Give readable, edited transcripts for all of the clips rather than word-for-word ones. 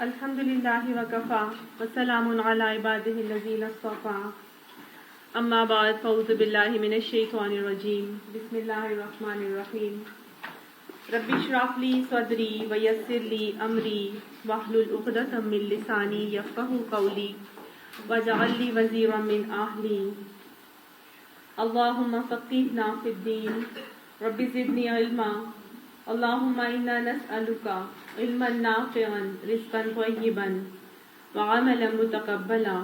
الحمدللہ وکفا وسلام علی عبادہ الذین اصطفا اما بعد فاعوذ باللہ من الشیطان الرجیم بسم اللہ الرحمن الرحیم رب اشرح لی صدری ویسر لی امری واحلل عقدۃ من لسانی یفقہوا قولی واجعل لی وزیرا من اہلی اللہم فقہنا فی الدین رب زدنی علما اللہم انا نسألک علما نافعا رزقا طیبا وعملا متقبلا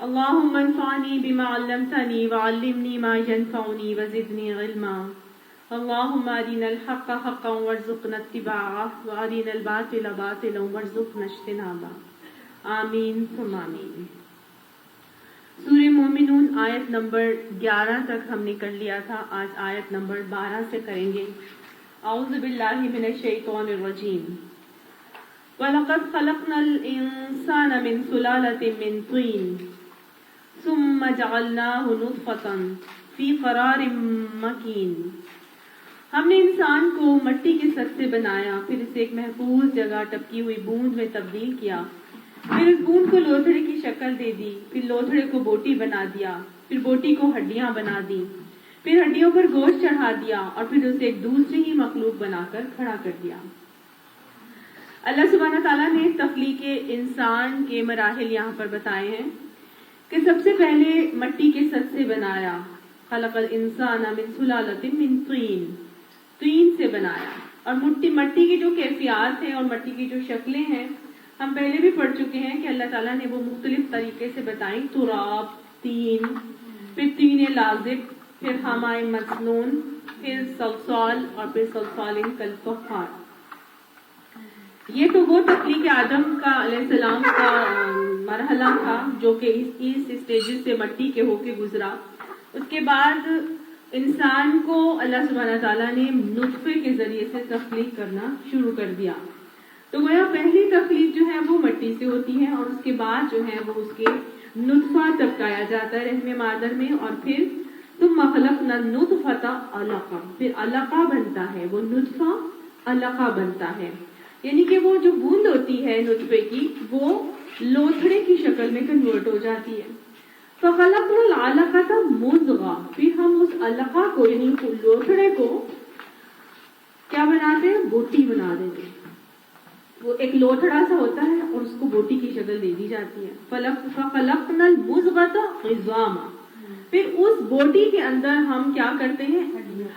اللہم انفعنی بما علمتنی وعلمنی ما ینفعنی وزدنی علما اللہم ارنا الحق حقا وارزقنا اتباعہ وارنا الباطل باطلا وارزقنا اجتنابہ آمین ثم آمین۔ سورہ مومنون آیت نمبر 11 تک ہم نے کر لیا تھا، آج آیت نمبر 12 سے کریں گے۔ اعوذ باللہ من الشیطان الرجیم وَلَقَدْ خَلَقْنَا الْإِنسَانَ مِنْ سُلَالَةٍ مِّن طِينٍ ثُمَّ جَعَلْنَاهُ نُطْفَةً فِي قَرَارٍ مَّكِينٍ۔ ہم نے انسان کو مٹی کے سط سے بنایا، پھر اسے ایک محفوظ جگہ ٹپکی ہوئی بوند میں تبدیل کیا، پھر اس بوند کو لوتھڑے کی شکل دے دی، پھر لوتھڑے کو بوٹی بنا دیا، پھر بوٹی کو ہڈیاں بنا دی، پھر ہڈیوں پر گوشت چڑھا دیا اور پھر اسے ایک دوسری ہی مخلوق بنا کر کھڑا کر دیا۔ اللہ سبحانہ تعالیٰ نے تخلیق انسان کے مراحل یہاں پر بتائے ہیں کہ سب سے پہلے مٹی کے سط سے بنایا، خلق الانسان من سلالۃ من طین، طین سے بنایا۔ اور مٹی کی جو کیفیات ہیں اور مٹی کی جو شکلیں ہیں ہم پہلے بھی پڑھ چکے ہیں کہ اللہ تعالیٰ نے وہ مختلف طریقے سے بتائیں، تراب، تین، پھر تین لازب، پھر حمائے مسنون، پھر صلصال اور پھر صلصال کالفخار۔ یہ تو وہ تخلیق آدم کا علیہ السلام کا مرحلہ تھا جو کہ اس اسٹیجز سے مٹی کے ہو کے گزرا۔ اس کے بعد انسان کو اللہ سبحانہ تعالیٰ نے نطفے کے ذریعے سے تخلیق کرنا شروع کر دیا۔ تو گویا پہلی تخلیق جو ہے وہ مٹی سے ہوتی ہے اور اس کے بعد جو ہے وہ اس کے نطفہ طبقایا جاتا ہے رحم مادر میں، اور پھر ثم خلقنا النطفۃ علقہ، پھر علقہ بنتا ہے، وہ نطفہ علقہ بنتا ہے، یعنی کہ وہ جو بوند ہوتی ہے نطفے کی وہ لوتھڑے کی شکل میں کنورٹ ہو جاتی ہے۔ فخلقنا العلقۃ مضغہ، پھر ہم اس علقہ کو یعنی لوتھڑے کو کیا بناتے ہیں؟ بوٹی بنا دیتے ہیں۔ وہ ایک لوتھڑا سا ہوتا ہے اور اس کو بوٹی کی شکل دے دی جاتی ہے۔ فخلقنا المضغۃ عظاما، پھر اس بوٹی کے اندر ہم کیا کرتے ہیں؟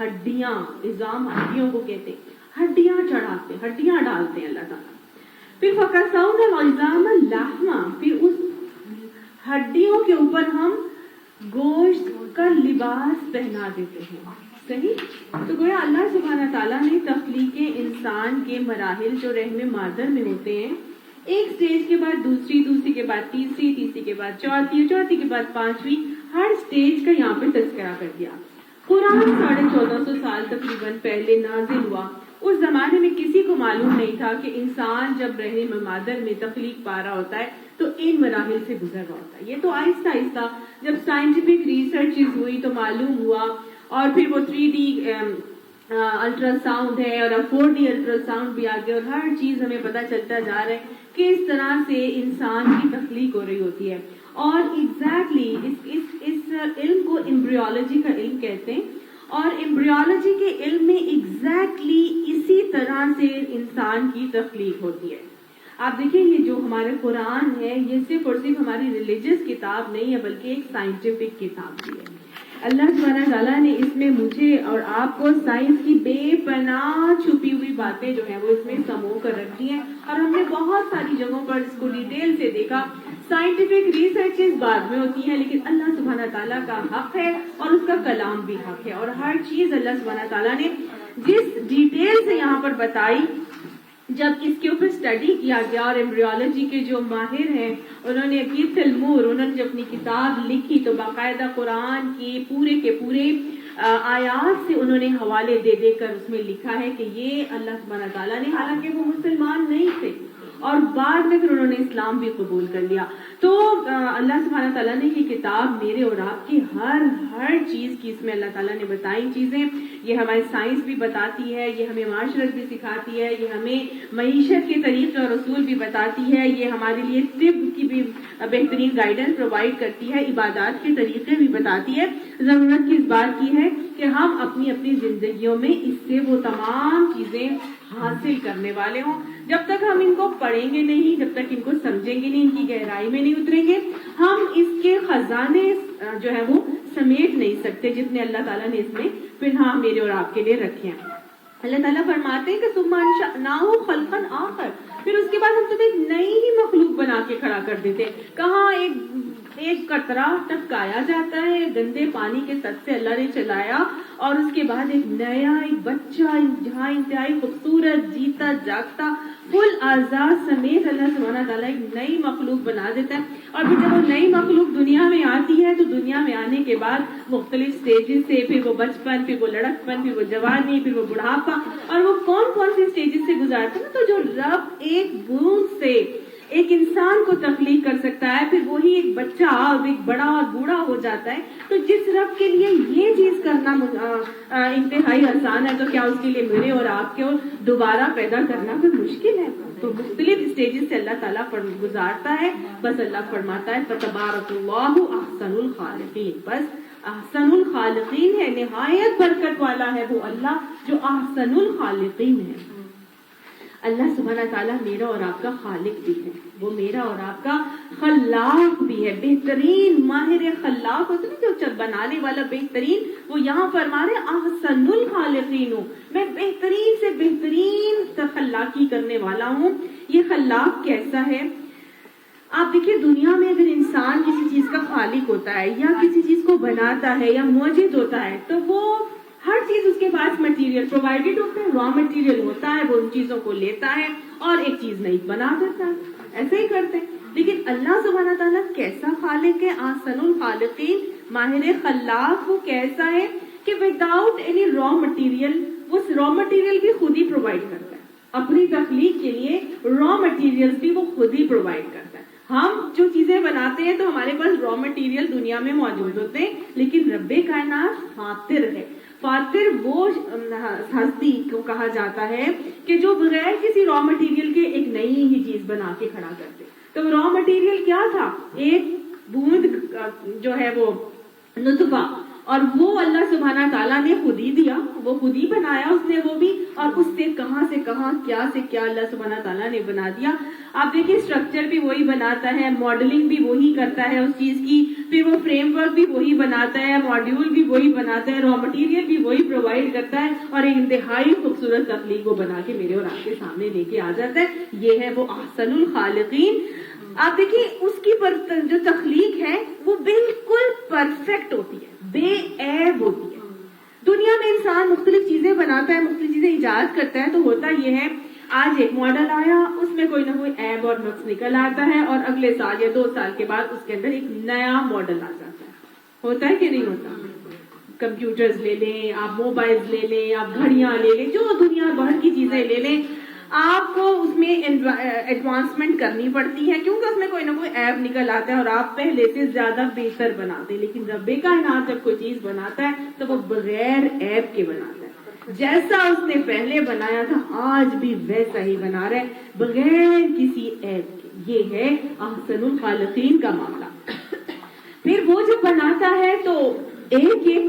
ہڈیاں، عظام ہڈیوں کو کہتے ہیں، ہڈیاں چڑھاتے ہیں، ہڈیاں ڈالتے ہیں اللہ تعالیٰ۔ پھر فکسونا العظام لحما، پھر اس ہڈیوں کے اوپر ہم گوشت کا لباس پہنا دیتے ہیں۔ صحیح؟ تو گویا اللہ سبحانہ تعالیٰ نے تخلیق انسان کے مراحل جو رحم مادر میں ہوتے ہیں، ایک سٹیج کے بعد دوسری، دوسری کے بعد تیسری، تیسری کے بعد چوتھی، چوتھی کے بعد پانچویں، ہر سٹیج کا یہاں پہ تذکرہ کر دیا۔ قرآن 1450 سال تقریباً پہلے نازل ہوا۔ اس زمانے میں کسی کو معلوم نہیں تھا کہ انسان جب رحم مادر میں تخلیق پا رہا ہوتا ہے تو ان مراحل سے گزر رہا ہوتا ہے۔ یہ تو آہستہ آہستہ جب سائنٹیفک ریسرچز ہوئی تو معلوم ہوا، اور پھر وہ 3D الٹرا ساؤنڈ ہے اور 4D الٹرا ساؤنڈ بھی آ گیا، اور ہر چیز ہمیں پتہ چلتا جا رہا ہے کہ اس طرح سے انسان کی تخلیق ہو رہی ہوتی ہے۔ اور ایگزیکٹلی اس علم کو ایمبریولوجی کا علم کہتے ہیں، اور ایمبریولوجی کے علم میں ایگزیکٹلی اسی طرح سے انسان کی تخلیق ہوتی ہے۔ آپ دیکھیں یہ جو ہمارے قرآن ہے یہ صرف اور صرف ہماری ریلیجس کتاب نہیں ہے بلکہ ایک سائنٹیفک کتاب بھی ہے۔ اللہ سبحانہ تعالیٰ نے اس میں مجھے اور آپ کو سائنس کی بے پناہ چھپی ہوئی باتیں جو ہیں وہ اس میں سمو کر رکھ دی ہیں، اور ہم نے بہت ساری جگہوں پر اس کو ڈیٹیل سے دیکھا۔ سائنٹیفک ریسرچز بعد میں ہوتی ہیں لیکن اللہ سبحانہ تعالیٰ کا حق ہے اور اس کا کلام بھی حق ہے، اور ہر چیز اللہ سبحانہ تعالیٰ نے جس ڈیٹیل سے یہاں پر بتائی، جب اس کے اوپر اسٹڈی کیا گیا اور ایمبریولوجی کے جو ماہر ہیں انہوں نے انہوں نے جب اپنی کتاب لکھی تو باقاعدہ قرآن کے پورے آیات سے انہوں نے حوالے دے دے کر اس میں لکھا ہے کہ یہ اللہ سبحانہ تعالیٰ نے، حالانکہ وہ مسلمان نہیں تھے اور بعد میں پھر انہوں نے اسلام بھی قبول کر لیا. تو اللہ سبحانہ تعالیٰ نے یہ کتاب میرے اور آپ کی ہر چیز کی اس میں اللہ تعالیٰ نے بتائی چیزیں. یہ ہماری سائنس بھی بتاتی ہے, یہ ہمیں معاشرت بھی سکھاتی ہے, یہ ہمیں معیشت کے طریقے اور اصول بھی بتاتی ہے, یہ ہمارے لیے طب کی بھی بہترین گائیڈنس پرووائڈ کرتی ہے, عبادات کے طریقے بھی بتاتی ہے. ضرورت کس بات کی ہے کہ ہم اپنی زندگیوں میں اس سے وہ تمام چیزیں حاصل کرنے والے ہوں. جب تک ہم ان کو پڑھیں گے نہیں, جب تک ان کو سمجھیں گے نہیں, ان کی گہرائی میں نہیں اتریں گے, ہم اس کے خزانے جو ہے وہ سمیٹ نہیں سکتے جتنے اللہ تعالیٰ نے اس میں پنہاں میرے اور آپ کے لیے رکھے ہیں. اللہ تعالیٰ فرماتے ہیں کہ ثم انشأناه خلقا آخر, پھر اس کے بعد ہم تمہیں ایک نئی ہی مخلوق بنا کے کھڑا کر دیتے. کہاں ایک قطرہ ٹپکایا جاتا ہے گندے پانی کے سطح سے اللہ نے چلایا, اور اس کے بعد ایک نیا ایک بچہ جہاں انتہائی خوبصورت جیتا جاگتا فل آزاد سمیت اللہ سبحانہ تعالیٰ ایک نئی مخلوق بنا دیتا ہے. اور پھر جب وہ نئی مخلوق دنیا میں آتی ہے تو دنیا میں آنے کے بعد مختلف سٹیجز سے, پھر وہ بچپن, پھر وہ لڑکپن, پھر وہ جوانی, پھر وہ بڑھاپا, اور وہ کون سے سٹیجز سے گزارتا ہے. تو جو رب ایک بوند سے ایک انسان کو تخلیق کر سکتا ہے, پھر وہی ایک بچہ اور ایک بڑا اور بوڑھا ہو جاتا ہے. تو جس رب کے لیے یہ چیز کرنا انتہائی آسان ہے, تو کیا اس کے لیے میرے اور آپ کے دوبارہ پیدا کرنا کوئی مشکل ہے؟ تو مختلف اسٹیجز سے اللہ تعالیٰ گزارتا ہے. بس اللہ فرماتا ہے فتبارک اللہ احسن الخالقین. بس احسن الخالقین ہے, نہایت برکت والا ہے وہ اللہ جو احسن الخالقین ہے. اللہ سبحانہ تعالیٰ میرا اور آپ کا خالق بھی ہے, وہ میرا اور آپ کا خلاق بھی ہے, بہترین ماہر خلاق ہوتا ہے جو بنانے والا بہترین. وہ یہاں فرما رہے احسن الخالقین ہوں, میں بہترین سے بہترین خلاقی کرنے والا ہوں. یہ خلاق کیسا ہے؟ آپ دیکھیے دنیا میں اگر انسان کسی چیز کا خالق ہوتا ہے یا کسی چیز کو بناتا ہے یا موجد ہوتا ہے, تو وہ ہر چیز اس کے پاس مٹیریل پرووائڈڈ ہوتا ہے, را مٹیریل ہوتا ہے, وہ ان چیزوں کو لیتا ہے اور ایک چیز نئی بنا دیتا ہے. ایسے ہی کرتے ہیں. لیکن اللہ سبحانہ تعالیٰ کیسا خالق ہے؟ احسن الخالقین, ماہر خلاق. وہ کیسا ہے کہ وداؤٹ اینی را مٹیریل, وہ را مٹیریل بھی خود ہی پرووائڈ کرتا ہے. اپنی تخلیق کے لیے را مٹیریل بھی وہ خود ہی پرووائڈ کرتا ہے. ہم جو چیزیں بناتے ہیں تو ہمارے پاس را مٹیریل دنیا میں موجود ہوتے ہیں, لیکن رب کائنات فاطر ہے. فاطر وہ ہستی کو کہا جاتا ہے کہ جو بغیر کسی را مٹیریل کے ایک نئی ہی چیز بنا کے کھڑا کرتے. تو را مٹیریل کیا تھا؟ ایک بوند جو ہے وہ نطفہ, اور وہ اللہ سبحانہ تعالیٰ نے خود ہی دیا, وہ خود ہی بنایا اس نے وہ بھی, اور اس سے کہاں سے کہاں کیا سے کیا اللہ سبحانہ تعالیٰ نے بنا دیا. آپ دیکھیں اسٹرکچر بھی وہی بناتا ہے, ماڈلنگ بھی وہی کرتا ہے اس چیز کی, پھر وہ فریم ورک بھی وہی بناتا ہے, ماڈیول بھی وہی بناتا ہے, را مٹیریل بھی وہی پرووائڈ کرتا ہے, اور ایک انتہائی خوبصورت تخلیق کو بنا کے میرے اور آپ کے سامنے لے کے آ جاتا ہے. یہ ہے وہ احسن الخالقین. آپ دیکھیں اس کی جو تخلیق ہے وہ بالکل پرفیکٹ ہوتی ہے, بے عیب ہوتی ہے. دنیا میں انسان مختلف چیزیں بناتا ہے, مختلف چیزیں ایجاد کرتا ہے, تو ہوتا یہ ہے آج ایک ماڈل آیا, اس میں کوئی نہ کوئی عیب اور نقص نکل آتا ہے, اور اگلے سال یا 2 سال کے بعد اس کے اندر ایک نیا ماڈل آ جاتا ہے. ہوتا ہے کہ نہیں ہوتا؟ کمپیوٹرز لے لیں آپ, موبائلز لے لیں آپ, گھڑیاں لے لیں, جو دنیا بھر کی چیزیں لے لیں, آپ کو اس میں ایڈوانسمنٹ کرنی پڑتی ہے کیونکہ اس میں کوئی نہ کوئی عیب نکل آتا ہے اور آپ پہلے سے زیادہ بہتر بناتے ہیں. لیکن رب کائنات جب کوئی چیز بناتا ہے تو وہ بغیر عیب کے بناتا ہے. جیسا اس نے پہلے بنایا تھا آج بھی ویسا ہی بنا رہا ہے, بغیر کسی عیب کے. یہ ہے احسن الخالقین کا معاملہ. پھر وہ جب بناتا ہے تو ایک ایک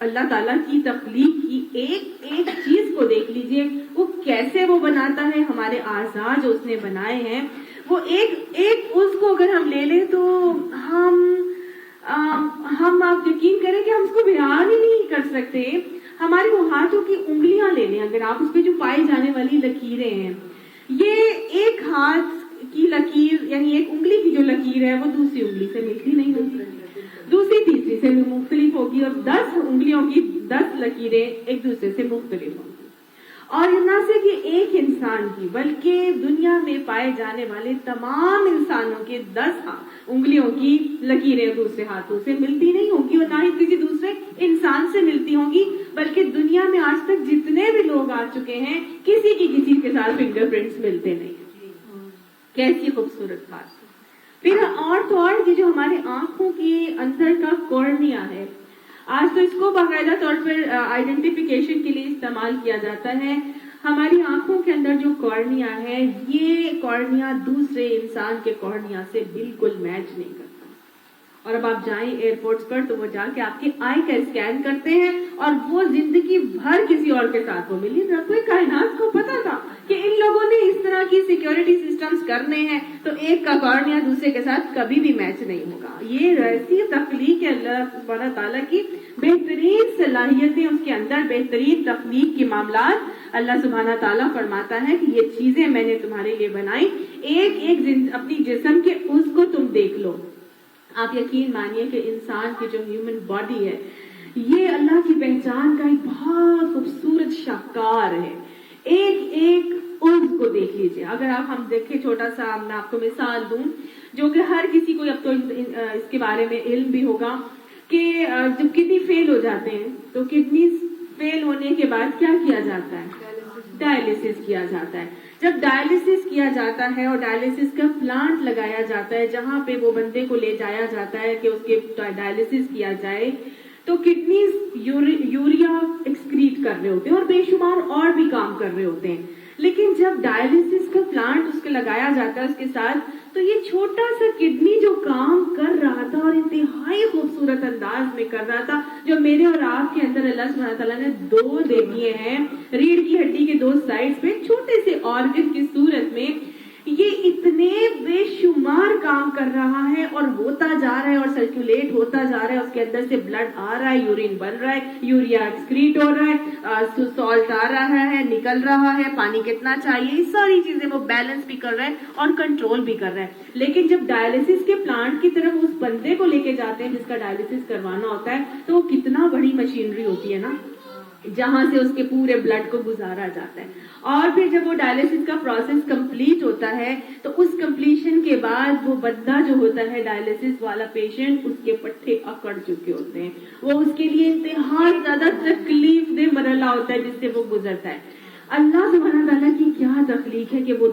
اللہ تعالیٰ کی تخلیق کی ایک ایک چیز کو دیکھ لیجئے, وہ کیسے وہ بناتا ہے. ہمارے اعضاء جو اس نے بنائے ہیں, وہ ایک ایک اس کو اگر ہم لے لیں تو ہم آپ یقین کریں کہ ہم اس کو بیان ہی نہیں کر سکتے. ہمارے وہ ہاتھوں کی انگلیاں لے لیں, اگر آپ اس پہ جو پائی جانے والی لکیریں ہیں, یہ ایک ہاتھ کی لکیر یعنی ایک انگلی کی جو لکیر ہے وہ دوسری انگلی سے ملتی نہیں ہوتی, دوسری تیسری سے بھی مختلف ہوگی, اور 10 انگلیوں کی 10 لکیریں ایک دوسرے سے مختلف ہوں گی. اور نہ صرف یہ ایک انسان کی بلکہ دنیا میں پائے جانے والے تمام انسانوں کے 10 انگلیوں کی لکیریں دوسرے ہاتھوں سے ملتی نہیں ہوں گی, اور نہ ہی کسی دوسرے انسان سے ملتی ہوں گی, بلکہ دنیا میں آج تک جتنے بھی لوگ آ چکے ہیں کسی کی کسی کے ساتھ فنگر پرنٹس ملتے نہیں. کیسی خوبصورت خاص. پھر اور تو اور یہ جو ہمارے آنکھوں کے اندر کا کورنیا ہے، آج تو اس کو باقاعدہ طور پر آئیڈینٹیفیکیشن کے لیے استعمال کیا جاتا ہے. ہماری آنکھوں کے اندر جو کورنیا ہے، یہ کورنیا دوسرے انسان کے کورنیا سے بالکل میچ نہیں کرتا. اور اب آپ جائیں ایئرپورٹس پر تو وہ جا کے آپ کی آئی کا اسکین کرتے ہیں اور وہ زندگی بھر کسی اور کے ساتھ وہ ملی. رب کائنات کو پتا تھا کہ ان لوگوں نے اس طرح کی سیکیورٹی سسٹمز کرنے ہیں تو ایک کا کورنیا دوسرے کے ساتھ کبھی بھی میچ نہیں ہوگا. یہ ایسی تخلیق ہے اللہ سبحانہ تعالیٰ کی، بہترین صلاحیتیں اس کے اندر، بہترین تخلیق کے معاملات. اللہ سبحانہ تعالیٰ فرماتا ہے کہ یہ چیزیں میں نے تمہارے لیے بنائی، ایک ایک اپنی جسم کے اس کو تم دیکھ لو. آپ یقین مانیے کہ انسان کی جو ہیومن باڈی ہے یہ اللہ کی پہچان کا ایک بہت خوبصورت شاہکار ہے. ایک ایک عضو کو دیکھ لیجیے. اگر ہم دیکھیں چھوٹا سا، میں آپ کو مثال دوں جو کہ ہر کسی کو اب تو اس کے بارے میں علم بھی ہوگا کہ جب کڈنی فیل ہو جاتے ہیں تو کڈنی فیل ہونے کے بعد کیا کیا جاتا ہے؟ ڈائلیسس کیا جاتا ہے. جب ڈائلیسس کیا جاتا ہے اور ڈائلیسس کا پلانٹ لگایا جاتا ہے جہاں پہ وہ بندے کو لے جایا جاتا ہے کہ اس کے ڈائلیسس کیا جائے، تو کڈنیز یوریا ایکسکریٹ کر رہے ہوتے ہیں اور بے شمار اور بھی کام کر رہے ہوتے ہیں. لیکن جب ڈائلیسس کا پلانٹ اس کے لگایا جاتا ہے اس کے ساتھ، تو یہ چھوٹا سا کڈنی جو کام کر رہا تھا اور انتہائی خوبصورت انداز میں کر رہا تھا، جو میرے اور آپ کے اندر اللہ سبحانہ تعالیٰ نے دو دے دیے ہیں ریڑھ کی ہڈی کے دو سائڈز پہ چھوٹے سے آرگن کی صورت میں، یہ اتنے بے شمار کام کر رہا ہے اور ہوتا جا رہا ہے اور سرکولیٹ ہوتا جا رہا ہے. اس کے اندر سے بلڈ آ رہا ہے، یورین بن رہا ہے، یوریا ایکسکریٹ ہو رہا ہے، سالٹ آ رہا ہے، نکل رہا ہے، پانی کتنا چاہیے، یہ ساری چیزیں وہ بیلنس بھی کر رہا ہے اور کنٹرول بھی کر رہا ہے. لیکن جب ڈائلیسس کے پلانٹ کی طرف اس بندے کو لے کے جاتے ہیں جس کا ڈائلیسس کروانا ہوتا ہے، تو وہ کتنا بڑی مشینری ہوتی ہے نا، جہاں سے اس کے پورے بلڈ کو گزارا جاتا ہے. اور پھر جب وہ ڈائلیسس کا پروسیس کمپلیٹ ہوتا ہے تو اس کمپلیشن کے بعد وہ بندہ جو ہوتا ہے ڈائلیسس والا پیشنٹ، اس کے پٹھے اکڑ چکے ہوتے ہیں. وہ اس کے لیے انتہائی زیادہ تکلیف دہ مرحلہ ہوتا ہے جس سے وہ گزرتا ہے. اللہ سبحانہ تعالیٰ کی کیا تخلیق ہے کہ وہ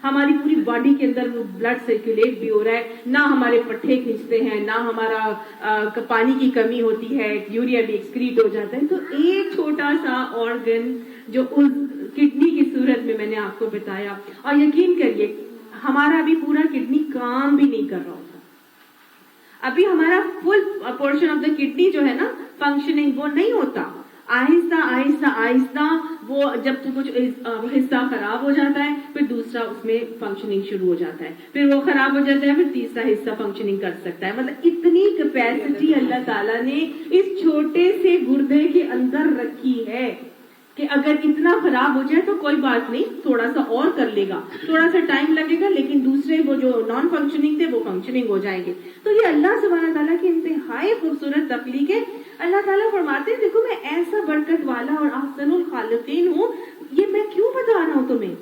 ہماری پوری باڈی کے اندر وہ بلڈ سرکولیٹ بھی ہو رہا ہے، نہ ہمارے پٹھے کھینچتے ہیں، نہ ہمارا پانی کی کمی ہوتی ہے، یوریا بھی ایکسکریٹ ہو جاتا ہے. تو ایک چھوٹا سا آرگن جو اس کڈنی کی صورت میں نے آپ کو بتایا، اور یقین کریے ہمارا ابھی پورا کڈنی کام بھی نہیں کر رہا ہوتا. ابھی ہمارا فل پورشن آف دا کڈنی جو ہے نا فنکشننگ وہ نہیں ہوتا. آہستہ آہستہ آہستہ وہ جب کچھ حصہ خراب ہو جاتا ہے پھر دوسرا اس میں فنکشننگ شروع ہو جاتا ہے، پھر وہ خراب ہو جاتا ہے پھر تیسرا حصہ فنکشننگ کر سکتا ہے. مطلب اتنی کیپیسٹی اللہ تعالیٰ نے اس چھوٹے سے گردے کے اندر رکھی ہے کہ اگر اتنا خراب ہو جائے تو کوئی بات نہیں، تھوڑا سا اور کر لے گا، تھوڑا سا ٹائم لگے گا، لیکن دوسرے وہ جو نان فنکشننگ تھے وہ فنکشننگ ہو جائیں گے. تو یہ اللہ سبحانہ تعالیٰ کی انتہائی خوبصورت تخلیق ہے. اللہ تعالیٰ فرماتے ہیں دیکھو میں ایسا برکت والا اور احسن الخالقین ہوں، یہ میں کیوں بتا رہا ہوں تمہیں؟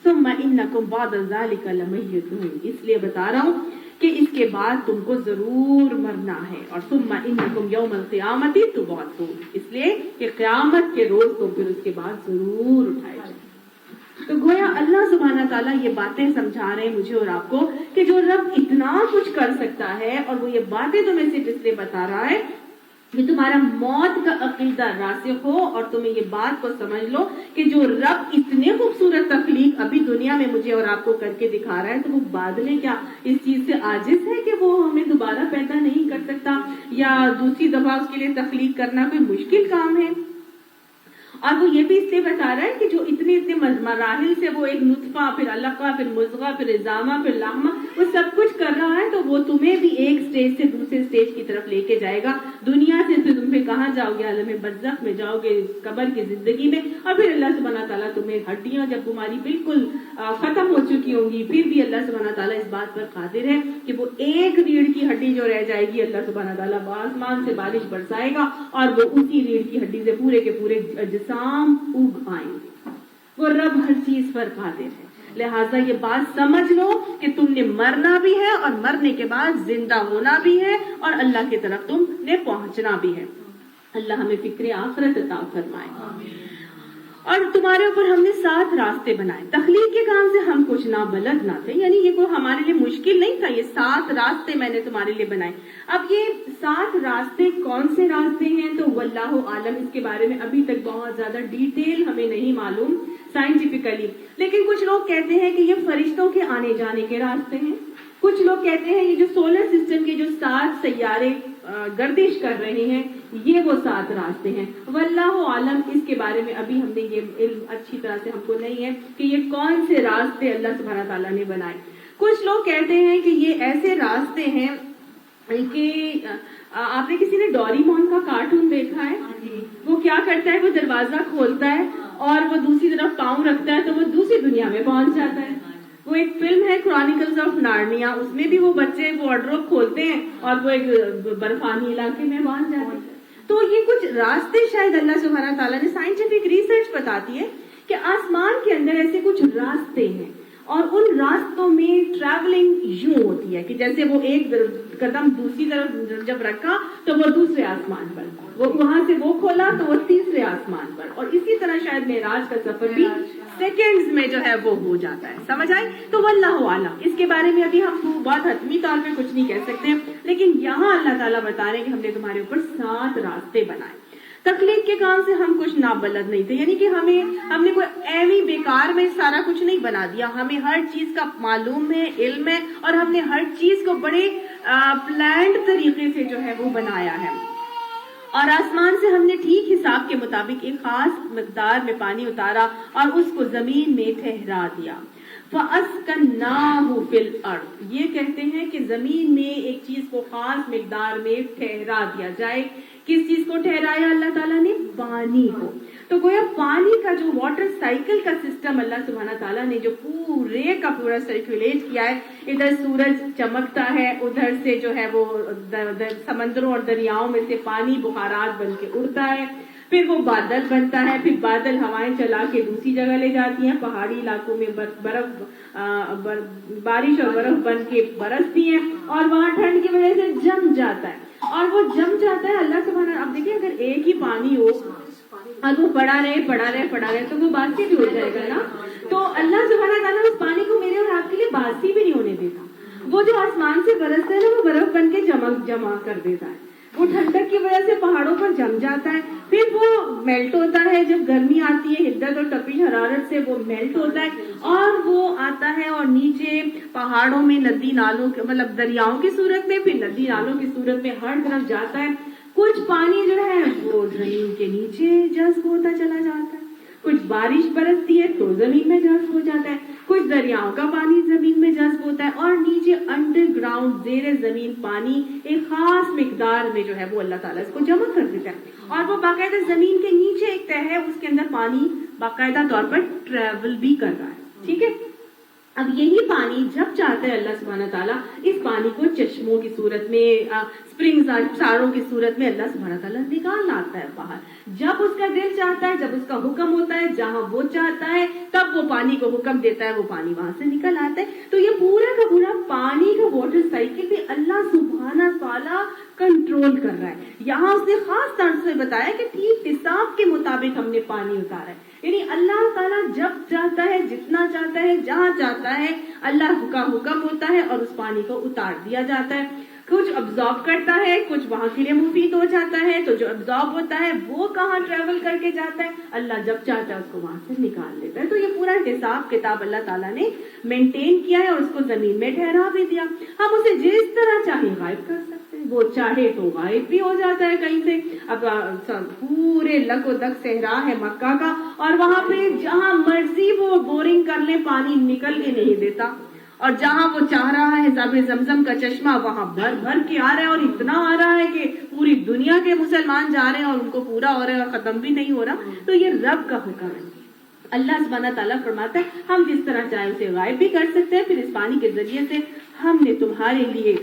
ثم انکم بعد ذلک لمیتون، اس لیے بتا رہا ہوں کہ اس کے بعد تم کو ضرور مرنا ہے. اور ثم انکم یوم القیامت تبعثون، اس لیے کہ قیامت کے روز تو پھر اس کے بعد ضرور اٹھائے جائیں. تو گویا اللہ سبحانہ تعالیٰ یہ باتیں سمجھا رہے ہیں مجھے اور آپ کو کہ جو رب اتنا کچھ کر سکتا ہے اور وہ یہ باتیں تمہیں صرف اس لیے بتا رہا ہے کہ تمہارا موت کا عقیدہ راسخ ہو اور تمہیں یہ بات کو سمجھ لو کہ جو رب اتنے خوبصورت تخلیق ابھی دنیا میں مجھے اور آپ کو کر کے دکھا رہا ہے تو وہ بعد میں کیا اس چیز سے عاجز ہے کہ وہ ہمیں دوبارہ پیدا نہیں کر سکتا یا دوسری دفعہ اس کے لیے تخلیق کرنا کوئی مشکل کام ہے. اور وہ یہ بھی اس لیے بتا رہا ہے کہ جو اتنے مراحل سے وہ ایک نطفہ پھر علقہ پھر مضغہ پھر عظامہ پھر لحمہ وہ سب کچھ کر رہا ہے تو وہ تمہیں بھی ایک سٹیج سے دوسرے سٹیج کی طرف لے کے جائے گا. دنیا سے پھر تم کہاں جاؤ گے؟ عالم برزخ میں جاؤ گے، قبر کی زندگی میں. اور پھر اللہ سبحانہ تعالیٰ تمہیں ہڈیاں جب تمہاری بالکل ختم ہو چکی ہوں گی پھر بھی اللہ سبحانہ تعالیٰ اس بات پر قادر ہے کہ وہ ایک ریڑھ کی ہڈی جو رہ جائے گی اللہ سبحانہ تعالیٰ آسمان سے بارش برسائے گا اور وہ اسی ریڑھ کی ہڈی سے پورے کے پورے جسام اگ آئیں گے. وہ رب ہر چیز پر قادر ہے. لہٰذا یہ بات سمجھ لو کہ تم نے مرنا بھی ہے اور مرنے کے بعد زندہ ہونا بھی ہے اور اللہ کی طرف تم نے پہنچنا بھی ہے. اللہ ہمیں فکر آخرت عطا فرمائے. اور تمہارے اوپر ہم نے 7 راستے بنائے. تخلیق کے کام سے ہم کچھ نابلد نہ تھے، یعنی یہ کوئی ہمارے لیے مشکل نہیں تھا. یہ 7 راستے میں نے تمہارے لیے بنائے. اب یہ 7 راستے کون سے راستے ہیں تو واللہ عالم، اس کے بارے میں ابھی تک بہت زیادہ ڈیٹیل ہمیں نہیں معلوم سائنٹیفکلی. لیکن کچھ لوگ کہتے ہیں کہ یہ فرشتوں کے آنے جانے کے راستے ہیں. کچھ لوگ کہتے ہیں یہ جو سولر سسٹم کے جو 7 سیارے گردش کر رہے ہیں یہ وہ 7 راستے ہیں. واللہ عالم، اس کے بارے میں ابھی ہم نے یہ علم اچھی طرح سے ہم کو نہیں ہے کہ یہ کون سے راستے اللہ سبحانہ تعالیٰ نے بنائے. کچھ لوگ کہتے ہیں کہ یہ ایسے راستے ہیں کہ آپ نے کسی نے ڈوریمون کا کارٹون دیکھا ہے؟ وہ کیا کرتا ہے، وہ دروازہ کھولتا ہے اور وہ دوسری طرف پاؤں رکھتا ہے تو وہ دوسری دنیا میں پہنچ جاتا ہے. وہ ایک فلم ہے کرونیکلز آف نارنیا، اس میں بھی وہ بچے وارڈروب کھولتے ہیں اور وہ ایک برفانی علاقے میں پہنچ جاتے ہیں. تو یہ کچھ راستے شاید اللہ سبحانہ تعالیٰ نے، سائنٹیفک ریسرچ بتاتی ہے کہ آسمان کے اندر ایسے کچھ راستے ہیں اور ان راستوں میں ٹریولنگ یوں ہوتی ہے کہ جیسے وہ ایک قدم دوسری طرف جب رکھا تو وہ دوسرے آسمان پر، وہ وہاں سے وہ کھولا تو وہ تیسرے آسمان پر، اور اسی طرح شاید معراج کا سفر بھی سیکنڈز میں جو ہے وہ ہو جاتا ہے. سمجھ آئی؟ تو واللہ عالم، اس کے بارے میں ابھی ہم بہت حتمی طور پہ کچھ نہیں کہہ سکتے. لیکن یہاں اللہ تعالیٰ بتا رہے ہیں کہ ہم نے تمہارے اوپر 7 راستے بنائے. تخلیق کے کام سے ہم کچھ نابلد نہیں تھے، یعنی کہ ہم نے کوئی ایوی بیکار میں سارا کچھ نہیں بنا دیا. ہمیں ہر چیز کا معلوم ہے، علم ہے، اور ہم نے ہر چیز کو بڑے پلانڈ طریقے سے جو ہے وہ بنایا ہے. اور آسمان سے ہم نے ٹھیک حساب کے مطابق ایک خاص مقدار میں پانی اتارا اور اس کو زمین میں ٹھہرا دیا. فَأَسْكَنَّاهُ فِي الْأَرْضِ، یہ کہتے ہیں کہ زمین میں ایک چیز کو خاص مقدار میں ٹھہرا دیا جائے. کس چیز کو ٹھہرایا اللہ تعالیٰ نے؟ پانی کو. تو گویا پانی کا جو واٹر سائیکل کا سسٹم اللہ سبحانہ تعالیٰ نے جو پورے کا پورا سرکولیٹ کیا ہے، ادھر سورج چمکتا ہے، ادھر سے جو ہے وہ سمندروں اور دریاؤں میں سے پانی بخارات بن کے اڑتا ہے، پھر وہ بادل بنتا ہے، پھر بادل ہوائیں چلا کے دوسری جگہ لے جاتی ہیں، پہاڑی علاقوں میں بارش اور برف بن کے برستی ہیں اور وہاں ٹھنڈ کی وجہ سے جم جاتا ہے. اور وہ جم جاتا ہے اللہ سبحانہ. اب دیکھیں اگر ایک ہی پانی ہو اور وہ پڑا رہے تو وہ باسی بھی ہو جائے گا نا. تو اللہ سبحانہ تعالیٰ اس پانی کو میرے اور آپ کے لیے باسی بھی نہیں ہونے دیتا. وہ جو آسمان سے برستا ہے نا وہ برف بن کے جمع کر دیتا ہے. وہ ٹھنڈک کی وجہ سے پہاڑوں پر جم جاتا ہے، پھر وہ میلٹ ہوتا ہے جب گرمی آتی ہے، حدت اور تپش حرارت سے وہ میلٹ ہوتا ہے اور وہ آتا ہے اور نیچے پہاڑوں میں ندی نالوں کے مطلب دریاؤں کی صورت میں، پھر ندی نالوں کی صورت میں ہر طرف جاتا ہے. کچھ پانی جو ہے وہ زمین کے نیچے جذب ہوتا چلا جاتا ہے، کچھ بارش برستی ہے تو زمین میں جذب ہو جاتا ہے، کچھ دریاؤں کا پانی زمین میں جذب ہوتا ہے، اور نیچے انڈر گراؤنڈ زیر زمین پانی ایک خاص مقدار میں جو ہے وہ اللہ تعالیٰ اس کو جمع کر دیتا ہے. اور وہ باقاعدہ زمین کے نیچے ایک تہہ ہے، اس کے اندر پانی باقاعدہ طور پر ٹریول بھی کر رہا ہے. ٹھیک ہے. اب یہی پانی جب چاہتا ہے اللہ سبحانہ تعالیٰ اس پانی کو چشموں کی صورت میں، سپرنگز ساروں کی صورت میں اللہ سبحانہ تعالیٰ نکال لاتا ہے باہر. جب اس کا دل چاہتا ہے، جب اس کا حکم ہوتا ہے، جہاں وہ چاہتا ہے تب وہ پانی کو حکم دیتا ہے، وہ پانی وہاں سے نکل آتا ہے. تو یہ پورا کا پورا پانی کا واٹر سائیکل بھی اللہ سبحانہ تعالیٰ کنٹرول کر رہا ہے. یہاں اس نے خاص طور سے بتایا کہ ٹھیک حساب کے مطابق ہم نے پانی اتارا ہے. یعنی اللہ تعالیٰ جب چاہتا ہے، جتنا چاہتا ہے، جہاں چاہتا ہے، اللہ کا حکم ہوتا ہے اور اس پانی کو اتار دیا جاتا ہے. کچھ ابزارب کرتا ہے، کچھ وہاں کے لیے مفید ہو جاتا ہے. تو جو ابزارب ہوتا ہے وہ کہاں ٹریول کر کے جاتا ہے، اللہ جب چاہتا ہے اس کو وہاں سے نکال لیتا ہے. تو یہ پورا حساب کتاب اللہ تعالیٰ نے مینٹین کیا ہے اور اس کو زمین میں ٹھہرا بھی دیا. ہم اسے جس طرح چاہے غائب کر سکتے ہیں، وہ چاہے تو غائب بھی ہو جاتا ہے کہیں سے. اب پورے لک و دک صحرا ہے مکہ کا، اور وہاں پہ جہاں مرضی وہ بورنگ کر لیں پانی نکل کے نہیں دیتا، اور جہاں وہ چاہ رہا ہے حساب زمزم کا چشمہ وہاں بھر بھر کے آ رہا ہے، اور اتنا آ رہا ہے کہ پوری دنیا کے مسلمان جا رہے ہیں اور ان کو پورا ہو رہا ہے اور ختم بھی نہیں ہو رہا. تو یہ رب کا حکم ہے. اللہ سبحانہ تعالیٰ فرماتا ہے ہم جس طرح چاہے اسے غائب بھی کر سکتے ہیں. پھر اس پانی کے ذریعے سے ہم نے تمہارے لیے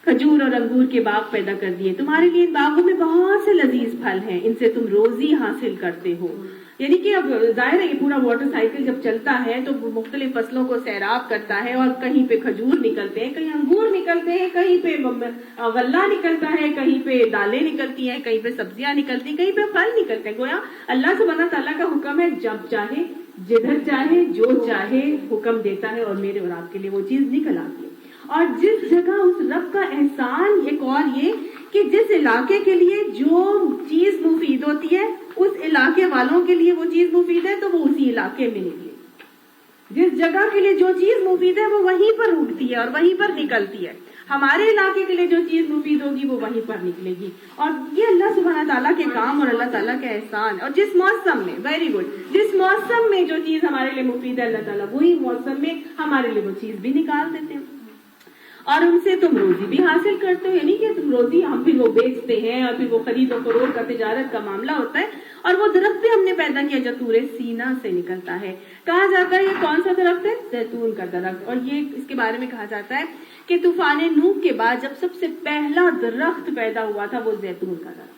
کھجور اور انگور کے باغ پیدا کر دیے. تمہارے لیے ان باغوں میں بہت سے لذیذ پھل ہیں، ان سے تم روزی حاصل کرتے ہو. یعنی کہ اب ظاہر ہے یہ پورا واٹر سائیکل جب چلتا ہے تو مختلف فصلوں کو سیراب کرتا ہے، اور کہیں پہ کھجور نکلتے ہیں، کہیں انگور نکلتے ہیں، کہیں پہ غلہ نکلتا ہے، کہیں پہ دالیں نکلتی ہیں، کہیں پہ سبزیاں نکلتی ہیں، کہیں پہ پھل نکلتے ہیں. گویا اللہ سبحانہ تعالیٰ کا حکم ہے، جب چاہے جدھر چاہے جو چاہے حکم دیتا ہے اور میرے اور آپ کے لیے وہ چیز نکل آتی ہے. اور جس جگہ اس رب کا احسان ایک اور یہ کہ جس علاقے کے لیے جو چیز مفید ہوتی ہے اس علاقے والوں کے لیے وہ چیز مفید ہے تو وہ اسی علاقے میں نکلے. جس جگہ کے لیے جو چیز مفید ہے وہ وہیں پر اگتی ہے اور وہیں پر نکلتی ہے. ہمارے علاقے کے لیے جو چیز مفید ہوگی وہ وہیں پر نکلے گی. اور یہ اللہ سبحانہ تعالیٰ کے کام اور اللہ تعالیٰ کا احسان. اور جس موسم میں ویری گڈ جس موسم میں جو چیز ہمارے لیے مفید ہے اللہ تعالیٰ وہی موسم میں ہمارے لیے وہ چیز بھی نکال دیتے ہیں اور ان سے تم روزی بھی حاصل کرتے ہو. یعنی کہ تم روزی ہم پھر وہ بیچتے ہیں اور پھر وہ خرید و فروخت کا تجارت کا معاملہ ہوتا ہے. اور وہ درخت بھی ہم نے پیدا کیا جو طور سینا سے نکلتا ہے. کہا جاتا ہے یہ کون سا درخت ہے؟ زیتون کا درخت. اور یہ اس کے بارے میں کہا جاتا ہے کہ طوفان نوح کے بعد جب سب سے پہلا درخت پیدا ہوا تھا وہ زیتون کا درخت.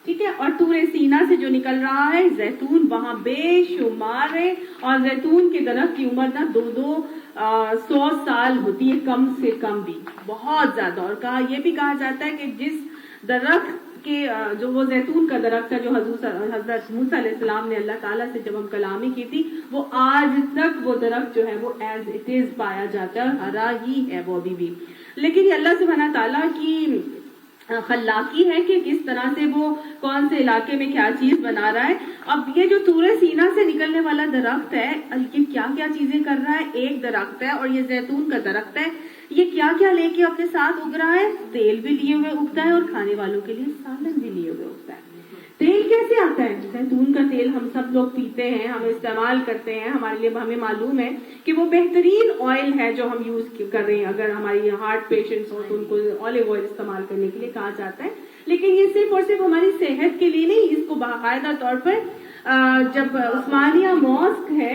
ٹھیک ہے. اور طور سینا سے جو نکل رہا ہے زیتون وہاں بے شمار ہے. اور زیتون کے درخت کی عمر نہ 100 سال ہوتی ہے کم سے کم بھی بہت زیادہ. اور یہ بھی کہا جاتا ہے کہ جس درخت کے جو وہ زیتون کا درخت ہے جو حضرت موسیٰ علیہ السلام نے اللہ تعالیٰ سے جب ہم کلامی کی تھی وہ آج تک وہ درخت جو ہے وہ ایز اٹ از پایا جاتا ہے، ہرا ہی ہے وہ ابھی بھی. لیکن یہ اللہ سبحانہ تعالیٰ کی خلاقی ہے کہ کس طرح سے وہ کون سے علاقے میں کیا چیز بنا رہا ہے. اب یہ جو طور سینا سے نکلنے والا درخت ہے یہ کیا کیا چیزیں کر رہا ہے. ایک درخت ہے اور یہ زیتون کا درخت ہے. یہ کیا کیا لے کے اپنے ساتھ اگ رہا ہے؟ تیل بھی لیے ہوئے اگتا ہے اور کھانے والوں کے لیے سالن بھی لیے ہوئے اگتا ہے. تیل کیسے آتا ہے؟ زیتون کا تیل ہم سب لوگ پیتے ہیں، ہم استعمال کرتے ہیں. ہمارے لیے ہمیں معلوم ہے کہ وہ بہترین آئل ہے جو ہم یوز کر رہے ہیں. اگر ہماری ہارٹ پیشنٹس ہوں تو ان کو آلیو آئل استعمال کرنے کے لیے کہا جاتا ہے. لیکن یہ صرف اور صرف ہماری صحت کے لیے نہیں، اس کو باقاعدہ طور پر جب عثمانیہ ماسک ہے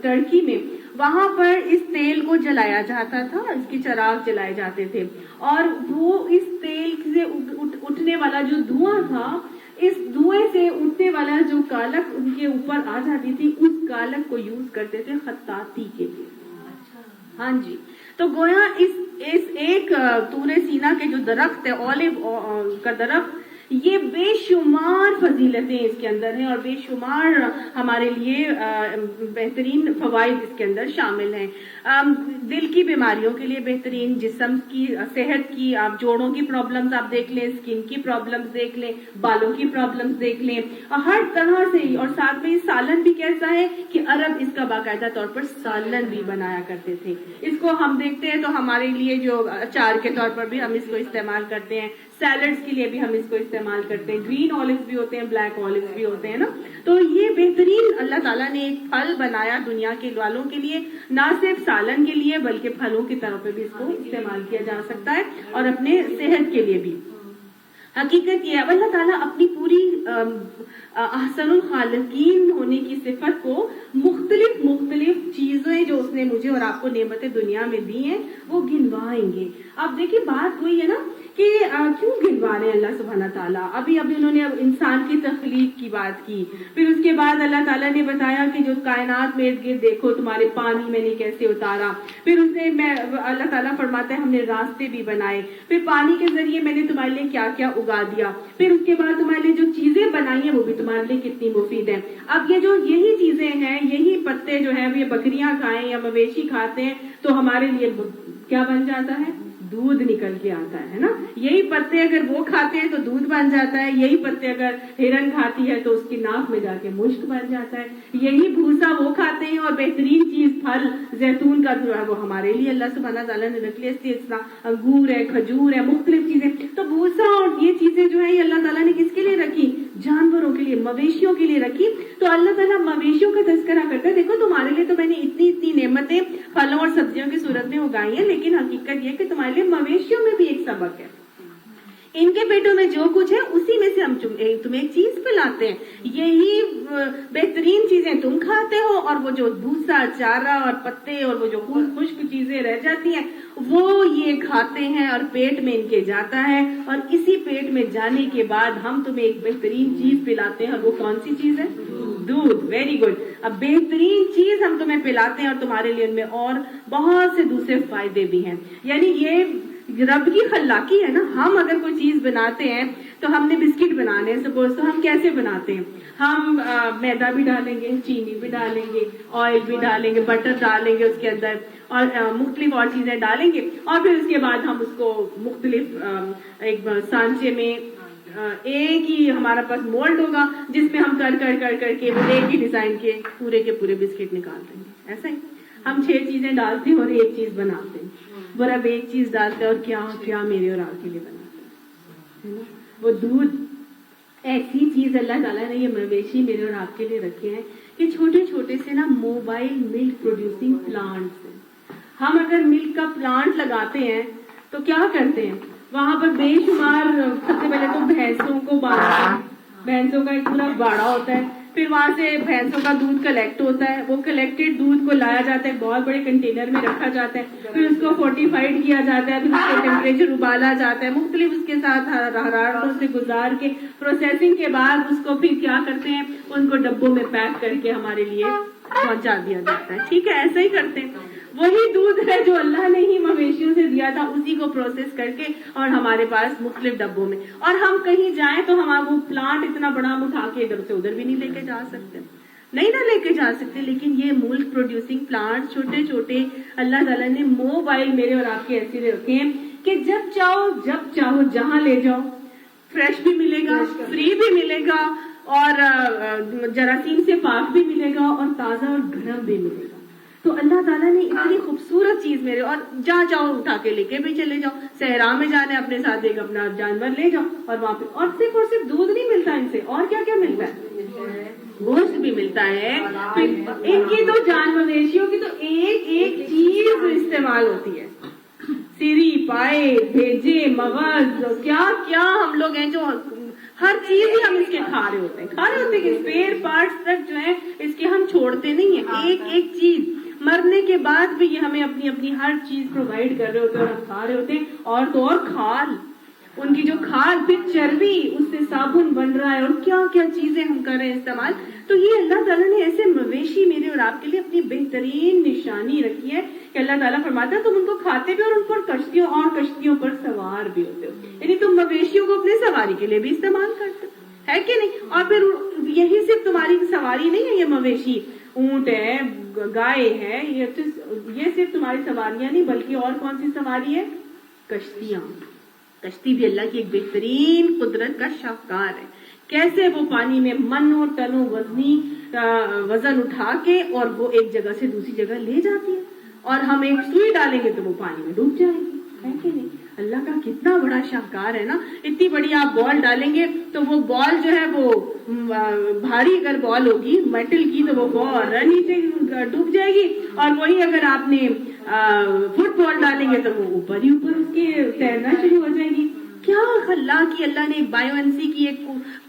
ترکی میں وہاں پر اس تیل کو جلایا جاتا تھا، اس کے چراغ جلائے جاتے تھے. اور وہ اس تیل سے اٹھنے والا جو دھواں تھا، اس دھوئیں سے اٹھنے والا جو کالک ان کے اوپر آ جاتی تھی اس کالک کو یوز کرتے تھے خطاطی کے لیے. ہاں جی. تو گویا اس ایک طور سینا کے جو درخت ہے اولیو کا درخت، یہ بے شمار فضیلتیں اس کے اندر ہیں اور بے شمار ہمارے لیے بہترین فوائد اس کے اندر شامل ہیں. دل کی بیماریوں کے لیے بہترین، جسم کی صحت کی، آپ جوڑوں کی پرابلمز آپ دیکھ لیں، اسکن کی پرابلمز دیکھ لیں، بالوں کی پرابلمز دیکھ لیں، ہر طرح سے. اور ساتھ میں سالن بھی کیسا ہے کہ عرب اس کا باقاعدہ طور پر سالن بھی بنایا کرتے تھے. اس کو ہم دیکھتے ہیں تو ہمارے لیے جو اچار کے طور پر بھی ہم اس کو استعمال کرتے ہیں، سیلڈز کے لیے بھی ہم اس کو استعمال کرتے ہیں. گرین آلوز بھی ہوتے ہیں، بلیک آلوز بھی ہوتے ہیں نا. تو یہ بہترین اللہ تعالیٰ نے ایک پھل بنایا دنیا کے والوں کے لیے، نہ صرف سالن کے لیے بلکہ پھلوں کی طرف پہ بھی اس کو استعمال کیا جا سکتا ہے اور اپنے صحت کے لیے بھی. حقیقت یہ ہے اللہ تعالیٰ اپنی پوری احسن الخالقین ہونے کی صفت کو مختلف چیزیں جو اس نے مجھے اور آپ کو نعمتیں دنیا میں دی ہیں وہ گنوائیں گے. اب دیکھیں بات وہی ہے نا کہ کیوں گنوا رہے ہیں اللہ سبحانہ تعالیٰ. ابھی انہوں نے انسان کی تخلیق کی بات کی، پھر اس کے بعد اللہ تعالیٰ نے بتایا کہ جو کائنات میں ارد گرد دیکھو تمہارے پانی میں نے کیسے اتارا. پھر اس نے اللہ تعالیٰ فرماتا ہے ہم نے راستے بھی بنائے، پھر پانی کے ذریعے میں نے تمہارے لیے کیا کیا اگا دیا، پھر اس کے بعد تمہارے لیے جو چیزیں بنائی ہیں وہ بھی تمہارے لیے کتنی مفید ہیں. اب یہ جو یہی چیزیں ہیں، یہی پتے جو ہیں یہ بکریاں کھائیں یا مویشی کھاتے ہیں تو ہمارے لیے کیا بن جاتا ہے؟ دودھ نکل کے آتا ہے نا. یہی پتے اگر وہ کھاتے ہیں تو دودھ بن جاتا ہے، یہی پتے اگر ہرن کھاتی ہے تو اس کی ناک میں جا کے مشک بن جاتا ہے. یہی بھوسا وہ کھاتے ہیں اور بہترین چیز پھل زیتون کا جو ہے وہ ہمارے لیے اللہ سبحانہ تعالیٰ نے رکھ لیا. اس طرح انگور ہے، کھجور ہے، مختلف چیزیں. تو بھوسا اور یہ چیزیں جو ہے یہ اللہ تعالیٰ نے کس کے لیے رکھی؟ جانوروں کے لیے، مویشیوں کے لیے رکھی. تو اللہ تعالیٰ مویشیوں کا تذکرہ کرتا ہے، دیکھو تمہارے لیے تو میں نے اتنی نعمتیں پھلوں اور سبزیوں کی صورت میں اگائی ہیں، لیکن حقیقت یہ کہ تمہارے لیے مویشیوں میں بھی ایک سبق ہے. ان کے پیٹوں میں جو کچھ ہے اسی میں سے ہم تمہیں ایک چیز پلاتے ہیں, یہی بہترین چیزیں تم کھاتے ہو, اور وہ جو بھوسا چارہ اور پتے اور وہ جو خشک چیزیں رہ جاتی ہیں وہ یہ کھاتے ہیں اور پیٹ میں ان کے جاتا ہے, اور اسی پیٹ میں جانے کے بعد ہم تمہیں ایک بہترین چیز پلاتے ہیں, اور وہ کون سی چیز ہے؟ دودھ. Very good. اب بہترین چیز ہم تمہیں پلاتے ہیں اور تمہارے لیے ان میں اور بہت سے دوسرے فائدے بھی ہیں. یعنی یہ رب کی خلاقی ہے نا. ہم اگر کوئی چیز بناتے ہیں تو ہم نے بسکٹ بنانے ہیں سپوز, تو ہم کیسے بناتے ہیں؟ ہم میدا بھی ڈالیں گے, چینی بھی ڈالیں گے, آئل بھی ڈالیں گے, بٹر ڈالیں گے اس کے اندر, اور مختلف اور چیزیں ڈالیں گے, اور پھر اس کے بعد ہم اس کو مختلف ایک سانچے میں ایک ہی ہمارا پاس مولڈ ہوگا جس میں ہم کر کے وہ ایک ہی ڈیزائن کے پورے بسکٹ نکال دیں گے. ایسا ہی ہم 6 چیزیں ڈالتے ہیں اور ایک چیز بناتے ہیں. اور اب ایک چیز ڈالتے ہیں اور کیا کیا میرے اور آپ کے لیے بناتے ہیں. وہ دودھ ایسی چیز اللہ تعالیٰ نے یہ مویشی میرے اور آپ کے لیے رکھے ہیں کہ چھوٹے چھوٹے سے نا موبائل ملک پروڈیوسنگ پلانٹس ہیں. ہم اگر ملک کا پلانٹ لگاتے ہیں تو کیا کرتے ہیں؟ وہاں پر بے شمار سب سے پہلے تو بھینسوں کو باندھتے ہیں, بھینسوں کا ایک پورا باڑا ہوتا ہے, پھر وہاں سے بھینسوں کا دودھ کلیکٹ ہوتا ہے, وہ کلیکٹڈ دودھ کو لایا جاتا ہے, بہت بڑے کنٹینر میں رکھا جاتا ہے, پھر اس کو فورٹیفائڈ کیا جاتا ہے, پھر اس کو ٹیمپریچر ابالا جاتا ہے, مختلف اس کے ساتھ حرارتوں سے گزار کے پروسیسنگ کے بعد اس کو پھر کیا کرتے ہیں, ان کو ڈبوں میں پیک کر کے ہمارے لیے پہنچا دیا جاتا ہے. ٹھیک ہے, ایسا ہی کرتے ہیں. وہی دودھ ہے جو اللہ نے ہی مویشیوں سے دیا تھا, اسی کو پروسیس کر کے اور ہمارے پاس مختلف ڈبوں میں, اور ہم کہیں جائیں تو ہم وہ پلانٹ اتنا بڑا ہم اٹھا کے ادھر سے ادھر بھی نہیں لے کے جا سکتے, نہیں نہ لے کے جا سکتے. لیکن یہ ملک پروڈیوسنگ پلانٹ چھوٹے چھوٹے اللہ تعالیٰ نے موبائل میرے اور آپ کے ایسے رکھے ہیں کہ جب چاہو جہاں لے جاؤ, فریش بھی ملے گا, فری بھی ملے گا, اور جراثیم سے پاک بھی ملے گا, اور تازہ اور گرم بھی ملے گا. تو اللہ تعالیٰ نے اتنی خوبصورت چیز میرے, اور جہاں چاہو اٹھا کے لے کے بھی چلے جاؤ. صحرا میں جانے اپنے ساتھ ایک اپنا جانور لے جاؤ اور وہاں پہ, اور صرف دودھ نہیں ملتا ان سے, اور کیا کیا ملتا ہے؟ گوشت بھی ملتا ہے. ان کی تو مویشیوں کی تو ایک ایک چیز استعمال ہوتی ہے, سری, پائے, بھیجے, مغز, کیا کیا ہم لوگ ہیں جو ہر چیز ہی ہم اس کے کھا رہے ہوتے ہیں کہ اسپیئر پارٹس تک جو ہے اس کے ہم چھوڑتے نہیں ہیں. ایک ایک چیز مرنے کے بعد بھی یہ ہمیں اپنی اپنی ہر چیز پرووائڈ کر رہے ہوتے ہیں اور ہم کھا رہے ہوتے ہیں. اور تو اور کھال, ان کی جو کھال, پھر چربی, اس سے صابن بن رہا ہے, اور کیا کیا چیزیں ہم کر رہے ہیں استعمال. تو یہ اللہ تعالیٰ نے ایسے مویشی میرے اور آپ کے لیے اپنی بہترین نشانی رکھی ہے کہ اللہ تعالیٰ فرماتا ہے تم ان کو کھاتے بھی اور ان پر کشتیوں پر سوار بھی ہوتے ہو. یعنی تم مویشیوں کو اپنے سواری کے لیے بھی استعمال کرتے ہو, ہے کہ نہیں؟ اور پھر یہی صرف تمہاری سواری نہیں ہے, یہ مویشی اونٹ ہے, گائے ہے, یہ صرف تمہاری سواریاں نہیں بلکہ اور کون سی سواری ہے؟ کشتیاں. کشتی بھی اللہ کی ایک بہترین قدرت کا شاہکار ہے. کیسے وہ پانی میں منوں ٹنوں وزن اٹھا کے اور وہ ایک جگہ سے دوسری جگہ لے جاتی ہے, اور ہم ایک سوئی ڈالیں گے تو وہ پانی میں ڈوب جائے گی, ہے کہ نہیں؟ اللہ کا کتنا بڑا شاہکار ہے نا. اتنی بڑی آپ بال ڈالیں گے تو وہ بال جو ہے وہ بھاری اگر بال ہوگی میٹل کی تو وہ بال نیچے ڈوب جائے گی, اور وہی اگر آپ نے فٹ بال ڈالیں گے تو وہ اوپر ہی اوپر اس کے تیرنا شروع ہو جائے گی. کیا اللہ نے ایک بایوانسی کی ایک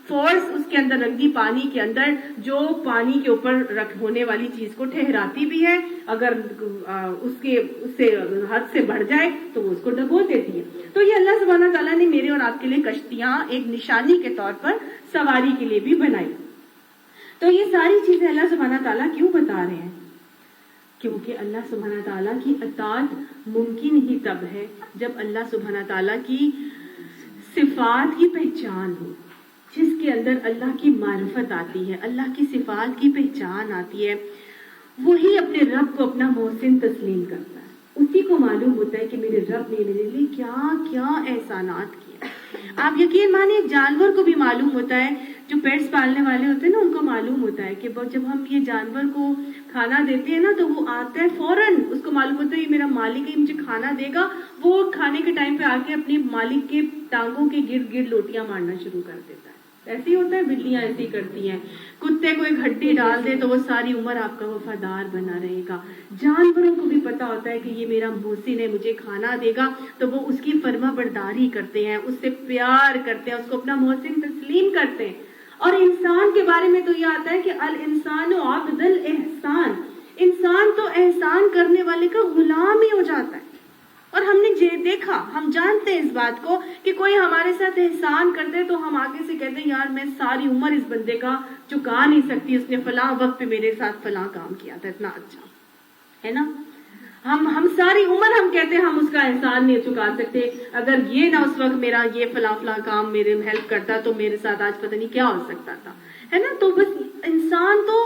فورس اس کے اندر رکھ دی پانی کے اندر, جو پانی کے اوپر ہونے والی چیز کو ٹھہراتی بھی ہے, اگر اس سے حد سے بڑھ جائے تو وہ اس کو ڈبو دیتی ہے. تو یہ اللہ سبحانہ تعالیٰ نے میرے اور آپ کے لیے کشتیاں ایک نشانی کے طور پر سواری کے لیے بھی بنائی. تو یہ ساری چیزیں اللہ سبحانہ تعالیٰ کیوں بتا رہے ہیں؟ کیونکہ اللہ سبحانہ تعالیٰ کی اطاعت ممکن ہی تب ہے جب اللہ سبحانہ تعالیٰ کی صفات کی پہچان ہو, جس کے اندر اللہ کی معرفت آتی ہے, اللہ کی صفات کی پہچان آتی ہے, وہی اپنے رب کو اپنا محسن تسلیم کرتا ہے. اسی کو معلوم ہوتا ہے کہ میرے رب نے میرے لیے کیا کیا احسانات کیا. آپ یقین مانیں ایک جانور کو بھی معلوم ہوتا ہے, جو پیٹس پالنے والے ہوتے ہیں نا, ان کو معلوم ہوتا ہے کہ جب ہم یہ جانور کو کھانا دیتے ہیں نا تو وہ آتا ہے فوراً, اس کو معلوم ہوتا ہے یہ میرا مالک ہے, مجھے کھانا دے گا. وہ کھانے کے ٹائم پہ آ کے اپنے مالک کے ٹانگوں کے گرد گرد لوٹیاں مارنا شروع کر دیتا ہے. ایسے ہی ہوتا ہے، بلیاں ایسے ہی کرتی ہیں. کتے کو ایک ہڈی ڈال دے تو وہ ساری عمر آپ کا وفادار بنا رہے گا. جانوروں کو بھی پتا ہوتا ہے کہ یہ میرا محسن ہے، مجھے کھانا دے گا، تو وہ اس کی فرما برداری کرتے ہیں، اس سے پیار کرتے ہیں، اس کو اپنا محسن تسلیم کرتے ہیں. اور انسان کے بارے میں تو یہ آتا ہے کہ الانسان عبد الاحسان، انسان تو احسان کرنے والے کا غلام ہی ہو جاتا ہے. اور ہم نے دیکھا، ہم جانتے ہیں اس بات کو کہ کوئی ہمارے ساتھ احسان کرتے تو ہم آگے سے کہتے ہیں یار میں ساری عمر اس بندے کا چکا نہیں سکتی، اس نے فلاں وقت پہ میرے ساتھ فلاں کام کیا تھا، اتنا اچھا ہے نا. ہم ساری عمر ہم کہتے ہیں ہم اس کا احسان نہیں چکا سکتے، اگر یہ نہ اس وقت میرا یہ فلاں کام میرے ہیلپ کرتا تو میرے ساتھ آج پتہ نہیں کیا ہو سکتا تھا، ہے نا. تو بس انسان تو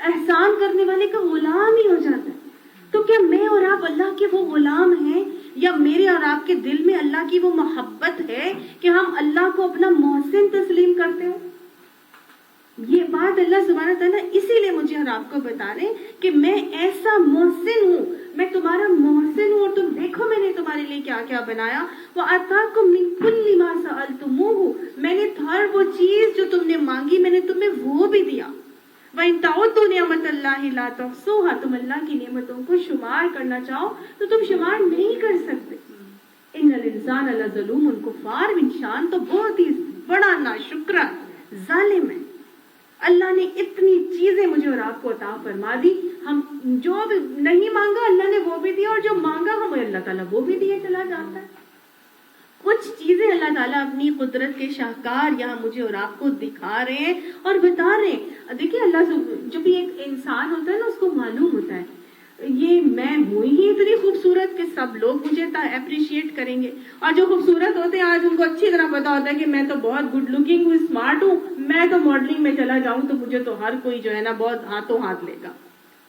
احسان کرنے والے کا غلام ہی ہو جاتا ہے. تو کیا میں اور آپ اللہ کے وہ غلام ہیں، یا میرے اور آپ کے دل میں اللہ کی وہ محبت ہے کہ ہم اللہ کو اپنا محسن تسلیم کرتے ہو؟ یہ بات اللہ سبحانہ تعالیٰ اسی لیے مجھے اور آپ کو بتا رہے ہیں کہ میں ایسا محسن ہوں، میں تمہارا محسن ہوں، اور تم دیکھو میں نے تمہارے لیے کیا کیا بنایا. وَآتَاكُم مِّن كُلِّ مَا سَأَلْتُمُوهُ، میں نے ہر وہ چیز جو تم نے مانگی میں نے تمہیں وہ بھی دیا. وَإِن تَعُدُّوا نِعْمَتَ اللَّهِ لَا تُحْصُوهَا، تم اللہ کی نعمتوں کو شمار کرنا چاہو تو تم شمار نہیں کر سکتے. ان الانسان لظلوم کفار، انسان تو بہت ہی بڑا ناشکرا ظالم ہے. اللہ نے اتنی چیزیں مجھے اور آپ کو عطا فرما دی، ہم جو بھی نہیں مانگا اللہ نے وہ بھی دیا، اور جو مانگا ہمیں اللہ تعالیٰ وہ بھی دیے چلا جاتا ہے. کچھ چیزیں اللہ تعالیٰ اپنی قدرت کے شاہکار یہاں مجھے اور آپ کو دکھا رہے ہیں اور بتا رہے ہیں. دیکھیے اللہ جو بھی ایک انسان ہوتا ہے نا، اس کو معلوم ہوتا ہے یہ میں ہوں ہی اتنی خوبصورت کہ سب لوگ مجھے اپریشیٹ کریں گے. اور جو خوبصورت ہوتے ہیں آج ان کو اچھی طرح پتا ہوتا ہے کہ میں تو بہت گڈ لکنگ ہوں، اسمارٹ ہوں، میں تو ماڈلنگ میں چلا جاؤں تو مجھے تو ہر کوئی جو ہے نا بہت ہاتھوں ہاتھ لے گا.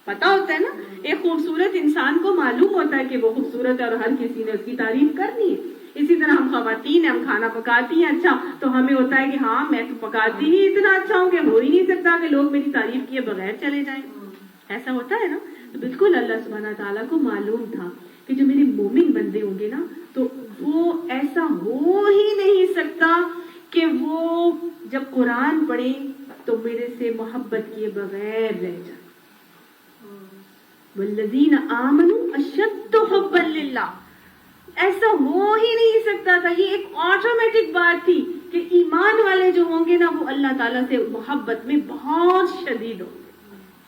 پتا ہوتا ہے نا، ایک خوبصورت انسان کو معلوم ہوتا ہے کہ وہ خوبصورت ہے اور ہر کسی نے اس کی تعریف کرنی ہے. اسی طرح ہم خواتین ہیں، ہم کھانا پکاتی ہیں اچھا تو ہمیں ہوتا ہے کہ ہاں میں تو پکاتی ہی اتنا اچھا ہوں کہ ہو ہی نہیں سکتا کہ لوگ میری تعریف کیے بغیر چلے جائیں. ایسا ہوتا ہے نا. تو بالکل اللہ سبحانہ تعالیٰ کو معلوم تھا کہ جو میرے مومن بندے ہوں گے نا تو وہ ایسا ہو ہی نہیں سکتا کہ وہ جب قرآن پڑھے تو میرے سے محبت کیے بغیر رہ جائے. والذین آمنوا اشد حبا للہ، ایسا ہو ہی نہیں سکتا تھا. یہ ایک آٹومیٹک بات تھی کہ ایمان والے جو ہوں گے نا وہ اللہ تعالیٰ سے محبت میں بہت شدید ہوں گے،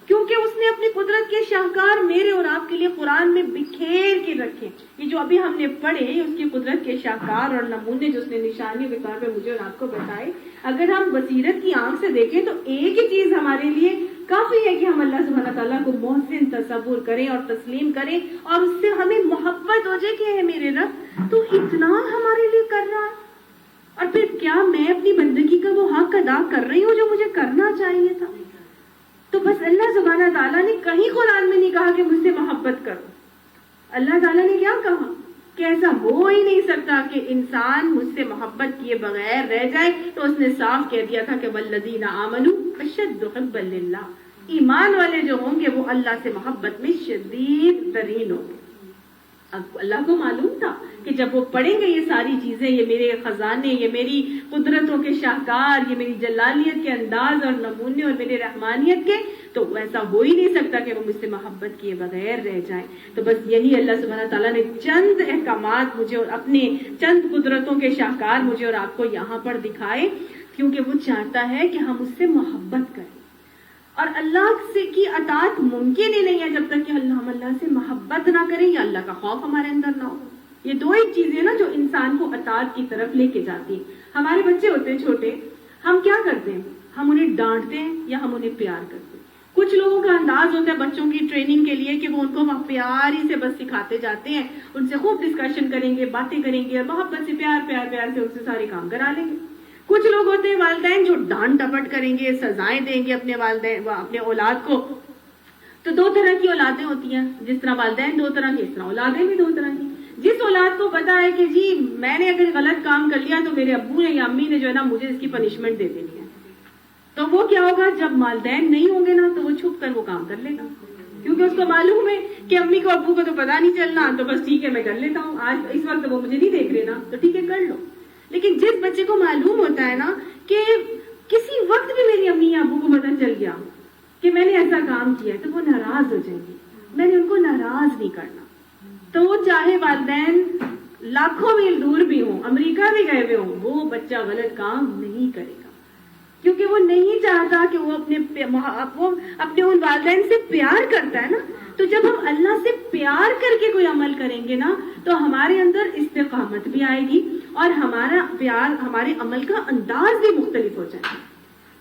کیونکہ اس نے اپنی قدرت کے شاہکار میرے اور آپ کے لیے قرآن میں بکھیر کے رکھے. یہ جو ابھی ہم نے پڑھے اس کی قدرت کے شاہکار اور نمونے جو اس نے نشانیوں کے طور پہ مجھے اور آپ کو بتائے، اگر ہم بصیرت کی آنکھ سے دیکھیں تو ایک ہی چیز ہمارے لیے کافی ہے کہ ہم اللہ سبحانہ تعالیٰ کو محسن تصور کریں اور تسلیم کریں اور اس سے ہمیں محبت ہو جائے کہ ہے میرے رب تو اتنا ہمارے لیے کر رہا ہے، اور پھر کیا میں اپنی بندگی کا وہ حق ادا کر رہی ہوں جو مجھے کرنا چاہیے تھا. تو بس اللہ سبحانہ تعالیٰ نے کہیں قرآن میں نہیں کہا کہ مجھ سے محبت کرو. اللہ تعالیٰ نے کیا کہا کہ ایسا ہو ہی نہیں سکتا کہ انسان مجھ سے محبت کیے بغیر رہ جائے. تو اس نے صاف کہہ دیا تھا کہ والذین آمنوا اشد حبا للہ، ایمان والے جو ہوں گے وہ اللہ سے محبت میں شدید ترین ہوں گے. اب اللہ کو معلوم تھا کہ جب وہ پڑھیں گے یہ ساری چیزیں، یہ میرے خزانے، یہ میری قدرتوں کے شاہکار، یہ میری جلالیت کے انداز اور نمونے اور میرے رحمانیت کے، تو ایسا ہو ہی نہیں سکتا کہ وہ مجھ سے محبت کیے بغیر رہ جائیں. تو بس یہی اللہ سبحانہ تعالیٰ نے چند احکامات مجھے اور اپنے چند قدرتوں کے شاہکار مجھے اور آپ کو یہاں پر دکھائے، کیونکہ وہ چاہتا ہے کہ ہم اس سے محبت کریں. اور اللہ سے کی اطاعت ممکن ہی نہیں ہے جب تک کہ ہم اللہ سے محبت نہ کریں یا اللہ کا خوف ہمارے اندر نہ ہو. یہ دو ہی چیزیں نا جو انسان کو اطاعت کی طرف لے کے جاتی ہیں. ہمارے بچے ہوتے ہیں چھوٹے، ہم کیا کرتے ہیں؟ ہم انہیں ڈانٹتے ہیں یا ہم انہیں پیار کرتے ہیں. کچھ لوگوں کا انداز ہوتا ہے بچوں کی ٹریننگ کے لیے کہ وہ ان کو پیار ہی سے بس سکھاتے جاتے ہیں، ان سے خوب ڈسکشن کریں گے، باتیں کریں گے اور محبت سے پیار سے ان سے سارے کام کرا لیں گے. کچھ لوگ ہوتے ہیں والدین جو ڈانٹ ڈپٹ کریں گے، سزائیں دیں گے اپنے اولاد کو. تو دو طرح کی اولادیں ہوتی ہیں، جس طرح والدین دو طرح کی، اس طرح اولادیں بھی دو طرح کی. جس اولاد کو پتا ہے کہ جی میں نے اگر غلط کام کر لیا تو میرے ابو نے یا امی نے جو ہے نا مجھے اس کی پنشمنٹ دے دینی ہے، تو وہ کیا ہوگا جب والدین نہیں ہوں گے نا تو وہ چھپ کر وہ کام کر لے گا، کیونکہ اس کو معلوم ہے کہ امی کو ابو کو تو پتا نہیں چلنا، تو بس ٹھیک ہے میں کر لیتا ہوں، آج اس وقت وہ مجھے نہیں دیکھ رہے نا تو ٹھیک ہے کر لو. لیکن جس بچے کو معلوم ہوتا ہے نا کہ کسی وقت بھی میری امی ابو کو پتہ چل گیا کہ میں نے ایسا کام کیا ہے تو وہ ناراض ہو جائیں گے. میں نے ان کو ناراض نہیں کرنا. تو وہ چاہے والدین لاکھوں میل دور بھی ہوں, امریکہ بھی گئے ہوئے ہوں, وہ بچہ غلط کام نہیں کرے گا, کیونکہ وہ نہیں چاہتا کہ وہ اپنے ان والدین سے پیار کرتا ہے نا. تو جب ہم اللہ سے پیار کر کے کوئی عمل کریں گے نا تو ہمارے اندر استقامت بھی آئے گی اور ہمارا پیار, ہمارے عمل کا انداز بھی مختلف ہو جائے گا.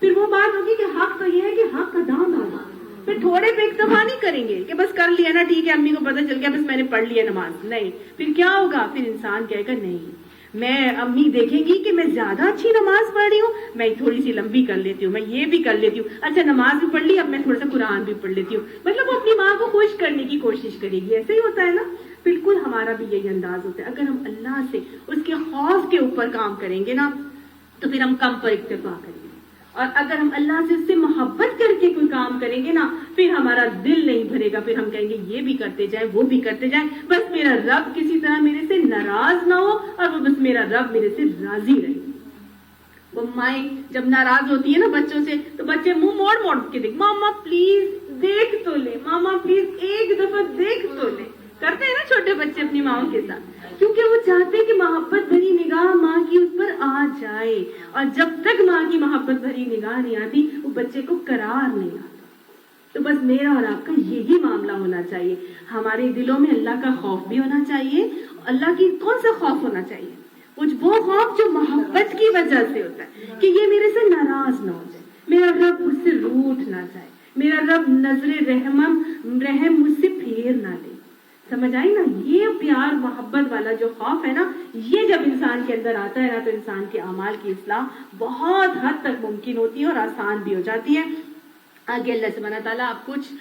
پھر وہ بات ہوگی کہ حق تو یہ ہے کہ حق کا دام آنا. پھر تھوڑے پہ اکتفا نہیں کریں گے کہ بس کر لیا نا ٹھیک ہے, امی کو پتہ چل گیا بس میں نے پڑھ لیا نماز. نہیں, پھر کیا ہوگا, پھر انسان کہے گا نہیں, میں امی دیکھیں گی کہ میں زیادہ اچھی نماز پڑھ رہی ہوں, میں تھوڑی سی لمبی کر لیتی ہوں, میں یہ بھی کر لیتی ہوں, اچھا نماز بھی پڑھ لی, اب میں تھوڑا سا قرآن بھی پڑھ لیتی ہوں. مطلب وہ اپنی ماں کو خوش کرنے کی کوشش کرے گی. ایسے ہی ہوتا ہے نا. بالکل ہمارا بھی یہی انداز ہوتا ہے. اگر ہم اللہ سے اس کے خوف کے اوپر کام کریں گے نا تو پھر ہم کم پر اکتفا کریں گے, اور اگر ہم اللہ سے اس سے محبت کر کے کوئی کام کریں گے نا پھر ہمارا دل نہیں بھرے گا. پھر ہم کہیں گے یہ بھی کرتے جائیں, وہ بھی کرتے جائیں, بس میرا رب کسی طرح میرے سے ناراض نہ ہو اور وہ بس میرا رب میرے سے راضی رہے. وہ مائیں جب ناراض ہوتی ہے نا بچوں سے تو بچے منہ موڑ موڑ کے دیکھ, ماما پلیز دیکھ تو لے, ماما پلیز ایک دفعہ دیکھ تو لے. کرتے ہیں نا چھوٹے بچے اپنی ماں کے ساتھ, کیونکہ وہ چاہتے ہیں کہ محبت بھری نگاہ ماں کی اس پر آ جائے, اور جب تک ماں کی محبت بھری نگاہ نہیں آتی وہ بچے کو قرار نہیں آتا. تو بس میرا اور آپ کا یہی معاملہ ہونا چاہیے. ہمارے دلوں میں اللہ کا خوف بھی ہونا چاہیے. اللہ کی کون سا خوف ہونا چاہیے؟ وہ خوف جو محبت کی وجہ سے ہوتا ہے کہ یہ میرے سے ناراض نہ ہو جائے, میرا رب مجھ سے روٹھ نہ جائے, میرا رب نظر رحم مجھ سے پھیر نہ لے. سمجھ آئی نا؟ یہ پیار محبت والا جو خوف ہے نا, یہ جب انسان کے اندر آتا ہے نا تو انسان کے اعمال کی اصلاح بہت حد تک ممکن ہوتی ہے اور آسان بھی ہو جاتی ہے. آگے اللہ سبحانہ تعالیٰ آپ کچھ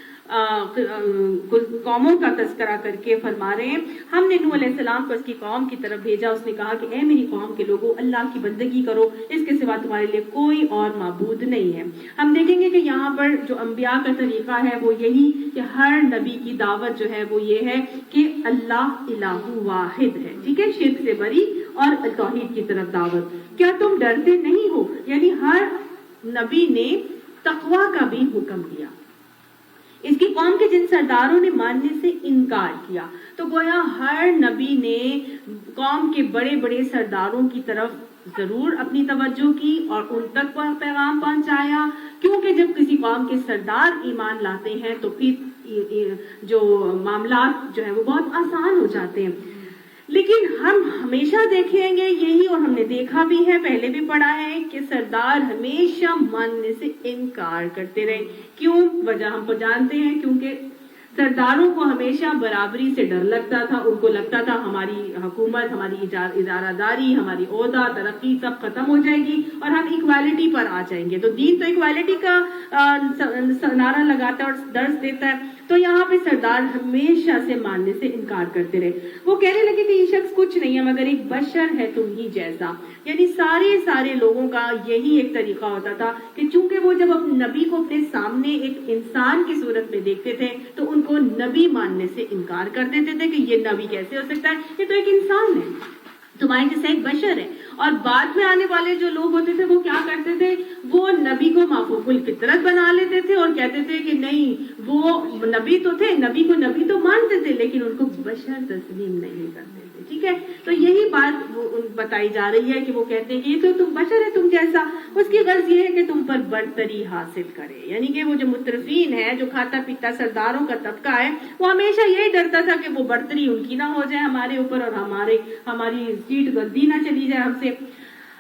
قوموں کا تذکرہ کر کے فرما رہے ہیں, ہم نے نوح علیہ السلام کو اس کی قوم کی طرف بھیجا. اس نے کہا کہ اے میری قوم کے لوگوں, اللہ کی بندگی کرو, اس کے سوا تمہارے لیے کوئی اور معبود نہیں ہے. ہم دیکھیں گے کہ یہاں پر جو انبیاء کا طریقہ ہے وہ یہی کہ ہر نبی کی دعوت جو ہے وہ یہ ہے کہ اللہ الہ واحد ہے. ٹھیک ہے, شرک سے بری اور توحید کی طرف دعوت. کیا تم ڈرتے نہیں ہو؟ یعنی ہر نبی نے تقوی کا بھی حکم دیا. اس کی قوم کے جن سرداروں نے ماننے سے انکار کیا تو گویا ہر نبی نے قوم کے بڑے بڑے سرداروں کی طرف ضرور اپنی توجہ کی اور ان تک پیغام پہنچایا, کیونکہ جب کسی قوم کے سردار ایمان لاتے ہیں تو پھر جو معاملات جو ہیں وہ بہت آسان ہو جاتے ہیں. لیکن ہم ہمیشہ دیکھیں گے یہی, اور ہم نے دیکھا بھی ہے, پہلے بھی پڑھا ہے کہ سردار ہمیشہ ماننے سے انکار کرتے رہے. کیوں؟ وجہ ہم کو جانتے ہیں, کیونکہ سرداروں کو ہمیشہ برابری سے ڈر لگتا تھا. ان کو لگتا تھا ہماری حکومت, ہماری ادارہ داری, ہماری عہدہ ترقی سب ختم ہو جائے گی اور ہم ایکوالٹی پر آ جائیں گے. تو دین تو ایکوالٹی کا نعرہ لگاتا ہے اور درس دیتا ہے. تو یہاں پہ سردار ہمیشہ سے ماننے سے انکار کرتے رہے. وہ کہنے لگے کہ یہ شخص کچھ نہیں ہے مگر ایک بشر ہے تم ہی جیسا. یعنی سارے لوگوں کا یہی ایک طریقہ ہوتا تھا کہ چونکہ وہ جب اپنے نبی کو اپنے سامنے ایک انسان کی صورت میں دیکھتے تھے تو ان کو نبی ماننے سے انکار کر دیتے تھے کہ یہ نبی کیسے ہو سکتا ہے, یہ تو ایک انسان ہے, تمہارے جیسا ایک بشر ہے. اور بعد میں آنے والے جو لوگ ہوتے تھے وہ کیا کرتے تھے, وہ نبی کو معفوف الفطرت بنا لیتے تھے اور کہتے تھے کہ نہیں وہ نبی تو تھے, نبی کو نبی تو مانتے تھے لیکن ان کو بشر تسلیم نہیں کرتے تھے. ٹھیک ہے, تو یہی بات بتائی جا رہی ہے کہ وہ کہتے ہیں کہ یہ تو تم بشر ہے تم جیسا. اس کی غرض یہ ہے کہ تم پر برتری حاصل کرے. یعنی کہ وہ جو مترفین ہے, جو کھاتا پیتا سرداروں کا طبقہ ہے, وہ ہمیشہ یہی ڈرتا تھا کہ وہ برتری ان کی نہ ہو جائے ہمارے اوپر اور ہماری سیٹ گدی نہ چلی جائے ہم سے.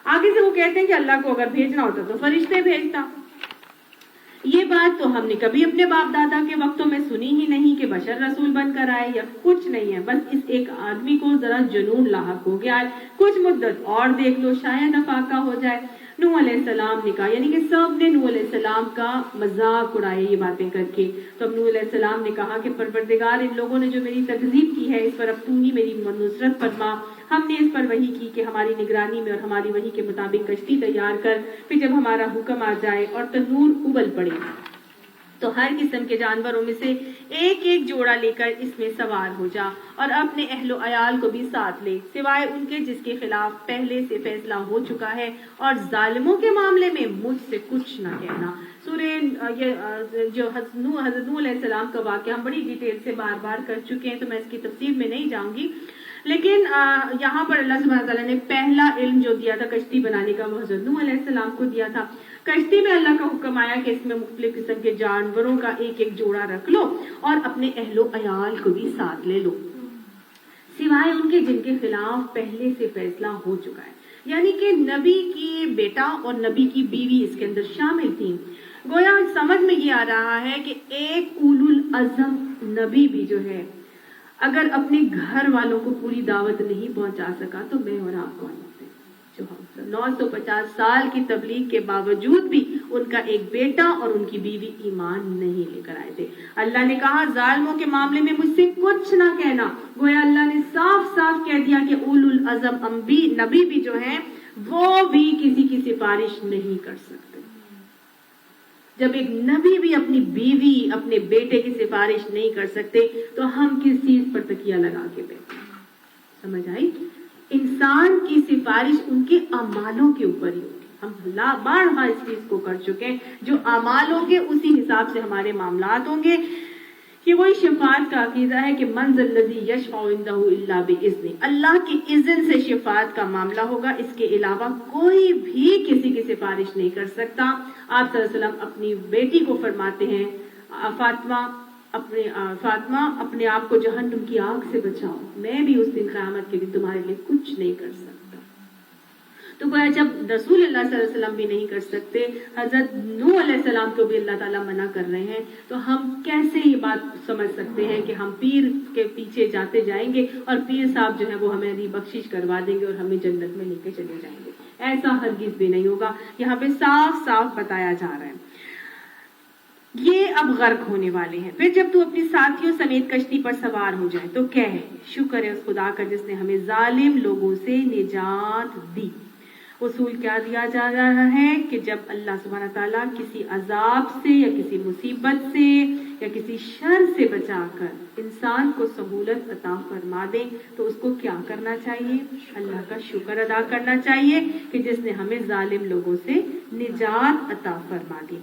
آگے سے وہ کہتے ہیں کہ اللہ کو اگر بھیجنا ہوتا تو فرشتے بھیجتا. یہ بات تو ہم نے کبھی اپنے باپ دادا کے وقتوں میں سنی ہی نہیں کہ بشر رسول بن کر آئے یا کچھ نہیں ہے. بس اس ایک آدمی کو ذرا جنون لاحق ہو گیا ہے, کچھ مدت اور دیکھ لو شاید افاقہ ہو جائے. نوح علیہ السلام نے کہا, یعنی کہ سب نے نوح علیہ السلام کا مذاق اڑائے یہ باتیں کر کے. تو اب نوح علیہ السلام نے کہا کہ پروردگار, ان لوگوں نے جو میری تکذیب کی ہے اس پر اب تو ہی میری نصرت فرما. ہم نے اس پر وحی کی کہ ہماری نگرانی میں اور ہماری وحی کے مطابق کشتی تیار کر, پھر جب ہمارا حکم آ جائے اور تنور ابل پڑے تو ہر قسم کے جانوروں میں سے ایک ایک جوڑا لے کر اس میں سوار ہو جا اور اپنے اہل و عیال کو بھی ساتھ لے، سوائے ان کے جس کے خلاف پہلے سے فیصلہ ہو چکا ہے، اور ظالموں کے معاملے میں مجھ سے کچھ نہ کہنا۔ جو حضرت نوح علیہ السلام کا واقعہ ہم بڑی ڈیٹیل سے بار بار کر چکے ہیں، تو میں اس کی تفصیل میں نہیں جاؤں گی، لیکن یہاں پر اللہ سبحانہ تعالیٰ نے پہلا علم جو دیا تھا کشتی بنانے کا، وہ حضرت نوح علیہ السلام کو دیا تھا۔ کشتی میں اللہ کا حکم آیا کہ اس میں مختلف قسم کے جانوروں کا ایک ایک جوڑا رکھ لو اور اپنے اہل و عیال کو بھی ساتھ لے لو، سوائے ان کے جن کے خلاف پہلے سے فیصلہ ہو چکا ہے، یعنی کہ نبی کی بیٹا اور نبی کی بیوی اس کے اندر شامل تھی۔ گویا سمجھ میں یہ آ رہا ہے کہ ایک اولو العزم نبی بھی جو ہے اگر اپنے گھر والوں کو پوری دعوت نہیں پہنچا سکا تو میں اور آپ کون ہوتے ہیں جو ہم 950 سال کی تبلیغ کے باوجود بھی ان کا ایک بیٹا اور ان کی بیوی ایمان نہیں لے کر آئے تھے۔ اللہ نے کہا ظالموں کے معاملے میں مجھ سے کچھ نہ کہنا۔ گویا اللہ نے صاف صاف کہہ دیا کہ اولو العزم نبی بھی جو ہیں وہ بھی کسی کی سفارش نہیں کر سکتے۔ جب ایک نبی بھی اپنی بیوی اپنے بیٹے کی سفارش نہیں کر سکتے تو ہم کس چیز پر تکیہ لگا کے بیٹھے؟ سمجھ آئی؟ انسان کی سفارش ان کے اعمالوں کے اوپر ہی ہوگی۔ ہم بارہا اس چیز کو کر چکے ہیں، جو اعمال ہوں گے اسی حساب سے ہمارے معاملات ہوں گے۔ یہ وہی شفاعت کا عقیدہ ہے کہ من ذا الذی یشفع عنده الا باذنہ، اللہ کی اذن سے شفاعت کا معاملہ ہوگا، اس کے علاوہ کوئی بھی کسی کی سفارش نہیں کر سکتا۔ آپ صلی اللہ علیہ وسلم اپنی بیٹی کو فرماتے ہیں فاطمہ اپنے آپ کو جہنم کی آگ سے بچاؤ، میں بھی اس دن قیامت کے دن تمہارے لیے کچھ نہیں کر سکتا۔ تو گویا جب رسول اللہ صلی اللہ علیہ وسلم بھی نہیں کر سکتے، حضرت نوح علیہ السلام کو بھی اللہ تعالیٰ منع کر رہے ہیں، تو ہم کیسے یہ بات سمجھ سکتے ہیں کہ ہم پیر کے پیچھے جاتے جائیں گے اور پیر صاحب جو ہے وہ ہمیں بخشش کروا دیں گے اور ہمیں جنت میں لے کے چلے جائیں گے؟ ایسا ہرگز بھی نہیں ہوگا۔ یہاں پہ صاف صاف بتایا جا رہا ہے یہ اب غرق ہونے والے ہیں۔ پھر جب تو اپنی ساتھیوں سمیت کشتی پر سوار ہو جائے تو کہے شکر ہے اس خدا کا جس نے ہمیں ظالم لوگوں سے نجات دی۔ اصول کیا دیا جا رہا ہے کہ جب اللہ سبحانہ تعالیٰ کسی عذاب سے یا کسی مصیبت سے یا کسی شر سے بچا کر انسان کو سہولت عطا فرما دے تو اس کو کیا کرنا چاہیے؟ اللہ کا شکر ادا کرنا چاہیے کہ جس نے ہمیں ظالم لوگوں سے نجات عطا فرما دی۔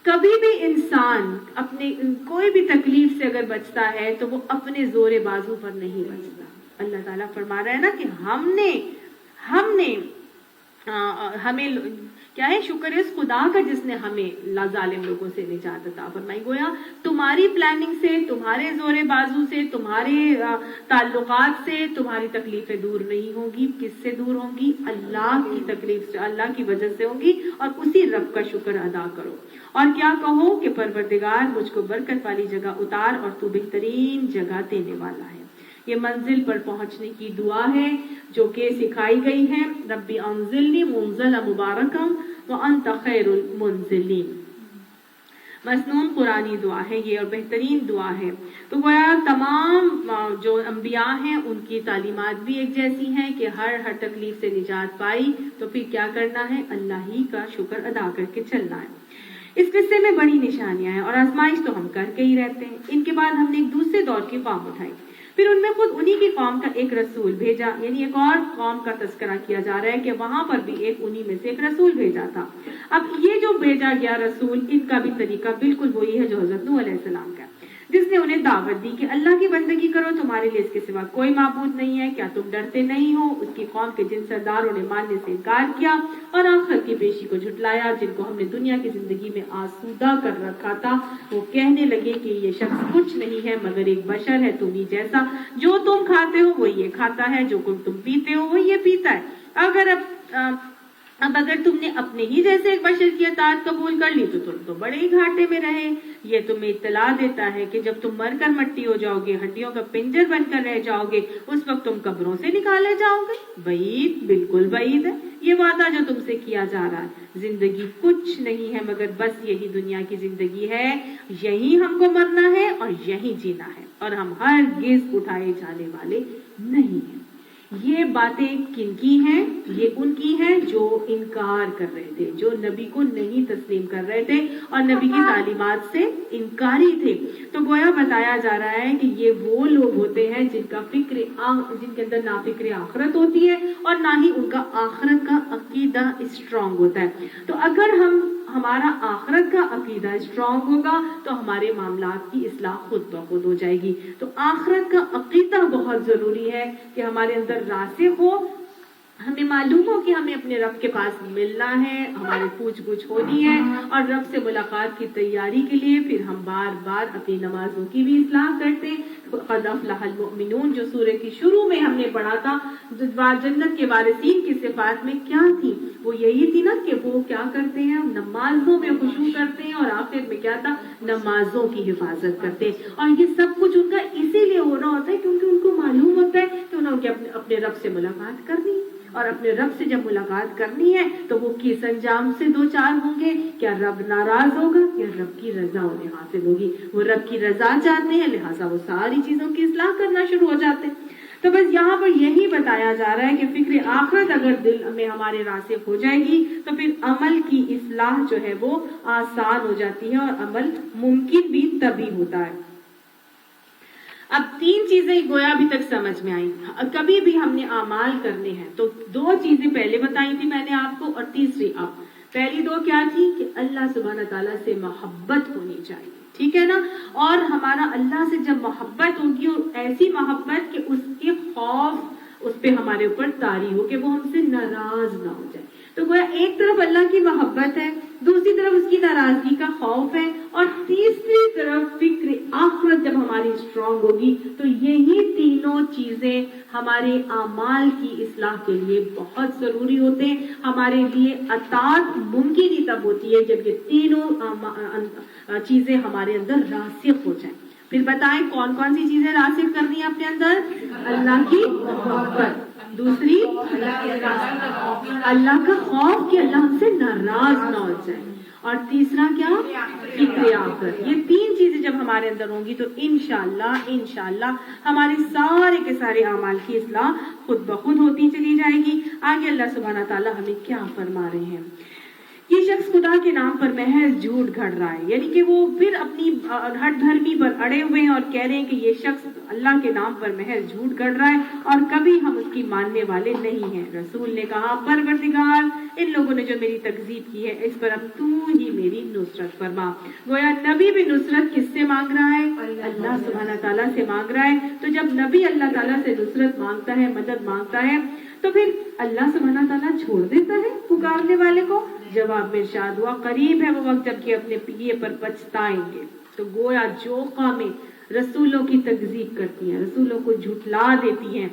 کبھی بھی انسان اپنے کوئی بھی تکلیف سے اگر بچتا ہے تو وہ اپنے زور بازو پر نہیں بچتا۔ اللہ تعالیٰ فرما رہا ہے نا کہ ہم نے ہمیں کیا ہے، شکر ہے اس خدا کا جس نے ہمیں ظالم لوگوں سے نجات عطا فرمائی۔ گویا تمہاری پلاننگ سے، تمہارے زور بازو سے، تمہارے تعلقات سے تمہاری تکلیفیں دور نہیں ہوں گی۔ کس سے دور ہوں گی؟ اللہ کی تکلیف سے، اللہ کی وجہ سے ہوں گی، اور اسی رب کا شکر ادا کرو اور کیا کہو کہ پروردگار مجھ کو برکت والی جگہ اتار اور تو بہترین جگہ دینے والا ہے۔ یہ منزل پر پہنچنے کی دعا ہے جو کہ سکھائی گئی ہے، ربی انزلنی منزل مبارکم وانت خیر المنزلین۔ مسنون قرآنی دعا ہے یہ اور بہترین دعا ہے۔ تو گویا تمام جو انبیاء ہیں ان کی تعلیمات بھی ایک جیسی ہیں کہ ہر تکلیف سے نجات پائی تو پھر کیا کرنا ہے؟ اللہ ہی کا شکر ادا کر کے چلنا ہے۔ اس قصے میں بڑی نشانیاں ہیں اور آزمائش تو ہم کر کے ہی رہتے ہیں۔ ان کے بعد ہم نے ایک دوسرے دور کی قوم اٹھائی، پھر ان میں خود انہی کی قوم کا ایک رسول بھیجا، یعنی ایک اور قوم کا تذکرہ کیا جا رہا ہے کہ وہاں پر بھی انہی میں سے ایک رسول بھیجا تھا۔ اب یہ جو بھیجا گیا رسول، ان کا بھی طریقہ بالکل وہی ہے جو حضرت نوح علیہ السلام کا، جس نے انہیں دعوت دی کہ اللہ کی بندگی کرو، تمہارے لیے اس کے سوا کوئی معبود نہیں ہے، کیا تم ڈرتے نہیں ہو؟ اس کی قوم کے جن سرداروں نے ماننے سے انکار کیا اور آخر کی پیشی کو جھٹلایا، جن کو ہم نے دنیا کی زندگی میں آسودہ کر رکھا تھا، وہ کہنے لگے کہ یہ شخص کچھ نہیں ہے مگر ایک بشر ہے تمہیں جیسا، جو تم کھاتے ہو وہ یہ کھاتا ہے، جو تم پیتے ہو وہ یہ پیتا ہے۔ اب اگر تم نے اپنے ہی جیسے ایک بشر کی اطاعت قبول کر لی تو تم تو بڑے ہی گھاٹے میں رہے۔ یہ تمہیں اطلاع دیتا ہے کہ جب تم مر کر مٹی ہو جاؤ گے، ہڈیوں کا پنجر بن کر رہ جاؤ گے، اس وقت تم قبروں سے نکالے جاؤ گے۔ بعید، بالکل بعید ہے یہ وعدہ جو تم سے کیا جا رہا ہے۔ زندگی کچھ نہیں ہے مگر بس یہی دنیا کی زندگی ہے، یہی ہم کو مرنا ہے اور یہی جینا ہے، اور ہم ہرگز اٹھائے جانے والے نہیں ہیں۔ یہ باتیں کن کی ہیں؟ یہ ان کی ہیں جو انکار کر رہے تھے، جو نبی کو نہیں تسلیم کر رہے تھے اور نبی کی تعلیمات سے انکاری تھے۔ تو گویا بتایا جا رہا ہے کہ یہ وہ لوگ ہوتے ہیں جن کے اندر نہ فکر آخرت ہوتی ہے اور نہ ہی ان کا آخرت کا عقیدہ اسٹرانگ ہوتا ہے۔ تو اگر ہمارا آخرت کا عقیدہ اسٹرانگ ہوگا تو ہمارے معاملات کی اصلاح خود بخود ہو جائے گی۔ تو آخرت کا عقیدہ بہت ضروری ہے کہ ہمارے اندر راسخ ہو، ہمیں معلوم ہو کہ ہمیں اپنے رب کے پاس ملنا ہے، ہماری پوچھ گچھ ہونی ہے، اور رب سے ملاقات کی تیاری کے لیے پھر ہم بار بار اپنی نمازوں کی بھی اصلاح کرتے ہیں۔ قد افلح المؤمنون جو سورہ کی شروع میں ہم نے پڑھا تھا، جنت کے وارثین کی صفات میں کیا تھی؟ وہ یہی تھی نا کہ وہ کیا کرتے ہیں، نمازوں میں خشوع کرتے ہیں، اور آخر میں کیا تھا، نمازوں کی حفاظت کرتے ہیں۔ اور یہ سب کچھ ان کا اسی لیے ہو رہا ہوتا ہے کیونکہ ان کو معلوم ہوتا ہے کہ انہوں نے اپنے رب سے ملاقات کرنی ہے، اور اپنے رب سے جب ملاقات کرنی ہے تو وہ کس انجام سے دو چار ہوں گے؟ کیا رب ناراض ہوگا یا رب کی رضا انہیں حاصل ہوگی؟ وہ رب کی رضا چاہتے ہیں، لہٰذا وہ ساری چیزوں کی اصلاح کرنا شروع ہو جاتے ہیں۔ تو بس یہاں پر یہی بتایا جا رہا ہے کہ فکر آخرت اگر دل میں ہمارے راسخ ہو جائے گی تو پھر عمل کی اصلاح جو ہے وہ آسان ہو جاتی ہے، اور عمل ممکن بھی تبھی ہوتا ہے۔ اب 3 چیزیں گویا ابھی تک سمجھ میں آئیں۔ کبھی بھی ہم نے اعمال کرنے ہیں تو 2 چیزیں پہلے بتائی تھی میں نے آپ کو، اور تیسری اب۔ پہلی 2 کیا تھی؟ کہ اللہ سبحانہ تعالیٰ سے محبت ہونی چاہیے، ٹھیک ہے نا؟ اور ہمارا اللہ سے جب محبت ہوگی، اور ایسی محبت کہ اس کے خوف اس پہ ہمارے اوپر طاری ہو، کہ وہ ہم سے ناراض نہ ہو جائے۔ تو گویا ایک طرف اللہ کی محبت ہے، دوسری طرف اس کی ناراضگی کا خوف ہے، اور تیسری طرف فکر آخرت جب ہماری اسٹرانگ ہوگی تو یہی تینوں چیزیں ہمارے اعمال کی اصلاح کے لیے بہت ضروری ہوتے ہیں۔ ہمارے لیے اطاعت ممکن ہی تب ہوتی ہے جب یہ تینوں چیزیں ہمارے اندر راسخ ہو جائیں۔ پھر بتائیں کون کون سی چیزیں راسخ کرنی ہیں اپنے اندر؟ اللہ کی محبت، دوسری اللہ کا خوف کہ اللہ ہم سے ناراض نہ ہو جائے، اور تیسرا کیا؟ فکر آخرت۔ یہ 3 چیزیں جب ہمارے اندر ہوں گی تو انشاءاللہ ہمارے سارے کے سارے اعمال کی اصلاح خود بخود ہوتی چلی جائے گی۔ آگے اللہ سبحانہ تعالیٰ ہمیں کیا فرما رہے ہیں؟ یہ شخص خدا کے نام پر محض جھوٹ گھڑ رہا ہے، یعنی کہ وہ پھر اپنی ہٹ دھرمی پر اڑے ہوئے ہیں اور کہہ رہے ہیں کہ یہ شخص اللہ کے نام پر محض جھوٹ گھڑ رہا ہے اور کبھی ہم اس کی ماننے والے نہیں ہیں۔ رسول نے کہا، پروردگار، ان لوگوں نے جو میری تکذیب کی ہے اس پر اب تو ہی میری نصرت فرما۔ گویا نبی بھی نصرت کس سے مانگ رہا ہے؟ اللہ سبحانہ تعالیٰ سے مانگ رہا ہے۔ تو جب نبی اللہ تعالیٰ سے نصرت مانگتا ہے، مدد مانگتا ہے، تو پھر اللہ سبحانہ تعالیٰ چھوڑ دیتا ہے پکارنے والے کو؟ جواب میں ارشاد ہوا، قریب ہے وہ وقت جب کہ اپنے پیے پر پچھتائیں گے۔ تو گویا جو قومیں رسولوں کی تکذیب کرتی ہیں، رسولوں کو جھٹلا دیتی ہیں،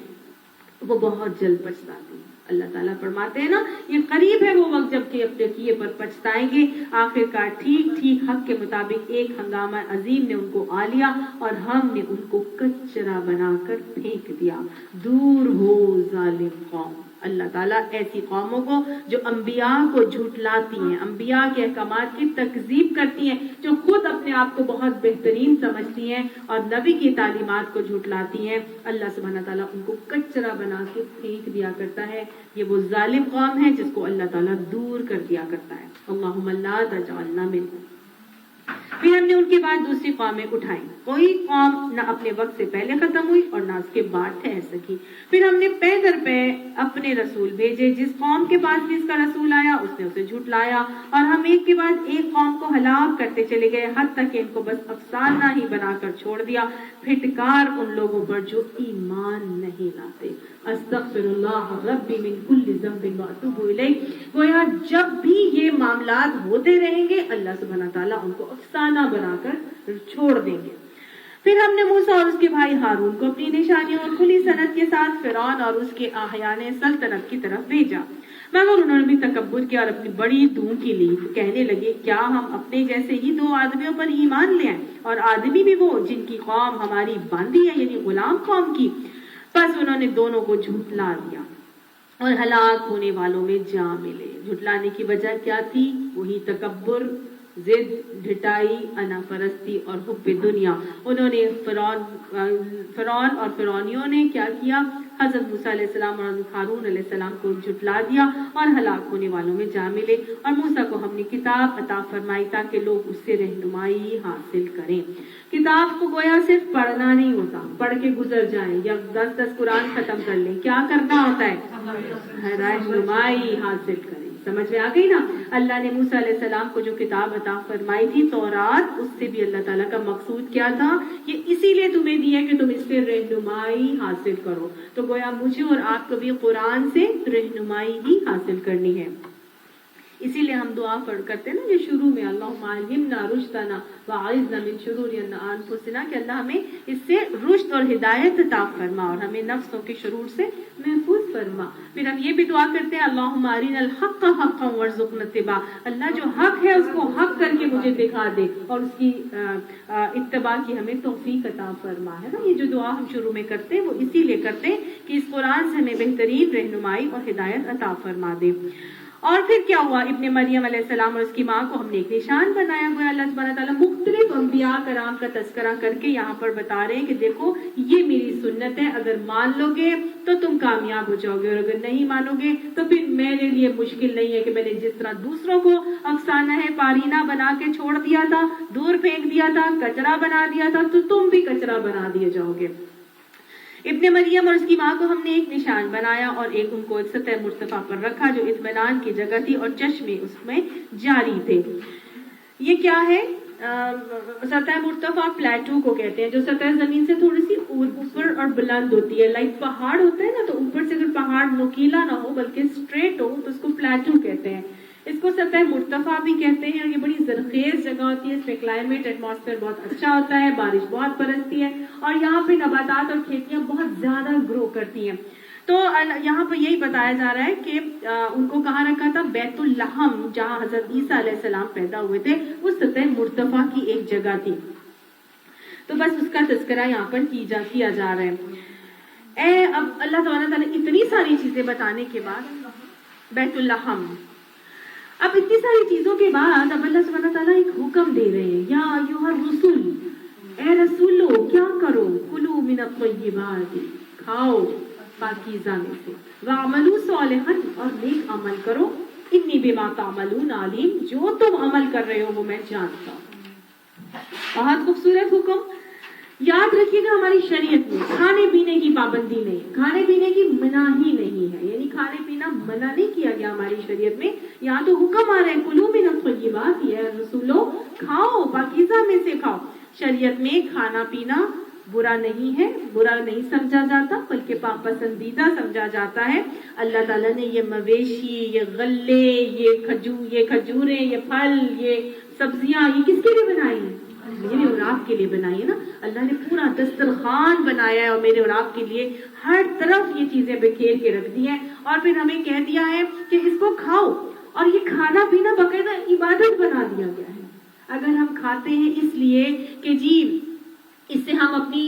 وہ بہت جلد پچھتاتی ہیں۔ اللہ تعالیٰ فرماتے ہیں نا، یہ قریب ہے وہ وقت جب کہ اپنے کیے پر پچھتائیں گے۔ آخرکار ٹھیک حق کے مطابق ایک ہنگامہ عظیم نے ان کو آ لیا اور ہم نے ان کو کچرا بنا کر پھینک دیا۔ دور ہو ظالم قوم۔ اللہ تعالیٰ ایسی قوموں کو جو انبیاء کو جھٹلاتی ہیں، انبیاء کے احکامات کی تکذیب کرتی ہیں، جو خود اپنے آپ کو بہت بہترین سمجھتی ہیں اور نبی کی تعلیمات کو جھٹلاتی ہیں، اللہ سبحانہ تعالیٰ ان کو کچرا بنا کے پھینک دیا کرتا ہے۔ یہ وہ ظالم قوم ہے جس کو اللہ تعالیٰ دور کر دیا کرتا ہے۔ اللہم لا تجعلنا منہم۔ پھر ہم نے ان کے بعد دوسری قومیں اٹھائیں۔ کوئی قوم نہ اپنے وقت سے پہلے ختم ہوئی اور نہ اس کے بعد ٹھہر سکی۔ پھر ہم نے پے در پے اپنے رسول بھیجے، جس قوم کے پاس بھی اس کا رسول آیا اس نے اسے جھٹلایا، اور ہم ایک کے بعد ایک قوم کو ہلاک کرتے چلے گئے، حتیٰ کہ ان کو بس افسانہ ہی بنا کر چھوڑ دیا۔ پھٹکار ان لوگوں پر جو ایمان نہیں لاتے۔ استغفر اللہ ربی من کل ذنب واتوب الیہ۔ گویا جب بھی یہ معاملات ہوتے رہیں گے اللہ سبحانہ تعالیٰ ان کو افسانہ بنا کر چھوڑ دیں گے۔ پھر ہم نے موسیٰ اور اس کے بھائی ہارون کو اپنی نشانیوں اور کھلی صنعت کے ساتھ فرعون اور اس کے احیان سلطنت کی طرف بھیجا، مگر انہوں نے بھی تکبر کیا اور اپنی بڑی دھونکی لی۔ کہنے لگے، کیا ہم اپنے جیسے ہی 2 آدمیوں پر ایمان لے آئیں، اور آدمی بھی وہ جن کی قوم ہماری باندھی ہے، یعنی غلام قوم کی۔ پس انہوں نے دونوں کو جھٹلا دیا اور ہلاک ہونے والوں میں جا ملے۔ جھٹلانے کی وجہ کیا تھی؟ وہی تکبر، ضد، ڈھٹائی، انا پرستی اور حب دنیا. انہوں نے فرعون اور فرعونیوں نے کیا کیا؟ حضرت موسیٰ علیہ السلام اور حضرت ہارون علیہ السلام کو جھٹلا دیا اور ہلاک ہونے والوں میں جا ملے. اور موسیٰ کو ہم نے کتاب عطا فرمائی تاکہ لوگ اس سے رہنمائی حاصل کریں. کتاب کو گویا صرف پڑھنا نہیں ہوتا، پڑھ کے گزر جائیں یا 10 قرآن ختم کر لیں. کیا کرنا ہوتا ہے؟ رہنمائی حاصل کریں. سمجھ میں آ گئی نا؟ اللہ نے موسیٰ علیہ السلام کو جو کتاب عطا فرمائی تھی تورات، اس سے بھی اللہ تعالیٰ کا مقصود کیا تھا؟ یہ اسی لیے تمہیں دی ہے کہ تم اس سے رہنمائی حاصل کرو. تو گویا مجھے اور آپ کو بھی قرآن سے رہنمائی ہی حاصل کرنی ہے. اسی لیے ہم دعا کرتے ہیں نا جو شروع میں، اللہم علمنا رشدنا واعذنا من شرور انفسنا، کہ اللہ ہمیں اس سے رشد اور ہدایت عطا فرما اور ہمیں نفسوں کے شرور سے محفوظ فرما. پھر ہم یہ بھی دعا کرتے ہیں اللہم ارنا الحق حقا وارزقنا اتباع، اللہ جو حق ہے اس کو حق کر کے مجھے دکھا دے اور اس کی اتباع کی ہمیں توفیق عطا فرما. ہے نا، یہ جو دعا ہم شروع میں کرتے ہیں وہ اسی لیے کرتے ہیں کہ اس قرآن سے ہمیں بہترین رہنمائی اور ہدایت عطا فرما دے. اور پھر کیا ہوا؟ ابن مریم علیہ السلام اور اس کی ماں کو ہم نے ایک نشان بنایا ہوا ہے. اللہ سبحانہ تعالیٰ مختلف انبیاء کرام کا تذکرہ کر کے یہاں پر بتا رہے ہیں کہ دیکھو یہ میری سنت ہے، اگر مان لو گے تو تم کامیاب ہو جاؤ گے، اور اگر نہیں مانو گے تو پھر میرے لیے مشکل نہیں ہے کہ میں نے جس طرح دوسروں کو افسانہ ہے پارینہ بنا کے چھوڑ دیا تھا، دور پھینک دیا تھا، کچرا بنا دیا تھا، تو تم بھی کچرا بنا دیے جاؤ گے. ابن مریم اور اس کی ماں کو ہم نے ایک نشان بنایا اور ان کو ایک سطح مرتفع پر رکھا جو اطمینان کی جگہ تھی اور چشمے اس میں جاری تھے. یہ کیا ہے؟ سطح مرتفع پلیٹو کو کہتے ہیں، جو سطح زمین سے تھوڑی سی اوپر اور بلند ہوتی ہے. لائک پہاڑ ہوتا ہے نا، تو اوپر سے اگر پہاڑ نوکیلا نہ ہو بلکہ اسٹریٹ ہو تو اس کو پلیٹو کہتے ہیں. اس کو سطح مرتفع بھی کہتے ہیں. اور یہ بڑی زرخیز جگہ ہوتی ہے، اس میں کلائمیٹ ایٹماسفیئر بہت اچھا ہوتا ہے، بارش بہت برستی ہے اور یہاں پہ نباتات اور کھیتیاں بہت زیادہ گرو کرتی ہیں. تو یہاں پہ یہی بتایا جا رہا ہے کہ ان کو کہاں رکھا تھا؟ بیت اللحم، جہاں حضرت عیسیٰ علیہ السلام پیدا ہوئے تھے، اس سطح مرتفع کی ایک جگہ تھی. تو بس اس کا تذکرہ یہاں پر کیا جا رہا ہے. اب اللہ تعالیٰ نے اتنی ساری چیزیں بتانے کے بعد بیت اللحم، اب اتنی ساری چیزوں کے بعد اب اللہ سبحانہ تعالیٰ ایک حکم دے رہے ہیں، یا ایھا الرسل، اے رسولو کیا کرو؟ کلوا من الطیبات، کھاؤ پاکیزہ میں سے، واعملوا صالحا، اور نیک عمل کرو، انی بما تعملون علیم، جو تم عمل کر رہے ہو وہ میں جانتا ہوں. بہت خوبصورت حکم. یاد رکھیے گا ہماری شریعت میں کھانے پینے کی پابندی نہیں، کھانے پینے کی مناہی نہیں ہے، یعنی کھانے پینا منع نہیں کیا گیا ہماری شریعت میں. یہاں تو حکم آ رہا ہے کلوا من الطیبات، یہ رسولو کھاؤ پاکیزہ میں سے کھاؤ. شریعت میں کھانا پینا برا نہیں ہے، برا نہیں سمجھا جاتا بلکہ پسندیدہ سمجھا جاتا ہے. اللہ تعالیٰ نے یہ مویشی، یہ غلے، یہ کھجوریں، یہ پھل، یہ سبزیاں، یہ کس کے لیے بنائی ہیں؟ میرے اور آپ کے لیے بنائی ہے نا. اللہ نے پورا دسترخوان بنایا ہے اور میرے اور آپ کے لیے ہر طرف یہ چیزیں بکھیر کے رکھ دی ہیں، اور پھر ہمیں کہہ دیا ہے کہ اس کو کھاؤ. اور یہ کھانا پینا باقاعدہ عبادت بنا دیا گیا ہے. اگر ہم کھاتے ہیں اس لیے کہ جی اس سے ہم اپنی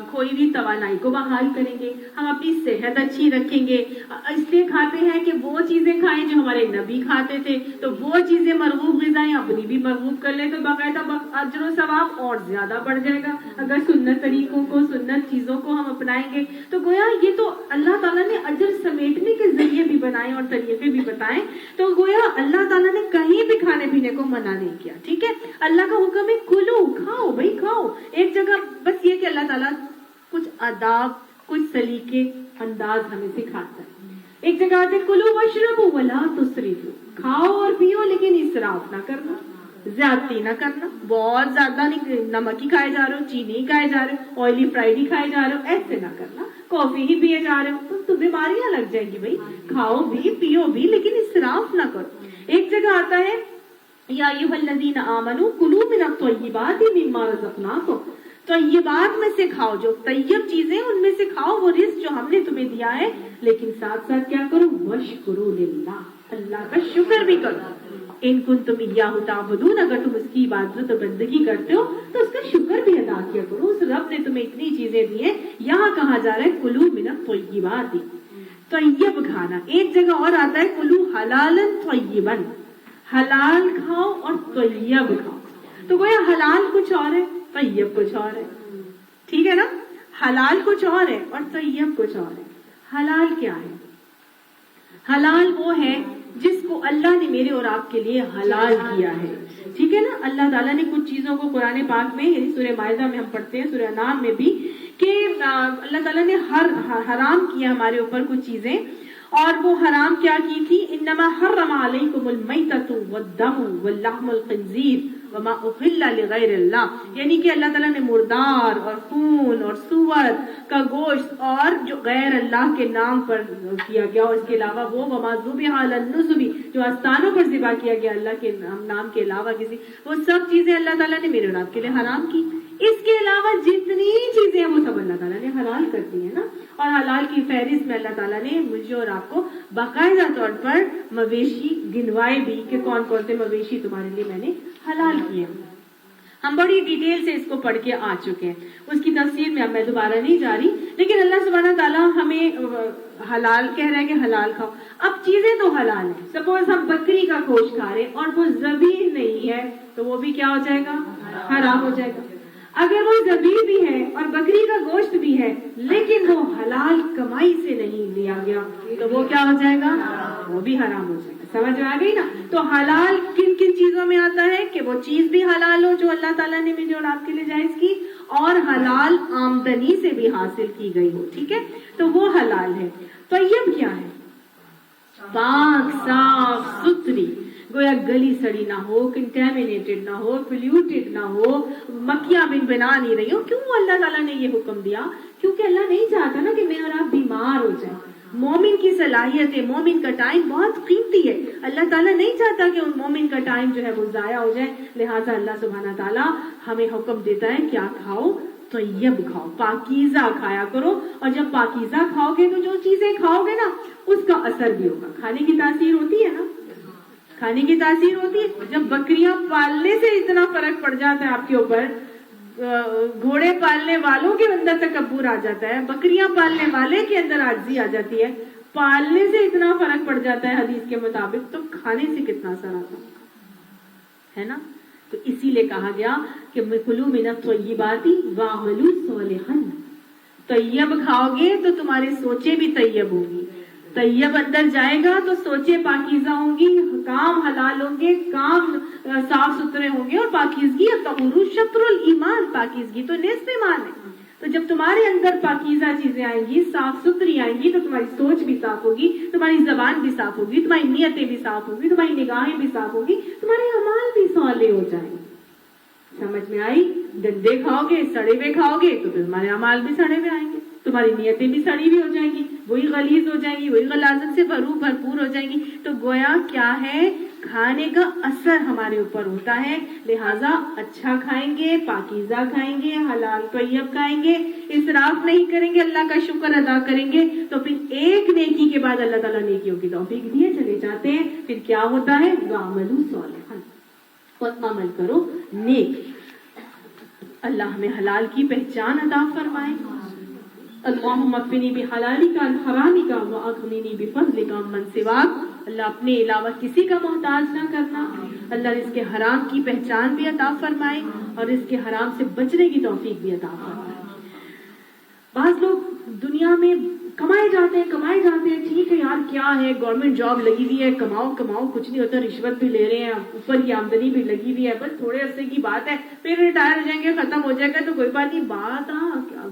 کھوئی ہوئی توانائی کو بحال کریں گے، ہم اپنی صحت اچھی رکھیں گے، اس لیے کھاتے ہیں کہ وہ چیزیں کھائیں جو ہمارے نبی کھاتے تھے، تو وہ چیزیں مرغوب غذائیں اپنی بھی مرغوب کر لیں تو باقاعدہ اجر و ثواب اور زیادہ بڑھ جائے گا. اگر سنت طریقوں کو، سنت چیزوں کو ہم اپنائیں گے تو گویا یہ تو اللہ تعالیٰ نے اجر سمیٹنے کے ذریعے بھی بنائے اور طریقے بھی بتائیں. تو گویا اللہ تعالیٰ نے کہیں بھی کھانے پینے کو منع نہیں کیا. ٹھیک ہے، اللہ کا حکم ہے کلو، کھاؤ بھائی کھاؤ. ایک جگہ بس یہ کہ اللہ تعالیٰ کچھ آداب، کچھ سلیقے انداز ہمیں سکھاتا ہے. ایک جگہ آتے کلو واشربوا ولا تسرفوا، کھاؤ اور پیو لیکن اسراف نہ کرنا، زیادتی نہ کرنا. بہت زیادہ نہیں، نمک ہی کھائے جا رہے ہو، چینی ہی کھائے جا رہے ہو، آئلی فرائیڈ ہی کھائے جا رہے ہو، ایسے نہ کرنا. کافی ہی پیے جا رہے ہو تو بیماریاں لگ جائیں گی. بھائی کھاؤ بھی پیو بھی لیکن اسراف نہ کرو. ایک جگہ آتا ہے یا ایھا الذین آمنوا کلوا من الطیبات مما رزقناکم، طیبات میں سے کھاؤ، جو طیب چیزیں ان میں سے کھاؤ، وہ رزق جو ہم نے تمہیں دیا ہے. لیکن ساتھ ساتھ کیا کرو؟ واشکروا للہ، اللہ کا شکر بھی کرو. ان کنتم ایاہ تعبدون، اگر تم اس کی عبادت و بندگی کرتے ہو تو اس کا شکر بھی ادا کیا کرو. اس رب نے تمہیں اتنی چیزیں دی ہیں. یہاں کہا جا رہا ہے کلوا من الطیبات، طیب کھانا. ایک جگہ اور آتا ہے کلوا حلالا طیبا، حلال کھاؤ اور طیب کھاؤ. تو گویا حلال کچھ اور ہے، طیب کچھ اور ہے. ٹھیک ہے نا؟ حلال کچھ اور ہے اور طیب کچھ اور ہے. حلال کیا ہے؟ حلال وہ ہے جس کو اللہ نے میرے اور آپ کے لیے حلال کیا ہے. ٹھیک ہے نا؟ اللہ تعالیٰ نے کچھ چیزوں کو قرآن پاک میں، یعنی سورہ مائدہ میں ہم پڑھتے ہیں، سورہ انعام میں بھی، کہ اللہ تعالیٰ نے حرام کیا ہمارے اوپر کچھ چیزیں. اور وہ حرام کیا کی تھی؟ انما حرم علیکم المیتۃ والدم واللحم الخنزیر وما احل لغیر اللہ. یعنی کہ اللہ تعالیٰ نے مردار اور خون اور سور کا گوشت اور جو غیر اللہ کے نام پر کیا گیا، اور اس کے علاوہ وہ وما ذبح علی النصب، جو آستانوں پر ذبح کیا گیا اللہ کے نام کے علاوہ کسی، وہ سب چیزیں اللہ تعالیٰ نے میرے اور آپ کے لیے حرام کی. اس کے علاوہ جتنی چیزیں ہیں وہ سب اللہ تعالیٰ نے حلال کر دی ہے نا. اور حلال کی فہرست میں اللہ تعالیٰ نے مجھے اور آپ کو باقاعدہ طور پر مویشی گنوائے بھی کہ کون کون سے مویشی تمہارے لیے میں نے حلال کیے. ہم بڑی ڈیٹیل سے اس کو پڑھ کے آ چکے ہیں، اس کی تفسیر میں اب میں دوبارہ نہیں جا رہی. لیکن اللہ سبحانہ تعالیٰ ہمیں حلال کہہ رہا ہے کہ حلال کھاؤ. اب چیزیں تو حلال ہیں. سپوز ہم بکری کا گوشت کھا رہے اور وہ ذبیح نہیں ہے تو وہ بھی کیا ہو جائے گا؟ حرام ہو جائے گا. اگر وہ ذبیح بھی ہے اور بکری کا گوشت بھی ہے لیکن وہ حلال کمائی سے نہیں لیا گیا تو وہ کیا ہو جائے گا؟ وہ بھی حرام ہو جائے گا. سمجھ میں آ گئی نا؟ تو حلال کن کن چیزوں میں آتا ہے کہ وہ چیز بھی حلال ہو جو اللہ تعالیٰ نے مجھے اور آپ کے لیے جائز کی، اور حلال آمدنی سے بھی حاصل کی گئی ہو. ٹھیک ہے؟ تو وہ حلال ہے. طیب کیا ہے؟ پاک، صاف ستھری، گویا گلی سڑی نہ ہو، کنٹامینیٹڈ نہ ہو، پلیوٹیڈ نہ ہو، مکھیاں بن بنا نہیں رہی ہو. کیوں اللہ تعالیٰ نے یہ حکم دیا؟ کیونکہ اللہ نہیں چاہتا نا کہ میں اور آپ بیمار ہو جائیں. مومن کی صلاحیت ہے، مومن کا ٹائم بہت قیمتی ہے. اللہ تعالیٰ نہیں چاہتا کہ ان مومن کا ٹائم جو ہے وہ ضائع ہو جائے. لہٰذا اللہ سبحانہ تعالیٰ ہمیں حکم دیتا ہے کیا کھاؤ؟ طیب کھاؤ، پاکیزہ کھایا کرو. اور جب پاکیزہ کھاؤ گے تو جو چیزیں کھاؤ گے نا اس کا اثر بھی ہوگا. کھانے کی تاثیر ہوتی ہے نا، کھانے کی تاثیر ہوتی ہے. جب بکریاں پالنے سے اتنا فرق پڑ جاتا ہے آپ کے اوپر، گھوڑے پالنے والوں کے اندر تکبر آ جاتا ہے، بکریاں پالنے والے کے اندر عاجزی آ جاتی ہے، پالنے سے اتنا فرق پڑ جاتا ہے حدیث کے مطابق، تو کھانے سے کتنا اثر آتا ہے نا. تو اسی لیے کہا گیا کہ کلوا من الطیبات واعملوا صالحا. طیب کھاؤ گے تو تمہاری سوچیں بھی طیب ہوں گی. طیب اندر جائے گا تو سوچیں پاکیزہ ہوں گی، کام حلال ہوں گے، کام صاف ستھرے ہوں گے. اور پاکیزگی الطہور شطر الایمان، پاکیزگی تو نصف ایمان ہے. تو جب تمہارے اندر پاکیزہ چیزیں آئیں گی، صاف ستھری آئیں گی، تو تمہاری سوچ بھی صاف ہوگی، تمہاری زبان بھی صاف ہوگی، تمہاری نیتیں بھی صاف ہوگی، تمہاری نگاہیں بھی صاف ہوگی، تمہارے اعمال بھی صالح ہو جائیں گے. سمجھ میں آئی؟ گندے کھاؤ گے، سڑے ہوئے کھاؤ گے تو پھر تمہارے اعمال بھی سڑے ہوئے آئیں گے، تمہاری نیتیں بھی سڑی ہوئی ہو جائیں گی، وہی غلیظ ہو جائیں گی، وہی غلاظت سے بھرپور ہو جائیں گی. تو گویا کیا ہے؟ کھانے کا اثر ہمارے اوپر ہوتا ہے. لہٰذا اچھا کھائیں گے، پاکیزہ کھائیں گے، حلال طیب کھائیں گے، اسراف نہیں کریں گے، اللہ کا شکر ادا کریں گے، تو پھر ایک نیکی کے بعد اللہ تعالیٰ نیکیوں کی توفیق دیے چلے جاتے ہیں. پھر کیا ہوتا ہے؟ وَاعْمَلُوا صَالِحًا، اور عمل کرو نیک. اللہ ہمیں حلال کی پہچان عطا فرمائے. اللہم اکفنی بحلالک عن حرامک واغننی بفضلک عمن سواک. اللہ اپنے علاوہ کسی کا محتاج نہ کرنا. اللہ رزق حرام کی پہچان بھی عطا فرمائے اور رزق حرام سے بچنے کی توفیق بھی عطا فرمائے. بعض لوگ دنیا میں کمائے جاتے ہیں، ٹھیک ہے یار کیا ہے، گورنمنٹ جاب لگی ہوئی ہے، کماؤ کچھ نہیں ہوتا، رشوت بھی لے رہے ہیں، اوپر کی آمدنی بھی لگی ہوئی ہے، بس تھوڑے عرصے کی بات ہے، پھر ریٹائر ہو جائیں گے، ختم ہو جائے گا تو کوئی بات نہیں. بات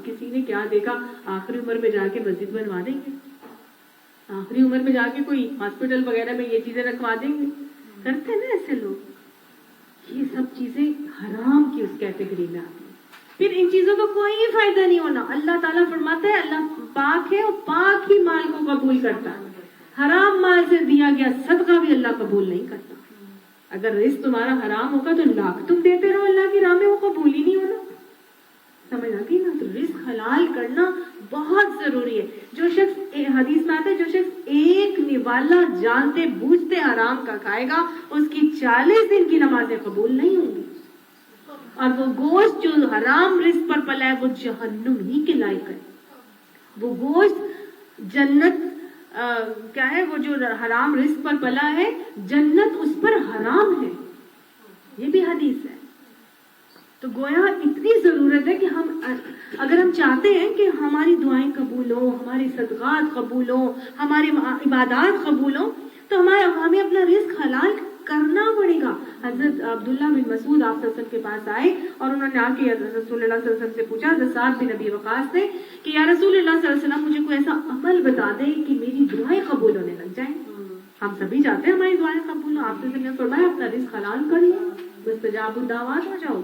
کسی نے کیا دیکھا، آخری عمر میں جا کے مسجد بنوا دیں گے، آخری عمر میں جا کے کوئی ہاسپٹل وغیرہ میں یہ چیزیں رکھوا دیں گے. کرتے ہیں نا ایسے لوگ. یہ سب چیزیں حرام کی اس کیٹیگری میں آتی ہیں. پھر ان چیزوں کا کوئی فائدہ نہیں ہونا. اللہ تعالیٰ فرماتا ہے اللہ پاک ہے اور پاک ہی مال کو قبول کرتا ہے. حرام مال سے دیا گیا صدقہ بھی اللہ قبول نہیں کرتا. اگر رزق تمہارا حرام ہوگا تو لاکھ تم دیتے رہو اللہ کی راہ میں، وہ قبول ہی نہیں ہونا. سمجھ آتی نا؟ تو رزق حلال کرنا بہت ضروری ہے. جو شخص حدیث میں آتا ہے، جو شخص ایک نوالا جانتے بوجھتے حرام کا کھائے گا اس کی 40 دن کی نمازیں قبول نہیں ہوں گی. اور وہ گوشت جو حرام رزق پر پلا ہے وہ جہنم ہی کے لائق ہے. وہ گوشت جنت کیا ہے، وہ جو حرام رزق پر پلا ہے جنت اس پر حرام تو گویا اتنی ضرورت ہے کہ ہم اگر ہم چاہتے ہیں کہ ہماری دعائیں قبول ہوں، ہمارے صدقات قبول ہوں، ہماری عبادات قبول ہوں، تو ہمیں اپنا رزق حلال کرنا پڑے گا. حضرت عبداللہ بن مسعود آپ صلی اللہ علیہ وسلم کے پاس آئے اور انہوں نے آ کے رسول اللہ صلی اللہ علیہ وسلم سے پوچھا، حضرت سعد بن ابی وقاص نے، کہ یا رسول اللہ صلی اللہ علیہ وسلم مجھے کوئی ایسا عمل بتا دیں کہ میری دعائیں قبول ہونے لگ جائیں. ہم سبھی چاہتے ہیں ہماری دعائیں قبول ہوں. آپ نے فرمایا اپنا رزق حلال کر لو، مستجاب الدعوات ہو جاؤ.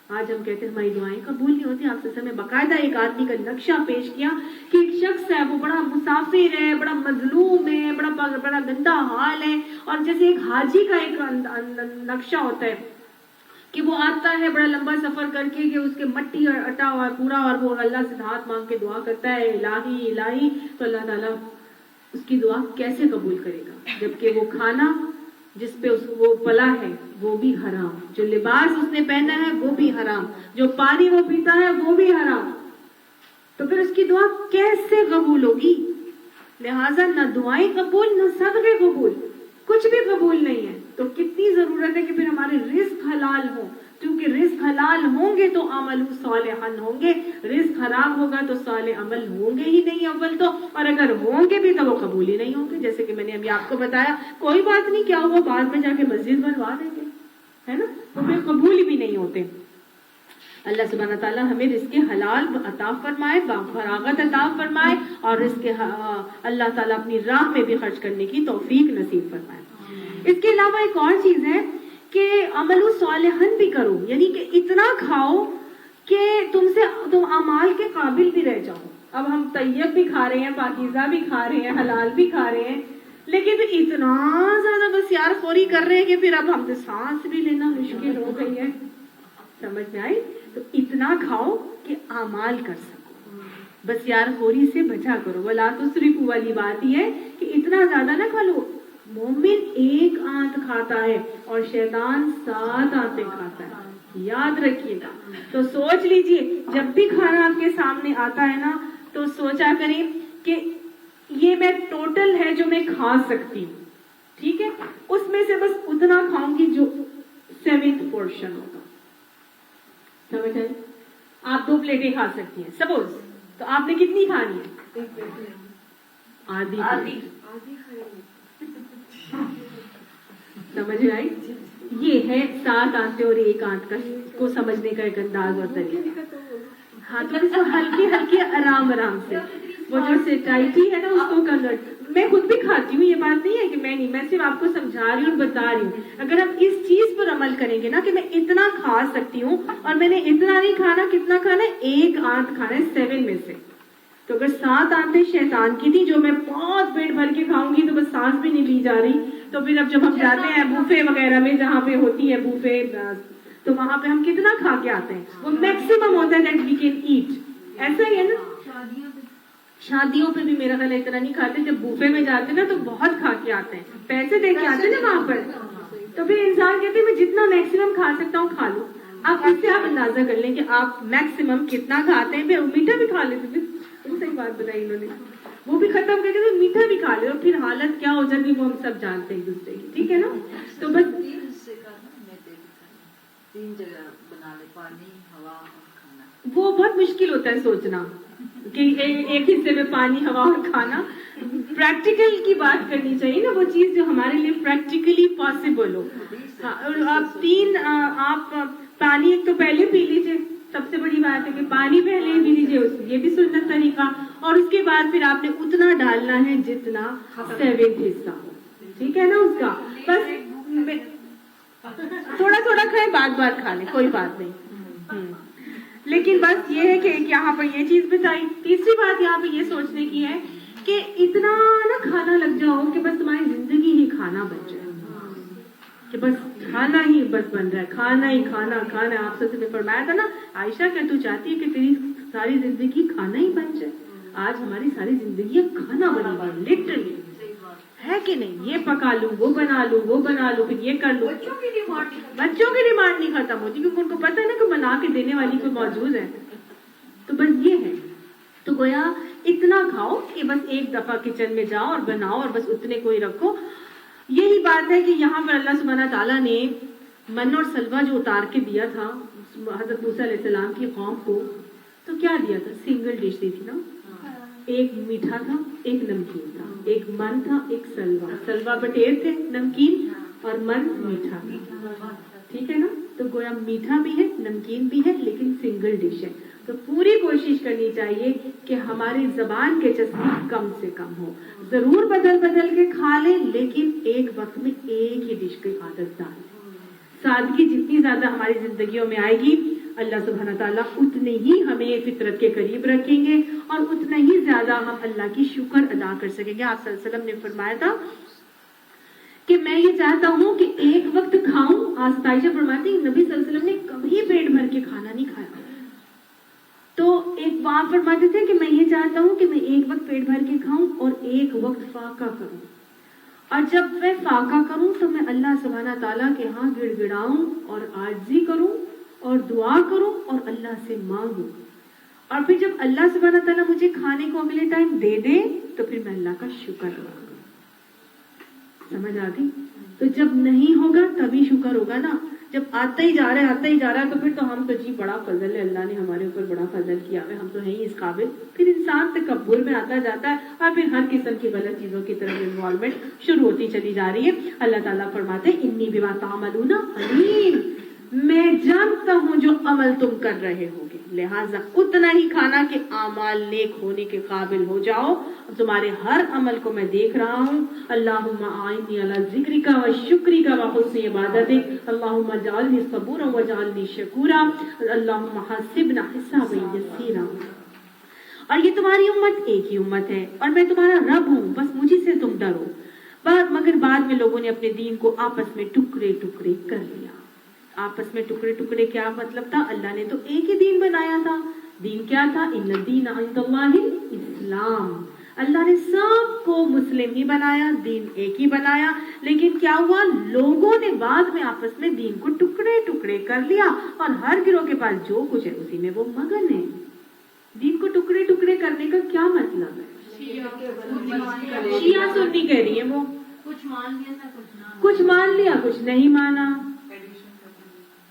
آج ہم کہتے ہیں ہماری دعائیں قبول نہیں ہوتی. آپ سے باقاعدہ ایک آدمی کا نقشہ پیش کیا کہ ایک شخص ہے، وہ بڑا مسافر ہے، بڑا مظلوم ہے، بڑا گندا حال ہے، اور جیسے ایک حاجی کا ایک نقشہ ہوتا ہے کہ وہ آتا ہے بڑا لمبا سفر کر کے، کہ اس کے مٹی اور اٹا ہوا پورا، اور وہ اللہ سے ہاتھ مانگ کے دعا کرتا ہے الہی الہی، تو اللہ تعالیٰ اس کی دعا کیسے قبول کرے گا، جبکہ وہ کھانا جس پہ وہ پلا ہے وہ بھی حرام، جو لباس اس نے پہنا ہے وہ بھی حرام، جو پانی وہ پیتا ہے وہ بھی حرام. تو پھر اس کی دعا کیسے قبول ہوگی؟ لہٰذا نہ دعائیں قبول، نہ صدقے قبول، کچھ بھی قبول نہیں ہے. تو کتنی ضرورت ہے کہ پھر ہمارے رزق حلال ہوں، کیونکہ رزق حلال ہوں گے تو عمل صالحا ہوں گے، رزق حرام ہوگا تو صالح عمل ہوں گے ہی نہیں اول تو، اور اگر ہوں گے بھی تو وہ قبول ہی نہیں ہوں گے. جیسے کہ میں نے ابھی آپ کو بتایا، کوئی بات نہیں، کیا ہوا بعد میں جا کے مسجد بنوا دیں گے، ہے نا، تو پھر قبول بھی نہیں ہوتے. اللہ سبحانہ تعالیٰ ہمیں رزق حلال عطا فرمائے، فراغت عطا فرمائے، اور رزق اللہ تعالیٰ اپنی راہ میں بھی خرچ کرنے کی توفیق نصیب فرمائے. اس کے علاوہ ایک اور چیز ہے کہ عمل صالحاً بھی کرو، یعنی کہ اتنا کھاؤ کہ تم اعمال کے قابل بھی رہ جاؤ. اب ہم طیب بھی کھا رہے ہیں، پاکیزہ بھی کھا رہے ہیں، حلال بھی کھا رہے ہیں، لیکن پھر اتنا زیادہ بس یار خوری کر رہے ہیں کہ پھر اب ہم سے سانس بھی لینا مشکل ہو گئی ہے. سمجھ میں آئی؟ تو اتنا کھاؤ کہ اعمال کر سکو، بس یار خوری سے بچا کرو. ولا تسرفوا والی بات یہ ہے کہ اتنا زیادہ نہ کھا لو. مومن ایک آنت کھاتا ہے اور شیطان 7 آنتیں کھاتا ہے، یاد رکھیے گا. تو سوچ لیجئے جب بھی کھانا آپ کے سامنے آتا ہے نا، تو سوچا کریں کہ یہ میں ٹوٹل ہے جو میں کھا سکتی ہوں، ٹھیک ہے، اس میں سے بس اتنا کھاؤں گی جو 7th پورشن ہوگا. سمجھ آئے؟ آپ 2 پلیٹیں کھا سکتی ہیں سپوز، تو آپ نے کتنی کھانی ہے؟ آدھی. سمجھ آئی؟ یہ ہے 7 آنتیں اور 1 آنت کو سمجھنے کا ایک انداز اور طریقہ. ہاں، تو اس کو ہلکی ہلکی آرام سے وہ جو سیٹائٹی ہے نا اس کو کنورٹ. میں خود بھی کھاتی ہوں، یہ بات نہیں ہے کہ میں نہیں، میں صرف آپ کو سمجھا رہی ہوں اور بتا رہی ہوں. اگر ہم اس چیز پر عمل کریں گے نا کہ میں اتنا کھا سکتی ہوں اور میں نے اتنا نہیں کھانا، کتنا کھانا ہے؟ 1 آنت کھانا ہے 7 میں سے. تو اگر 7 آنتیں شیطان کی تھی جو میں بہت پیٹ بھر کے کھاؤں گی تو بس سانس بھی نہیں لی جا رہی. تو پھر اب جب ہم جاتے ہیں بوفے وغیرہ میں، جہاں پہ ہوتی ہے بوفے، تو وہاں پہ ہم کتنا کھا کے آتے ہیں؟ وہ میکسیمم ہوتا ہے دیٹ وی کین ایٹ. ایسا ہی ہے نا، شادیوں پہ بھی میرا خیال اتنا نہیں کھاتے، جب بوفے میں جاتے ہیں نا تو بہت کھا کے آتے ہیں، پیسے دے کے آتے ہیں نا وہاں پر. تو پھر انسان کہتے ہیں میں جتنا میکسیمم کھا سکتا ہوں کھا لوں. اب اس سے آپ اندازہ کر لیں کہ آپ میکسیمم کتنا کھاتے ہیں. پھر میٹھا بھی کھا لیتے تھے، صحیح بات بتائی انہوں نے، وہ بھی ختم کر کے میٹھا بھی کھا لے، اور پھر حالت کیا ہو جاتی وہ ہم سب جانتے ہیں ایک دوسرے کی، ٹھیک ہے نا. تو بس 3 جگہ بنا لے، پانی، ہوا اور کھانا. وہ بہت مشکل ہوتا ہے سوچنا کہ ایک حصے میں پانی، ہوا اور کھانا. پریکٹیکل کی بات کرنی چاہیے نا، وہ چیز جو ہمارے لیے پریکٹیکلی پاسبل ہو. آپ 3 آپ پانی ایک تو پہلے پی لیجیے، سب سے بڑی بات ہے کہ پانی پہلے پی لیجیے، یہ بھی سنت طریقہ. اور اس کے بعد پھر آپ نے اتنا ڈالنا ہے جتنا 7th حصہ ہو، ٹھیک ہے نا اس کا. بس تھوڑا تھوڑا کھائیں، بات کھا لیں، کوئی بات نہیں. لیکن بس یہ ہے کہ یہاں پر یہ چیز بتائی. تیسری بات یہاں پہ یہ سوچنے کی ہے کہ اتنا نہ کھانا لگ جاؤ کہ بس تمہاری زندگی ہی کھانا بن جائے، کہ بس کھانا ہی بس بن رہا ہے، کھانا ہی کھانا. آپ سے فرمایا تھا نا عائشہ کہ تو چاہتی ہے کہ تیری ساری زندگی کھانا ہی بن جائے. آج ہماری ساری زندگی کھانا بنی ہوئی، لٹرلی، ہے کہ نہیں؟ یہ پکا لوں، وہ بنا لوں، پھر یہ کر لوں. بچوں کی ڈیمانڈ نہیں ختم ہوتی کیونکہ ان کو پتہ ہے نا کہ بنا کے دینے والی کوئی موجود ہے. تو بس یہ ہے. تو گویا اتنا کھاؤ کہ بس ایک دفعہ کچن میں جاؤ اور بناؤ اور بس اتنے کو ہی رکھو. یہی بات ہے کہ یہاں پر اللہ سبحانہ تعالیٰ نے من اور سلوہ جو اتار کے دیا تھا، حضرت موسیٰ علیہ السلام کی قوم کو تو کیا دیا تھا؟ سنگل ڈش دی تھی نا. ایک میٹھا تھا، ایک نمکین تھا، ایک من تھا، ایک سلوا. سلوا بٹیر تھے نمکین، اور من میٹھا. ٹھیک ہے نا؟ تو گویا میٹھا بھی ہے، نمکین بھی ہے، لیکن سنگل ڈش ہے. تو پوری کوشش کرنی چاہیے کہ ہماری زبان کے چسپی کم سے کم ہو. ضرور بدل بدل کے کھا لیں، لیکن ایک وقت میں ایک ہی ڈش کی عادت ڈالیں. سادگی جتنی زیادہ ہماری زندگیوں میں آئے گی، اللہ سبحانہ تعالیٰ اتنے ہی ہمیں فطرت کے قریب رکھیں گے اور اتنا ہی زیادہ ہم اللہ کی شکر ادا کر سکیں گے. آپ صلی اللہ علیہ وسلم نے فرمایا تھا کہ میں یہ چاہتا ہوں کہ ایک وقت کھاؤں. عائشہ فرماتی نبی صلی اللہ علیہ وسلم نے کبھی پیٹ بھر کے کھانا نہیں کھایا. تو ایک وہاں فرماتے تھے کہ میں یہ چاہتا ہوں کہ میں ایک وقت پیٹ بھر کے کھاؤں اور ایک وقت فاقہ کروں. اور جب میں فاقہ کروں تو میں اللہ سبحانہ تعالیٰ کے ہاں گڑ گڑاؤں اور عاجزی کروں اور دعا کروں اور اللہ سے مانگوں. اور پھر جب اللہ سبحانہ تعالیٰ مجھے کھانے کو اگلے ٹائم دے دے تو پھر میں اللہ کا شکر ادا کروں. سمجھ آتی؟ تو جب نہیں ہوگا تبھی شکر ہوگا نا. جب آتا ہی جا رہا ہے تو پھر تو ہم تو جی بڑا فضل ہے، اللہ نے ہمارے اوپر بڑا فضل کیا ہے، ہم تو ہیں ہی اس قابل. پھر انسان تکبر میں آتا جاتا ہے اور پھر ہر قسم کی غلط چیزوں کی طرف انوالومنٹ شروع ہوتی چلی جا رہی ہے. اللہ تعالیٰ فرماتے ہیں انی بما تعملون علیم، میں جانتا ہوں جو عمل تم کر رہے ہوگے، لہٰذا اتنا ہی کھانا کہ اعمال نیک ہونے کے قابل ہو جاؤ. تمہارے ہر عمل کو میں دیکھ رہا ہوں. اللہم اعنی علی ذکرک و شکرک و حسن عبادتک، اللہم اجعلنی صبورا واجعلنی شکورا، اللہم حاسبنا حسابا یسیرا. اور یہ تمہاری امت ایک ہی امت ہے اور میں تمہارا رب ہوں، بس مجھے سے تم ڈرو. مگر بعد میں لوگوں نے اپنے دین کو آپس میں ٹکڑے ٹکڑے کر لیا. آپس میں ٹکڑے ٹکڑے کیا مطلب تھا؟ اللہ نے تو ایک ہی دین بنایا تھا. دین کیا تھا؟ ان الدین عند اللہ الاسلام. اللہ نے سب کو مسلم ہی بنایا، دین ایک ہی بنایا. لیکن کیا ہوا؟ لوگوں نے بعد میں آپس میں دین کو ٹکڑے ٹکڑے کر لیا اور ہر گروہ کے پاس جو کچھ ہے اسی میں وہ مگن ہے. دین کو ٹکڑے ٹکڑے کرنے کا کیا مطلب ہے؟ شیعہ سنی کہہ رہی ہے، وہ کچھ مان لیا کچھ نہیں مانا،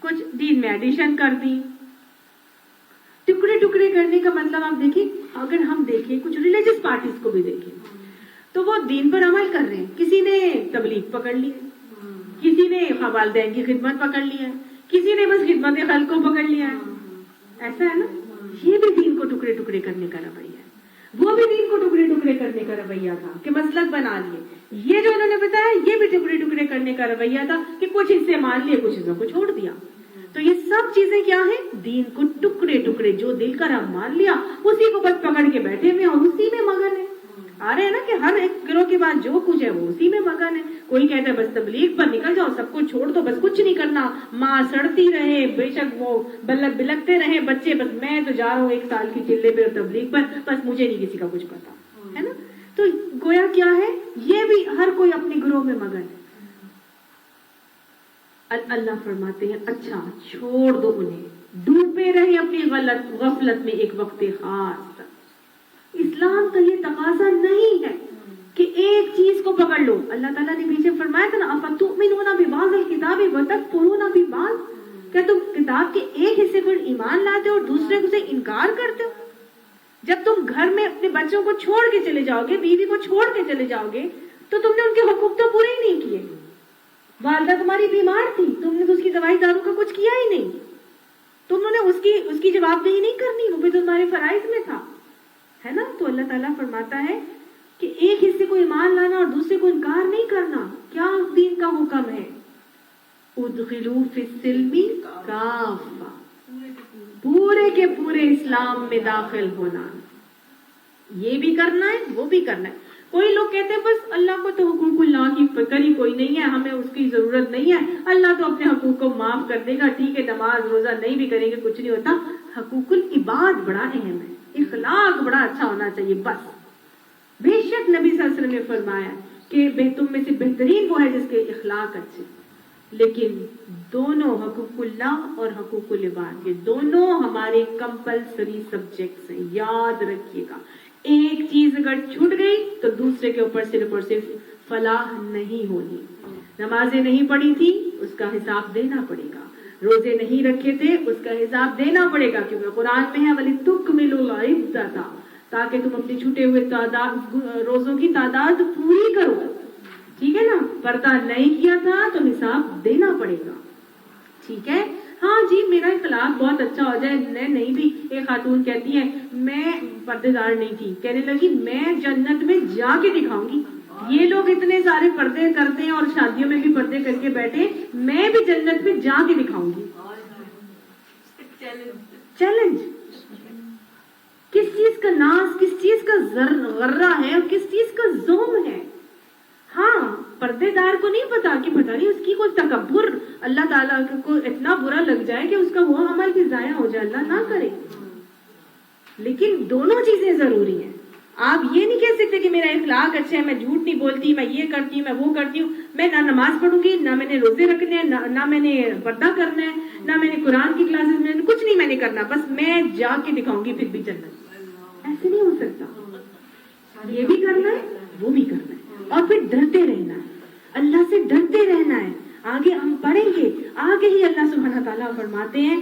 کچھ دین میں ایڈیشن کر دی. ٹکڑے ٹکڑے کرنے کا مطلب آپ دیکھیں، اگر ہم دیکھیں کچھ ریلیجس پارٹیز کو بھی دیکھیں تو وہ دین پر عمل کر رہے ہیں. کسی نے تبلیغ پکڑ لی ہے، کسی نے والدین کی خدمت پکڑ لی ہے، کسی نے بس خدمت خلق کو پکڑ لیا ہے. ایسا ہے نا؟ یہ بھی دین کو ٹکڑے ٹکڑے کرنے کا رویہ ہے. وہ بھی دین کو ٹکڑے ٹکڑے کرنے کا رویہ تھا کہ مسلک بنا لیے. یہ جو انہوں نے بتایا یہ بھی ٹکڑے ٹکڑے کرنے کا رویہ تھا کہ کچھ حصے مان لیے کچھ حصوں کو چھوڑ دیا. تو یہ سب چیزیں کیا ہیں؟ دین کو ٹکڑے ٹکڑے، جو دل کا رب مان لیا اسی کو بس پکڑ کے بیٹھے ہوئے اور اسی میں مگن ہے. آ رہے ہیں نا کہ ہر ایک گروہ کے بعد جو کچھ ہے وہ اسی میں مگن ہے. کوئی کہتا ہے بس تبلیغ پر نکل جاؤ، سب کچھ چھوڑ دو، بس کچھ نہیں کرنا، ماں سڑتی رہے، بے شک وہ بلکتے رہے بچے، بس میں تو جا رہا ہوں 1 سال کی چلے پہ اور تبلیغ پر، بس مجھے نہیں کسی کا کچھ پتا ہے نا. تو گویا کیا ہے؟ یہ بھی ہر کوئی اپنے گروہ میں مگن ہے. اللہ فرماتے ہیں اچھا چھوڑ دو انہیں، ڈوبے رہے اپنی غفلت میں ایک وقت خاص تک. اسلام کا یہ تقاضا نہیں ہے کہ ایک چیز کو پکڑ لو. اللہ تعالیٰ نے پیچھے فرمایا تھا نا افتؤمنون ببعض الکتاب وتکفرون ببعض، کیا تم کتاب کے ایک حصے پر ایمان لاتے ہو اور دوسرے سے انکار کرتے ہو؟ جب تم گھر میں اپنے بچوں کو چھوڑ کے چلے جاؤ گے، بیوی کو چھوڑ کے چلے جاؤ گے، تو تم نے ان کے حقوق تو پورے ہی نہیں کیے. والدہ تمہاری بیمار تھی، تم نے تو اس کی دوائی دارو کا کچھ کیا ہی نہیں. تم نے اس کی جواب دہی نہیں کرنی، وہ بھی تمہارے فرائض میں تھا، ہے نا. تو اللہ تعالیٰ فرماتا ہے کہ ایک حصے کو ایمان لانا اور دوسرے کو انکار نہیں کرنا. کیا دین کا حکم ہے؟ ادخلوا فی السلم کافہ، پورے کے پورے اسلام میں داخل ہونا. یہ بھی کرنا ہے، وہ بھی کرنا ہے. کوئی لوگ کہتے ہیں بس اللہ کو تو حقوق اللہ کی فکر ہی کوئی نہیں ہے، ہمیں اس کی ضرورت نہیں ہے، اللہ تو اپنے حقوق کو معاف کر دے گا، ٹھیک ہے نماز روزہ نہیں بھی کریں گے کچھ نہیں ہوتا. حقوق العباد بڑا اہم ہے، اخلاق بڑا اچھا ہونا چاہیے بس. بے شک نبی صلی اللہ علیہ وسلم نے فرمایا کہ تم میں سے بہترین وہ ہے جس کے اخلاق اچھے. لیکن دونوں حقوق اللہ اور حقوق العباد یہ دونوں ہمارے کمپلسری سبجیکٹس ہیں. یاد رکھیے گا، ایک چیز اگر چھوٹ گئی تو دوسرے کے اوپر صرف اور صرف فلاح نہیں ہونی. نمازیں نہیں پڑھی تھی اس کا حساب دینا پڑے گا، روزے نہیں رکھے تھے اس کا حساب دینا پڑے گا، کیونکہ قرآن میں ہے وَلِتُكْمِلُوا الْعِدَّةَ، تاکہ تم اپنے چھوٹے ہوئے روزوں کی تعداد پوری کرو، ٹھیک ہے نا. پردہ نہیں کیا تھا تو حساب دینا پڑے گا، ٹھیک ہے. ہاں جی میرا اخلاق بہت اچھا ہو جائے، نہیں بھی. ایک خاتون کہتی ہے میں پردے دار نہیں تھی، کہنے لگی میں جنت میں جا کے دکھاؤں گی، یہ لوگ اتنے سارے پردے کرتے ہیں اور شادیوں میں بھی پردے کر کے بیٹھے، میں بھی جنت میں جا کے دکھاؤں گی. چیلنج. کس چیز کا ناز، کس چیز کا غرہ ہے اور کس چیز کا ظلم ہے. ہاں پردے دار کو نہیں پتا کہ پتہ نہیں اس کی کوئی تکبر اللہ تعالیٰ کو اتنا برا لگ جائے کہ اس کا وہ عمل بھی ضائع ہو جائے، اللہ نہ کرے. لیکن دونوں چیزیں ضروری ہیں. آپ یہ نہیں کہہ سکتے کہ میرا اخلاق اچھا ہے، میں جھوٹ نہیں بولتی، میں یہ کرتی ہوں، میں وہ کرتی ہوں، میں نہ نماز پڑھوں گی، نہ میں نے روزے رکھنے ہیں، نہ میں نے پردہ کرنا ہے، نہ میں نے قرآن کی کلاسز میں کچھ نہیں میں نے کرنا، بس میں جا کے دکھاؤں گی پھر بھی جنت. ایسے نہیں ہو سکتا. یہ بھی کرنا ہے وہ بھی کرنا ہے اور پھر ڈرتے رہنا ہے، اللہ سے ڈرتے رہنا ہے. آگے ہم پڑھیں گے، آگے ہی اللہ سبحانہ تعالیٰ فرماتے ہیں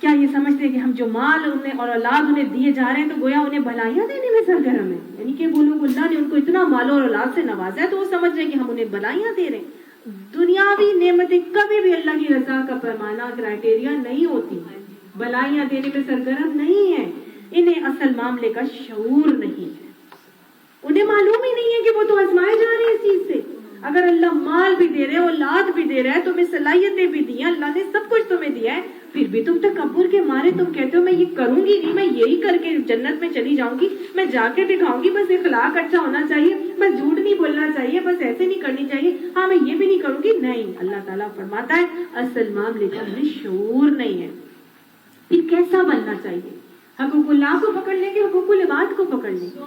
کیا یہ سمجھتے ہیں کہ ہم جو مال انہیں اور اولاد انہیں دیے جا رہے ہیں تو گویا انہیں بھلائیاں دینے میں سرگرم ہے. یعنی کہ وہ لوگ اللہ نے ان کو اتنا مال اور اولاد سے نوازا ہے تو وہ سمجھ رہے ہیں کہ ہم انہیں بھلائیاں دے رہے ہیں. دنیاوی نعمتیں کبھی بھی اللہ کی رضا کا پیمانہ کرائٹیریا نہیں ہوتی. بھلائیاں دینے میں سرگرم نہیں ہے. انہیں اصل معاملے کا شعور نہیں ہے، انہیں معلوم ہی نہیں ہے کہ وہ تو آزمائے جا رہے ہیں اس چیز سے. اگر اللہ مال بھی دے رہے ہیں، اولاد بھی دے رہا ہے، تمہیں صلاحیتیں بھی دی ہیں، اللہ نے سب کچھ تمہیں دیا ہے، پھر بھی تم تکبر کے مارے تم کہتے ہو میں یہ کروں گی نہیں، میں یہی کر کے جنت میں چلی جاؤں گی، میں جا کے دکھاؤں گی، بس اخلاق اچھا ہونا چاہیے، بس جھوٹ نہیں بولنا چاہیے، بس ایسے نہیں کرنی چاہیے، ہاں میں یہ بھی نہیں کروں گی. نہیں، اللہ تعالیٰ فرماتا ہے اصل معاملے کا ہمیں شعور نہیں ہے. پھر کیسا بننا چاہیے؟ حقوق اللہ کو پکڑ لیں گے، حقوق العباد کو پکڑ لیں گے.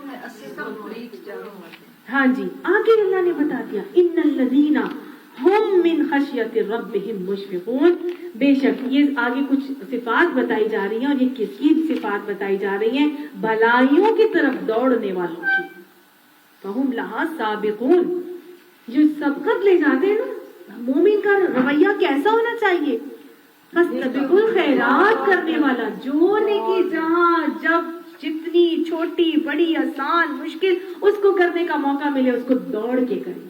ہاں جی آگے اللہ نے بتا دیا ان الذین ہم من خشیت ربہم مشفقون. بے شک یہ آگے کچھ صفات بتائی جا رہی ہیں اور یہ کس کی صفات بتائی جا رہی ہیں؟ بھلائیوں کی طرف دوڑنے والوں کی. فہم لہا سابقون. جو سبقت لے جاتے ہیں نا، مومن کا رویہ کیسا ہونا چاہیے؟ فاستبقوا الخیرات کرنے والا، جو نیکی جہاں جب جتنی چھوٹی بڑی آسان مشکل اس کو کرنے کا موقع ملے اس کو دوڑ کے کریں،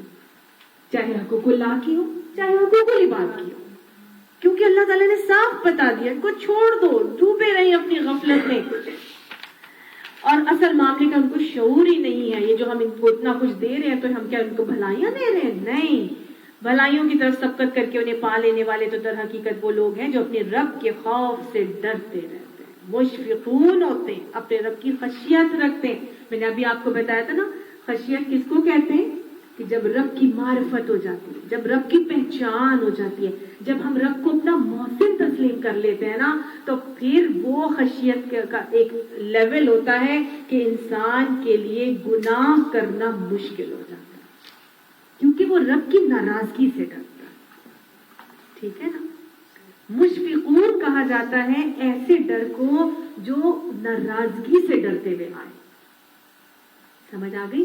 چاہے حقوق اللہ کی ہو چاہے حقوق العباد کی ہو. کیونکہ اللہ تعالیٰ نے صاف بتا دیا ان کو چھوڑ دو، ڈوبے رہے اپنی غفلت میں. اور اصل معاملے کا ان کو شعور ہی نہیں ہے. یہ جو ہم ان کو اتنا کچھ دے رہے ہیں تو ہم کیا ان کو بھلائیاں دے رہے ہیں؟ نہیں، بھلائیوں کی طرف سبقت کر کے انہیں پا لینے والے تو در حقیقت وہ لوگ ہیں جو اپنے رب کے خوف سے ڈرتے رہتے ہیں، مشفقون ہوتے ہیں، اپنے رب کی خشیت رکھتے ہیں. میں نے ابھی آپ کو بتایا تھا نا خشیت کس کو کہتے ہیں؟ کہ جب رب کی معرفت ہو جاتی ہے، جب رب کی پہچان ہو جاتی ہے، جب ہم رب کو اپنا محسن تسلیم کر لیتے ہیں نا، تو پھر وہ خشیت کا ایک لیول ہوتا ہے کہ انسان کے لیے گناہ کرنا مشکل ہو جاتا ہے، کیونکہ وہ رب کی ناراضگی سے ڈرتا ہے. ٹھیک ہے نا؟ مشفقون کہا جاتا ہے ایسے ڈر کو جو ناراضگی سے ڈرتے ہوئے آئے. سمجھ آ گئی؟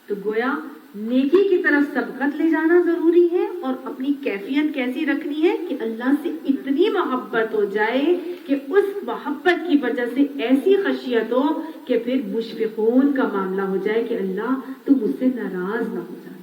تو گویا نیکی کی طرف سبقت لے جانا ضروری ہے اور اپنی کیفیت کیسی رکھنی ہے کہ اللہ سے اتنی محبت ہو جائے کہ اس محبت کی وجہ سے ایسی خشیت ہو کہ پھر مشفقون کا معاملہ ہو جائے کہ اللہ تو مجھ سے ناراض نہ ہو جائے،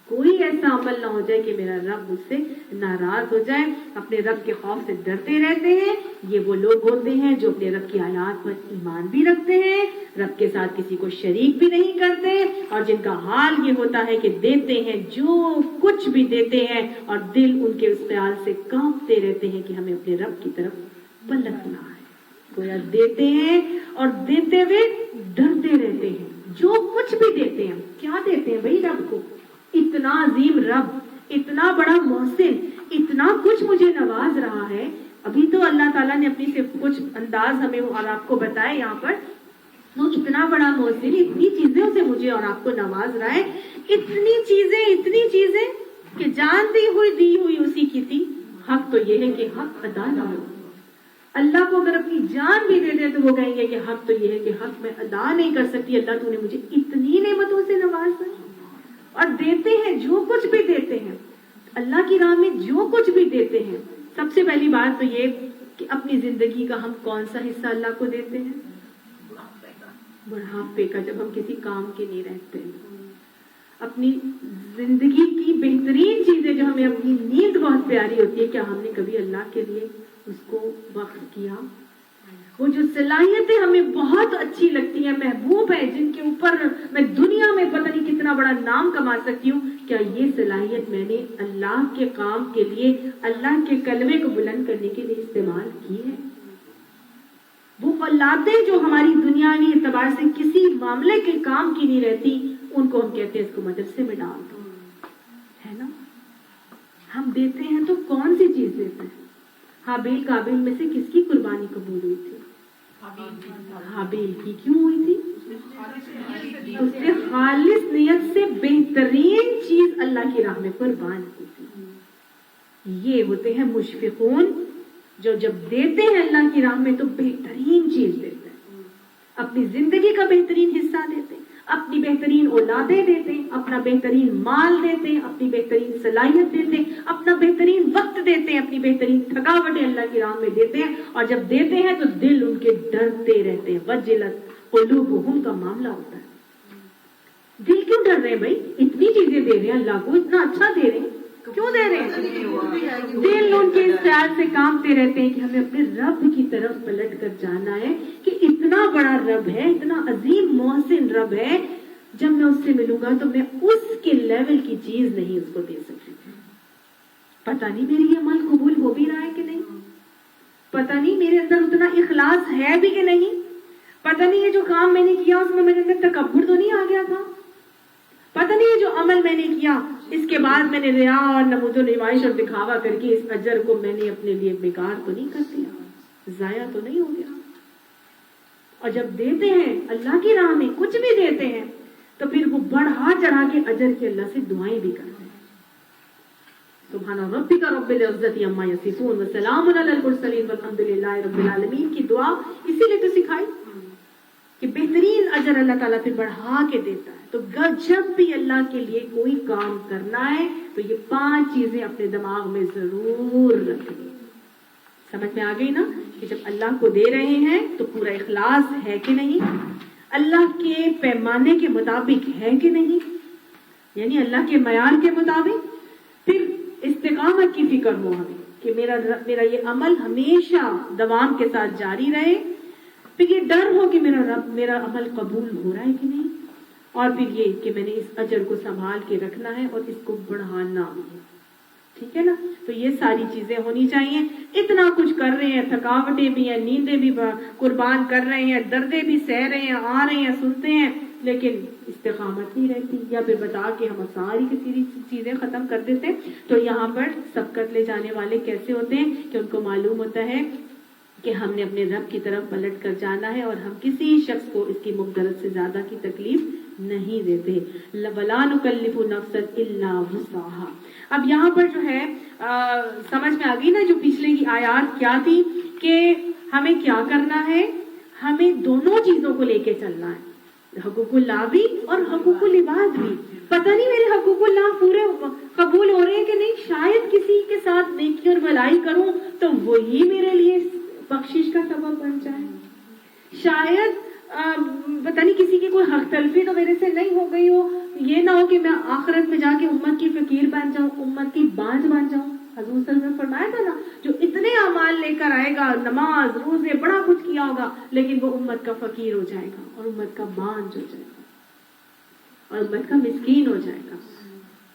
کوئی ایسا عمل نہ ہو جائے کہ میرا رب مجھ سے ناراض ہو جائے. اپنے رب کے خوف سے ڈرتے رہتے ہیں. یہ وہ لوگ ہوتے ہیں جو اپنے رب کی آیات پر ایمان بھی رکھتے ہیں، رب کے ساتھ کسی کو شریک بھی نہیں کرتے، اور جن کا حال یہ ہوتا ہے کہ دیتے ہیں جو کچھ بھی دیتے ہیں اور دل ان کے اس خیال سے کانپتے رہتے ہیں کہ ہمیں اپنے رب کی طرف پلٹنا ہے. گویا دیتے ہیں اور دیتے ہوئے ڈرتے رہتے ہیں. جو کچھ بھی دیتے ہیں، کیا دیتے ہیں بھائی رب کو؟ اتنا عظیم رب، اتنا بڑا محسن، اتنا کچھ مجھے نواز رہا ہے. ابھی تو اللہ تعالیٰ نے اپنی سے کچھ انداز ہمیں اور آپ کو بتائے یہاں پر، وہ اتنا بڑا محسن اتنی چیزوں سے مجھے اور آپ کو نواز رہا ہے. اتنی چیزیں کہ جان دی ہوئی اسی کی تھی. حق تو یہ ہے کہ حق ادا نہ ہو. اللہ کو اگر اپنی جان بھی دے دے تو وہ کہیں گے کہ حق تو یہ ہے کہ حق میں ادا نہیں کر سکتی. اللہ تو نے مجھے اتنی نعمتوں سے نوازا اور دیتے ہیں جو کچھ بھی دیتے ہیں اللہ کی راہ میں، جو کچھ بھی دیتے ہیں سب سے پہلی بات تو یہ کہ اپنی زندگی کا ہم کون سا حصہ اللہ کو دیتے ہیں؟ بڑھاپے کا، جب ہم کسی کام کے نہیں رہتے ہیں۔ اپنی زندگی کی بہترین چیزیں جو ہمیں، اپنی نیند بہت پیاری ہوتی ہے، کیا ہم نے کبھی اللہ کے لیے اس کو وقف کیا؟ وہ جو صلاحیتیں ہمیں بہت اچھی لگتی ہیں، محبوب ہیں، جن کے اوپر میں دنیا میں پتہ نہیں کتنا بڑا نام کما سکتی ہوں، کیا یہ صلاحیت میں نے اللہ کے کام کے لیے، اللہ کے کلمے کو بلند کرنے کے لیے استعمال کی ہے؟ وہ اولادیں جو ہماری دنیاوی اعتبار سے کسی معاملے کے کام کی نہیں رہتی، ان کو ہم کہتے ہیں اس کو مدرسے میں ڈال دو، ہے نا؟ ہم دیتے ہیں تو کون سی چیز دیتے ہیں؟ حابیل قابیل میں سے کس کی قربانی قبول ہوئی تھی؟ حابیل کی۔ کیوں ہوئی تھی؟ اس نے خالص نیت سے بہترین چیز اللہ کی راہ میں قربان کی تھی۔ یہ ہوتے ہیں مشفقون، جو جب دیتے ہیں اللہ کی راہ میں تو بہترین چیز دیتے ہیں، اپنی زندگی کا بہترین حصہ دیتے ہیں، اپنی بہترین اولادیں دیتے ہیں، اپنا بہترین مال دیتے ہیں، اپنی بہترین صلاحیت دیتے ہیں، اپنا بہترین وقت دیتے ہیں، اپنی بہترین تھکاوٹیں اللہ کی راہ میں دیتے ہیں، اور جب دیتے ہیں تو دل ان کے ڈرتے رہتے ہیں۔ وجلت قلوبہم کا معاملہ ہوتا ہے۔ دل کیوں ڈر رہے ہیں بھائی؟ اتنی چیزیں دے رہے ہیں اللہ کو، اتنا اچھا دے رہے ہیں، کیوں دے رہے ہیں؟ دل ان کے اس خیال سے کامتے رہتے ہیں کہ ہمیں اپنے رب کی طرف پلٹ کر جانا ہے، کہ اتنا بڑا رب ہے، اتنا عظیم محسن رب ہے، جب میں اس سے ملوں گا تو میں اس کے لیول کی چیز نہیں اس کو دے سکتی۔ پتہ نہیں میری یہ عمل قبول ہو بھی رہا ہے کہ نہیں، پتہ نہیں میرے اندر اتنا اخلاص ہے بھی کہ نہیں، پتہ نہیں یہ جو کام میں نے کیا اس میں میرے اندر تکبر تو نہیں آ گیا تھا، پتہ نہیں یہ جو عمل میں نے کیا اس کے بعد میں نے ریا اور نمود و نمائش اور دکھاوا کر کے اس اجر کو میں نے اپنے لیے بیکار تو نہیں کر دیا، ضائع تو نہیں ہو گیا۔ اور جب دیتے ہیں اللہ کی راہ میں، کچھ بھی دیتے ہیں، تو پھر وہ بڑھا چڑھا کے اجر کے اللہ سے دعائیں بھی کرتے ہیں۔ سبحان ربک رب العزت عما یصفون وسلام علی المرسلین والحمد للہ رب العالمین کی دعا اسی لیے تو سکھائی کہ بہترین اجر اللہ تعالیٰ پھر بڑھا کے دیتا ہے۔ تو جب بھی اللہ کے لیے کوئی کام کرنا ہے تو یہ 5 چیزیں اپنے دماغ میں ضرور رکھیں۔ سمجھ میں آ گئی نا کہ جب اللہ کو دے رہے ہیں تو پورا اخلاص ہے کہ نہیں، اللہ کے پیمانے کے مطابق ہے کہ نہیں، یعنی اللہ کے معیار کے مطابق، پھر استقامت کی فکر ہو ہمیں کہ میرا یہ عمل ہمیشہ دوام کے ساتھ جاری رہے، پھر یہ ڈر ہو کہ میرا عمل قبول ہو رہا ہے کہ نہیں، اور پھر یہ کہ میں نے اس اجر کو سنبھال کے رکھنا ہے اور اس کو بڑھانا بھی ہے۔ ٹھیک ہے نا؟ تو یہ ساری چیزیں ہونی چاہیے۔ اتنا کچھ کر رہے ہیں، تھکاوٹیں بھی ہیں، نیندیں بھی قربان کر رہے ہیں، دردیں بھی سہ رہے ہیں، آ رہے ہیں، سنتے ہیں، لیکن استقامت نہیں رہتی، یا پھر بتا کے ہم ساری کی ساری چیزیں ختم کر دیتے ہیں۔ تو یہاں پر سبقت لے جانے والے کیسے ہوتے ہیں کہ ان کو معلوم ہوتا ہے کہ ہم نے اپنے رب کی طرف پلٹ کر جانا ہے، اور ہم کسی شخص کو اس کی مقدرت سے زیادہ کی تکلیف نہیں دیتے۔ وَلَا نُكَلِّفُ نَفْسًا إِلَّا وُسْعَهَا۔ اب یہاں پر جو ہے سمجھ میں آ گئی نا جو پچھلے کی آیات کیا تھی، کہ ہمیں کیا کرنا ہے، ہمیں دونوں چیزوں کو لے کے چلنا ہے، حقوق اللہ بھی اور حقوق العباد بھی۔ پتہ نہیں میرے حقوق اللہ پورے قبول ہو رہے ہیں کہ نہیں، شاید کسی کے ساتھ نیکی اور بھلائی کروں تو وہی میرے لیے بخشش کا سبب بن جائے، شاید پتہ نہیں کسی کی کوئی حق تلفی تو میرے سے نہیں ہو گئی ہو، یہ نہ ہو کہ میں آخرت میں جا کے امت کی فقیر بن جاؤں، امت کی بانجھ بن جاؤں۔ حضور صلی اللہ علیہ وسلم نے فرمایا تھا نا، جو اتنے اعمال لے کر آئے گا، نماز روزے بڑا کچھ کیا ہوگا، لیکن وہ امت کا فقیر ہو جائے گا اور امت کا بانجھ ہو جائے گا اور امت کا مسکین ہو جائے گا۔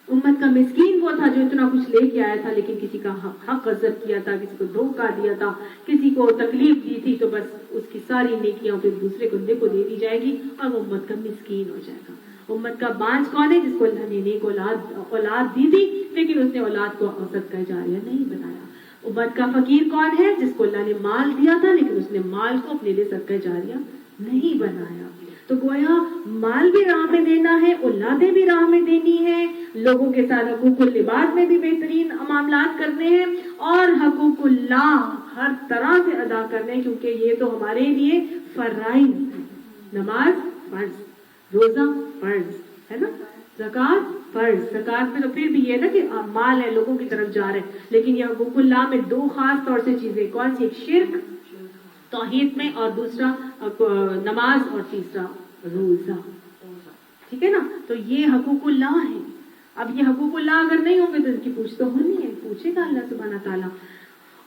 امت کا مسکین وہ تھا جو اتنا کچھ لے کے آیا تھا لیکن کسی کا حق غصب کیا تھا، کسی کو دھوکہ دیا تھا، کسی کو تکلیف دی تھی، تو بس اس کی ساری نیکیاں پھر دوسرے بندے کو دے دی جائے گی اور وہ امت کا مسکین ہو جائے گا۔ امت کا بانجھ کون ہے؟ جس کو اللہ نے نیک اولاد دی تھی لیکن اس نے اولاد کو صدقہ جاریہ نہیں بنایا۔ امت کا فقیر کون ہے؟ جس کو اللہ نے مال دیا تھا لیکن اس نے مال کو اپنے لیے صدقہ جاریہ نہیں بنایا۔ تو گویا مال بھی راہ میں دینا ہے، اولادیں بھی راہ میں دینی ہے، لوگوں کے ساتھ حقوق العباد میں بھی بہترین معاملات کرنے ہیں، اور حقوق اللہ ہر طرح سے ادا کرنے ہیں، کیونکہ یہ تو ہمارے لیے فرائض ہیں۔ نماز فرض، روزہ فرض ہے نا، زکات فرض، زکات میں تو پھر بھی یہ نا کہ مال ہے لوگوں کی طرف جا رہے ہیں، لیکن یہ حقوق اللہ میں دو خاص طور سے چیزیں، کون سی؟ ایک شرک توحید میں، اور دوسرا نماز، اور تیسرا روزہ. ٹھیک ہے نا؟ تو یہ حقوق اللہ ہے. اب یہ حقوق اللہ اگر نہیں ہوں گے تو ان کی پوچھ تو ہونی ہے، پوچھے گا اللہ سبحانہ تعالیٰ.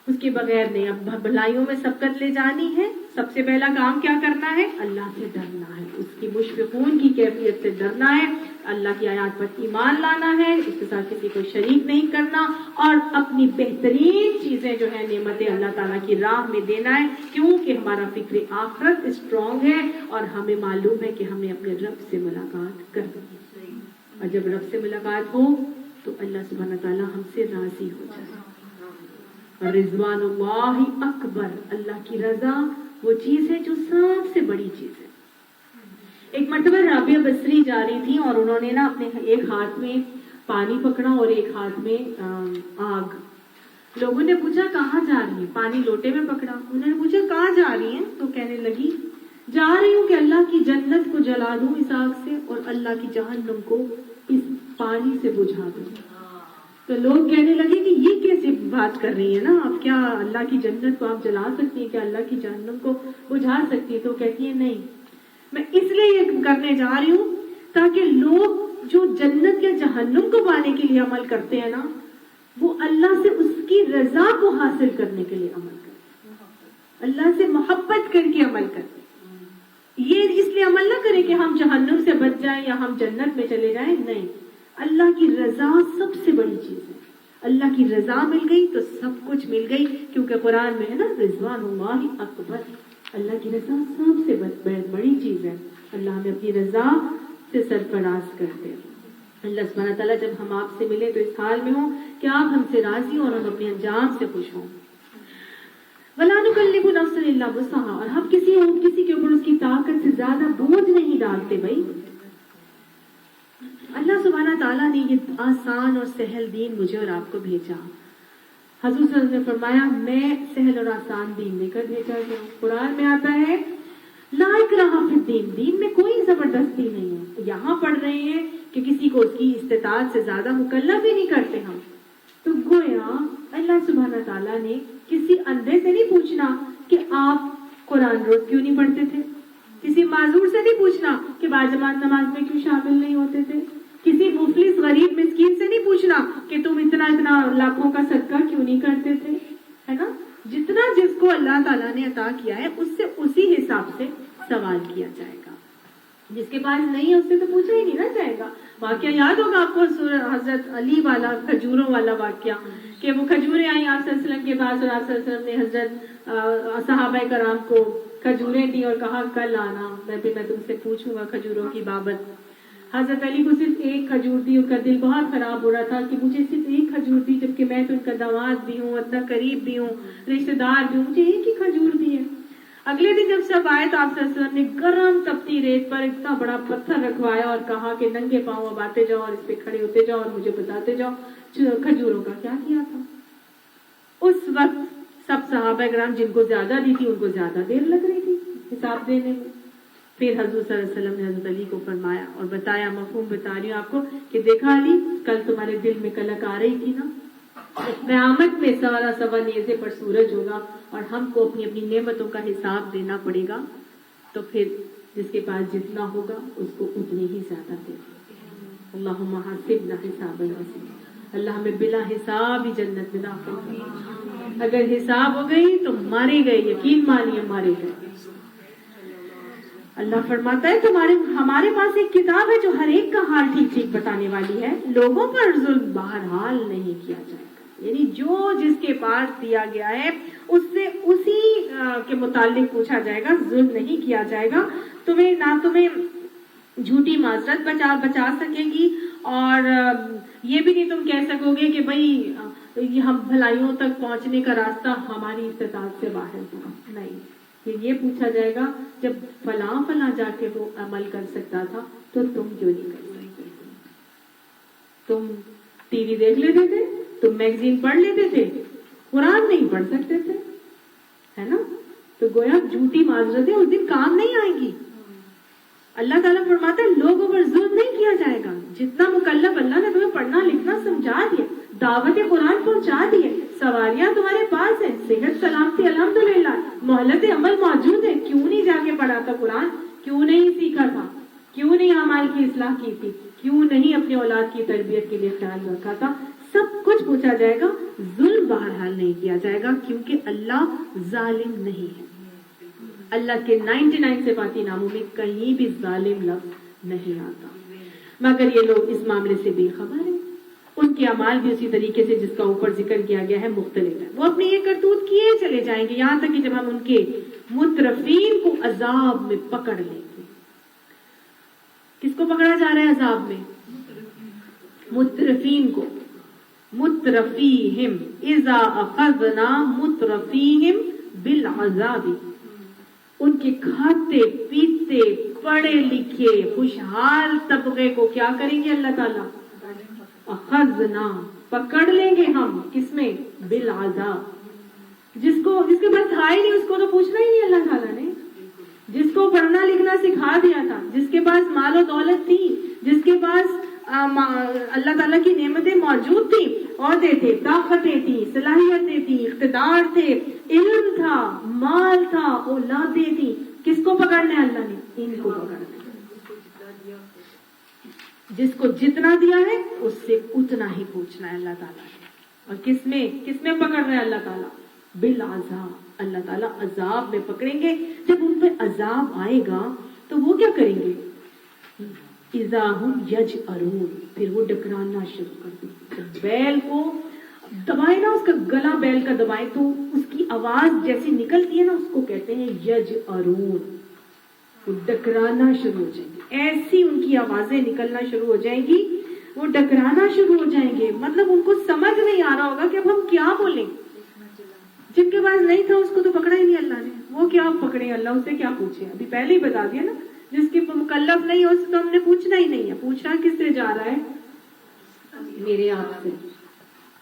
اس کے بغیر نہیں. اب بھلائیوں میں سبقت لے جانی ہے، سب سے پہلا کام کیا کرنا ہے؟ اللہ سے ڈرنا ہے، اس کی مشفقون کی کیفیت سے ڈرنا ہے، اللہ کی آیات پر ایمان لانا ہے، اس کے ساتھ کسی کو شریک نہیں کرنا، اور اپنی بہترین چیزیں جو ہے نعمتیں اللہ تعالیٰ کی راہ میں دینا ہے، کیونکہ ہمارا فکر آخرت اسٹرانگ ہے اور ہمیں معلوم ہے کہ ہمیں اپنے رب سے ملاقات کرنی ہے. اور جب رب سے ملاقات ہو تو اللہ سبحانہ تعالیٰ ہم سے راضی ہو جائے. اور رضوان اللہ اکبر، اللہ کی رضا وہ چیز ہے جو سب سے بڑی چیز ہے. ایک مرتبہ رابعہ بصری جا رہی تھی اور انہوں نے نا اپنے ایک ہاتھ میں پانی پکڑا اور ایک ہاتھ میں آگ. لوگوں نے پوچھا کہاں جا رہی ہیں؟ پانی لوٹے میں پکڑا. انہوں نے پوچھا کہاں جا رہی ہیں؟ تو کہنے لگی جا رہی ہوں کہ اللہ کی جنت کو جلا دوں اس آگ سے اور اللہ کی جہنم کو اس پانی سے بجھا دوں. تو لوگ کہنے لگے کہ یہ کیسے بات کر رہی ہے نا آپ، کیا اللہ کی جنت کو آپ جلا سکتی ہیں، کیا اللہ کی جہنم کو بجھا سکتی ہے؟ تو کہتی ہے نہیں، میں اس لیے یہ کرنے جا رہی ہوں تاکہ لوگ جو جنت یا جہنم کو پانے کے لیے عمل کرتے ہیں نا، وہ اللہ سے اس کی رضا کو حاصل کرنے کے لیے عمل کرتے، اللہ سے محبت کر کے عمل کرتے. یہ اس لیے عمل نہ کریں کہ ہم جہنم سے بچ جائیں یا ہم جنت میں چلے جائیں. نہیں، اللہ کی رضا سب سے بڑی چیز ہے. اللہ کی رضا مل گئی تو سب کچھ مل گئی، کیونکہ قرآن میں ہے نا رضوان اللہ اکبر، اللہ کی رضا سب سے بڑی چیز ہے. اللہ ہمیں اپنی رضا سے سرفراز کرتے. اللہ سبحانہ تعالیٰ جب ہم آپ سے ملے تو اس حال میں ہوں کہ آپ ہم سے راضی اور ہم اپنے انجام سے خوش ہوں. وَلَا نُكَلِّفُ نَفْسًا إِلَّا وُسْعَهَا، اور ہم کسی کے اوپر اس کی طاقت سے زیادہ بوجھ نہیں ڈالتے. بھائی اللہ سبحانہ تعالیٰ نے یہ آسان اور سہل دین مجھے اور آپ کو بھیجا. حضور صلی اللہ علیہ وسلم نے فرمایا میں سہل اور آسان دین لے کر بھیجا گیا. قرآن میں آتا ہے لا اکراہ فی الدین، دین میں کوئی زبردستی نہیں ہے. یہاں پڑھ رہے ہیں کہ کسی کو اس کی استطاعت سے زیادہ مکلف ہی نہیں کرتے ہم. تو گویا اللہ سبحانہ تعالیٰ نے کسی اندھے سے نہیں پوچھنا کہ آپ قرآن روز کیوں نہیں پڑھتے تھے، کسی معذور سے نہیں پوچھنا کہ باجماعت نماز میں کیوں شامل نہیں ہوتے تھے، کسی مفلس غریب مسکین سے نہیں پوچھنا کہ تم اتنا لاکھوں کا صدقہ کیوں نہیں کرتے تھے. ہے نا؟ جتنا جس کو اللہ تعالیٰ نے عطا کیا ہے اس سے اسی حساب سے سوال کیا جائے گا. جس کے پاس نہیں ہے اس سے تو پوچھا ہی نہیں نا جائے گا. واقعہ یاد ہوگا آپ کو حضرت علی والا، کھجوروں والا واقعہ، کہ وہ کھجوریں آئیں آپ صلی اللہ علیہ وسلم کے پاس اور آپ صلی اللہ علیہ وسلم نے حضرت صحابہ کرام کو کھجوریں دی اور کہا کل آنا میں تم سے پوچھوں گا کھجوروں کی بابت. حضرت علی کو صرف ایک کھجور دی، ان کا دل بہت خراب ہو رہا تھا کہ مجھے صرف ایک کھجور دی جبکہ میں تو ان کا داماد بھی ہوں، اتنا قریب بھی ہوں، رشتے دار بھی ہوں، مجھے ایک ہی کھجور دی ہے. اگلے دن جب سب آئے تو آپ صلی اللہ علیہ وسلم نے گرم تپتی ریت پر اتنا بڑا پتھر رکھوایا اور کہا کہ ننگے پاؤں اب آتے جاؤ اور اس پہ کھڑے ہوتے جاؤ اور مجھے بتاتے جاؤ کھجوروں کا کیا کیا تھا. اس وقت سب صحابہ کرام جن کو زیادہ دی تھی ان کو زیادہ دیر لگ رہی تھی حساب دینے میں. پھر حضور صلی اللہ علیہ وسلم نے حضرت علی کو فرمایا اور بتایا، مفہوم بتا رہی ہوں آپ کو، کہ دیکھا علی کل تمہارے دل میں کلک آ رہی تھی نا، قیامت میں سوا نیزے پر سورج ہوگا اور ہم کو اپنی اپنی نعمتوں کا حساب دینا پڑے گا، تو پھر جس کے پاس جتنا ہوگا اس کو اتنی ہی زیادہ دے. اللہم حاسبنا حسابا یسیرا، اللہ ہمیں بلا حساب ہی جنت میں داخل کرے. اگر حساب ہو گئی تو مارے گئے، یقین مانیے مارے گئے. اللہ فرماتا ہے ہمارے پاس ایک کتاب ہے جو ہر ایک کا حال ٹھیک ٹھیک بتانے والی ہے. لوگوں پر ظلم بہرحال نہیں کیا جائے گا، یعنی جو جس کے پاس دیا گیا ہے اس سے اسی کے متعلق پوچھا جائے گا، ظلم نہیں کیا جائے گا. تمہیں جھوٹی معذرت بچا سکے گی اور یہ بھی نہیں تم کہہ سکو گے کہ بھائی ہم بھلائیوں تک پہنچنے کا راستہ ہماری استطاعت سے باہر تھا. نہیں، یہ پوچھا جائے گا جب فلاں جا کے وہ عمل کر سکتا تھا تو تم کیوں نہیں کر سکتے؟ تم ٹی وی دیکھ لیتے تھے، تم میگزین پڑھ لیتے تھے، قرآن نہیں پڑھ سکتے تھے، ہے نا؟ تو گویا جھوٹی معذرتیں اس دن کام نہیں آئیں گی. اللہ تعالیٰ فرماتا ہے لوگوں پر ظلم نہیں کیا جائے گا. جتنا مکلف اللہ نے تمہیں پڑھنا لکھنا سمجھا دیا, دعوت قرآن پہنچا دیے, سواریاں تمہارے پاس ہیں, صحت سلامتی الحمدللہ, مہلت عمل موجود ہے, کیوں نہیں جا کے پڑھا تھا قرآن؟ کیوں نہیں سیکھا تھا؟ کیوں نہیں اعمال کی اصلاح کی تھی؟ کیوں نہیں اپنی اولاد کی تربیت کے لیے خیال رکھا تھا؟ سب کچھ پوچھا جائے گا, ظلم بہرحال نہیں کیا جائے گا, کیونکہ اللہ ظالم نہیں ہے. اللہ کے 99 صفاتی ناموں میں کہیں بھی ظالم لفظ نہیں آتا, مگر یہ لوگ اس معاملے سے بے خبر ہیں. ان کے اعمال بھی اسی طریقے سے جس کا اوپر ذکر کیا گیا ہے مختلف ہے. وہ اپنے یہ کرتوت کیے چلے جائیں گے یہاں تک کہ جب ہم ان کے مترفین کو عذاب میں پکڑ لیں گے. کس کو پکڑا جا رہا ہے عذاب میں؟ مترفین کو. مترفیہم اذا اخذنا مترفیہم بالعذاب. ان کے کھاتے پیتے پڑھے لکھے خوشحال طبقے کو کیا کریں گے اللہ تعالیٰ؟ اخذنا, پکڑ لیں گے ہم. کس میں؟ بالعذاب. جس کے پاس تھا ہی نہیں اس کو تو پوچھنا ہی نہیں اللہ تعالیٰ نے. جس کو پڑھنا لکھنا سکھا دیا تھا, جس کے پاس مال و دولت تھی, جس کے پاس اللہ تعالیٰ کی نعمتیں موجود تھی, عہدے تھے, طاقتیں تھی, صلاحیتیں تھی, اقتدار تھے, علم تھا, مال تھا, اولادیں تھی, کس کو پکڑنا ہے اللہ نے؟ ان کو پکڑنا ہے. جس کو جتنا دیا ہے اس سے اتنا ہی پوچھنا ہے اللہ تعالیٰ نے. اور کس میں پکڑ رہے ہیں اللہ تعالیٰ؟ بالعذاب. اللہ تعالیٰ عذاب میں پکڑیں گے. جب ان پہ عذاب آئے گا تو وہ کیا کریں گے؟ اذا ہم یجأرون, پھر وہ ڈکرانا شروع کر دیں. بیل کو دبائے نا, اس کا گلا بیل کا دبائے تو اس کی آواز جیسی نکلتی ہے نا, اس کو کہتے ہیں یجأرون. وہ ڈکرانا شروع ہو جائیں گے. ایسی ان کی آوازیں نکلنا شروع ہو جائیں گی, وہ ڈکرانا شروع ہو جائیں گے. مطلب ان کو سمجھ نہیں آ رہا ہوگا کہ اب ہم کیا بولیں. جن کے پاس نہیں تھا اس کو تو پکڑا ہی نہیں اللہ نے, وہ کیا پکڑے اللہ, اسے کیا پوچھے؟ ابھی پہلے ہی بتا دیا نا, جس کے مکلف نہیں ہو اس کو ہم نے پوچھنا ہی نہیں ہے. پوچھنا کس سے جا رہا ہے؟ میرے آپ سے,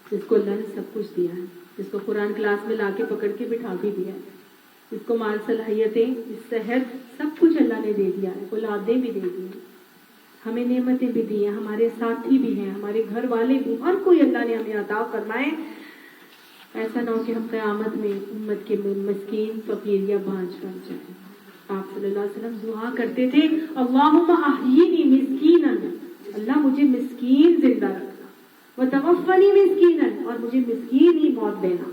جس کو اللہ نے سب کچھ دیا ہے, جس کو قرآن کلاس میں لا کے پکڑ کے بٹھا بھی دیا ہے, جس کو مال صلاحیتیں صحت سب کچھ اللہ نے دے دیا ہے, اولادیں بھی دے دی ہیں, ہمیں نعمتیں بھی دی ہیں, ہمارے ساتھی بھی ہیں, ہمارے گھر والے بھی, ہر کوئی اللہ نے ہمیں عطا فرمائے. ایسا نہ ہو کہ ہم قیامت میں امت کے مسکین فقیر یا بانجھ بن جائیں. آپ صلی اللہ علیہ وسلم دعا کرتے تھے اللہم احیینی مسکینا, اللہ مجھے مسکین زندہ رکھنا, وتوفنی مسکینا, اور مجھے مسکین ہی موت دینا,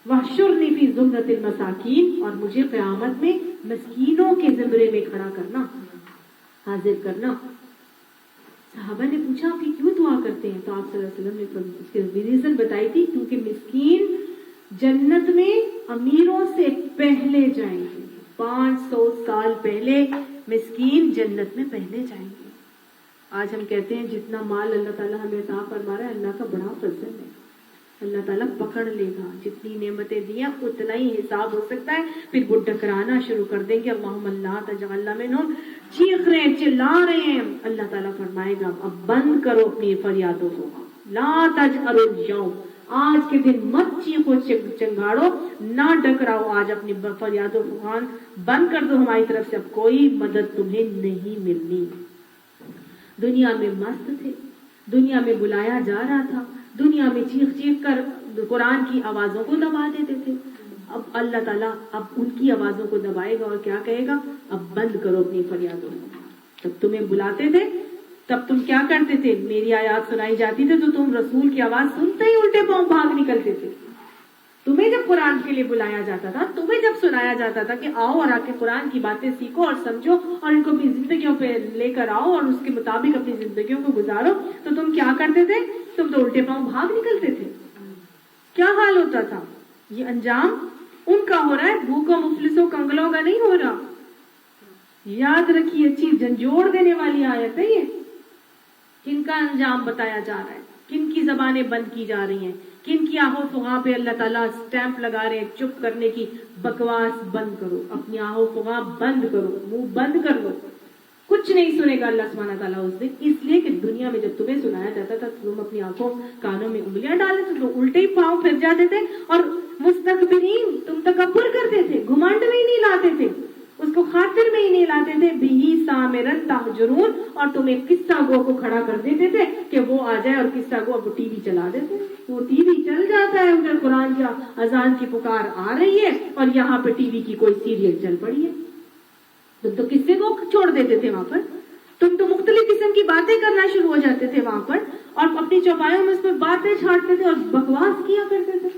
واحشرنی فی زمرۃ المساکین, اور مجھے قیامت میں مسکینوں کے زمرے میں کھڑا کرنا, حاضر کرنا. صحابہ نے پوچھا آپ یہ کیوں دعا کرتے ہیں؟ تو آپ صلی اللہ علیہ وسلم نے اس کی ریزن بتائی تھی, کیونکہ مسکین جنت میں امیروں سے پہلے جائیں گے. 500 سال پہلے مسکین جنت میں پہلے جائیں گے. آج ہم کہتے ہیں جتنا مال اللہ تعالیٰ ہمیں عطا فرما رہا ہے اللہ کا بڑا فضل ہے, اللہ تعالیٰ پکڑ لے گا. جتنی نعمتیں دی ہیں اتنا ہی حساب ہو سکتا ہے. پھر وہ ڈکرانا شروع کر دیں گے, اللہم لا تجعلنا منہم, چیخ رہے ہیں, چلا رہے ہیں. اللہ تعالیٰ فرمائے گا اب بند کرو اپنی فریادوں کو, لا تجعلوا اليوم, آج کے دن مت چیخو چنگاڑو, نہ ڈکراؤ, آج اپنی فریادوں فغان بند کر دو, ہماری طرف سے اب کوئی مدد تمہیں نہیں ملنی. دنیا میں مست تھے, دنیا میں بلایا جا رہا تھا, دنیا میں چیخ چیخ کر قرآن کی آوازوں کو دبا دیتے تھے. اب اللہ تعالیٰ اب ان کی آوازوں کو دبائے گا اور کیا کہے گا؟ اب بند کرو اپنی فریادوں کو. جب تمہیں بلاتے تھے تب تم کیا کرتے تھے؟ میری آیات سنائی جاتی تھی تو تم رسول کی آواز سنتے ہی الٹے پاؤں بھاگ نکلتے تھے. تمہیں جب قرآن کے لیے بلایا جاتا تھا, تمہیں جب سنایا جاتا تھا کہ آؤ اور آ کے قرآن کی باتیں سیکھو اور سمجھو اور ان کو اپنی زندگیوں پہ لے کر آؤ اور اس کے مطابق اپنی زندگیوں کو گزارو, تو تم کیا کرتے تھے؟ تم تو الٹے پاؤں بھاگ نکلتے تھے. کیا حال ہوتا تھا؟ یہ انجام ان کا ہو رہا ہے, بھوکوں مفلسوں کنگلوں کا نہیں ہو رہا. یاد رکھیے, اچھی جھنجھوڑ دینے والی آیت ہے یہ. کن کا انجام بتایا جا رہا ہے, کن کی زبانیں بند کی جا رہی ہیں, کن کی آہو فغاں پہ اللہ تعالیٰ سٹیمپ لگا رہے ہیں, چپ کرنے کی, بکواس بند کرو, اپنی آہو فغاں بند کرو, منہ بند کر لو. کچھ نہیں سنے گا اللہ سبحانہ تعالیٰ اس دن, اس لیے کہ دنیا میں جب تمہیں سنایا جاتا تھا تم اپنی آنکھوں کانوں میں انگلیاں ڈالے تھے تو الٹے ہی پاؤں پھر جاتے تھے, اور مستکبرین, تم تکبر کرتے تھے, گھمنڈ میں ہی نہیں لاتے تھے. اس کو خاطر میں ہی نہیں لاتے تھے. بِهِ سَامِرًا تَهْجُرُونَ. اور تم ایک قصہ گو کو کھڑا کر دیتے تھے کہ وہ آ جائے اور قصہ گو اب ٹی وی چلا دیتے. وہ ٹی وی چل جاتا ہے, ادھر قرآن کی اذان کی پکار آ رہی ہے اور یہاں پہ ٹی وی کی کوئی سیریل چل پڑی ہے. تم تو قصے کو چھوڑ دیتے تھے وہاں پر, تم تو مختلف قسم کی باتیں کرنا شروع ہو جاتے تھے وہاں پر, اور اپنی چوپایوں میں اس پہ باتیں چھاڑتے تھے اور بکواس کیا کرتے تھے.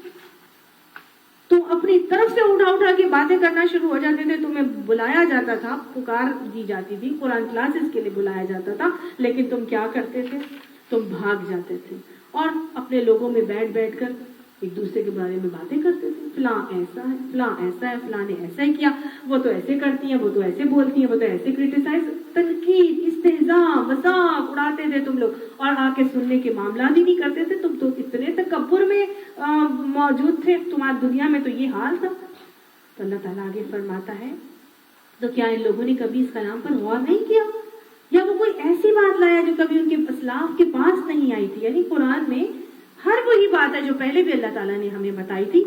تم اپنی طرف سے اٹھا کے باتیں کرنا شروع ہو جاتے تھے. تمہیں بلایا جاتا تھا, پکار دی جاتی تھی, قرآن کلاسز کے لیے بلایا جاتا تھا, لیکن تم کیا کرتے تھے؟ تم بھاگ جاتے تھے اور اپنے لوگوں میں بیٹھ کر ایک دوسرے کے بارے میں باتیں کرتے تھے. فلاں ایسا ہے, فلاں ایسا ہے, فلاں نے ایسا ہی کیا, وہ تو ایسے کرتی ہیں, وہ تو ایسے بولتی ہیں, وہ تو ایسے کریٹیسائز, تنقید, استہزاء, مذاق اڑاتے تھے تم لوگ, اور آ کے سننے کے معاملات ہی نہیں کرتے تھے. تم تو اتنے تکبر میں موجود تھے, تمہاری دنیا میں تو یہ حال تھا. تو اللہ تعالیٰ آگے فرماتا ہے, تو کیا ان لوگوں نے کبھی اس کلام پر غور نہیں کیا, یا وہ کوئی ایسی بات لایا جو کبھی ان کے اسلاف کے پاس نہیں آئی تھی؟ یعنی قرآن میں ہر وہی بات ہے جو پہلے بھی اللہ تعالیٰ نے ہمیں بتائی تھی,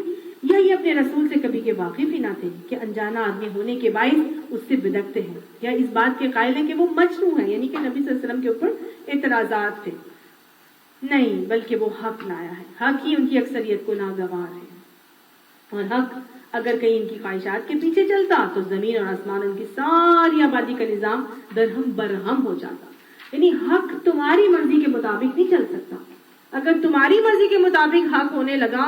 یا یہ اپنے رسول سے کبھی کے واقف ہی نہ تھے کہ انجانا آدمی ہونے کے باعث اس سے بدکتے ہیں, یا اس بات کے قائل ہیں کہ وہ مجنون ہے, یعنی کہ نبی صلی اللہ علیہ وسلم کے اوپر اعتراضات تھے. نہیں, بلکہ وہ حق لایا ہے, حق ہی ان کی اکثریت کو ناگوار ہے. اور حق اگر کہیں ان کی خواہشات کے پیچھے چلتا تو زمین اور آسمان, ان کی ساری آبادی کا نظام درہم برہم ہو جاتا. یعنی حق تمہاری مرضی کے مطابق نہیں چل سکتا. اگر تمہاری مرضی کے مطابق حق ہونے لگا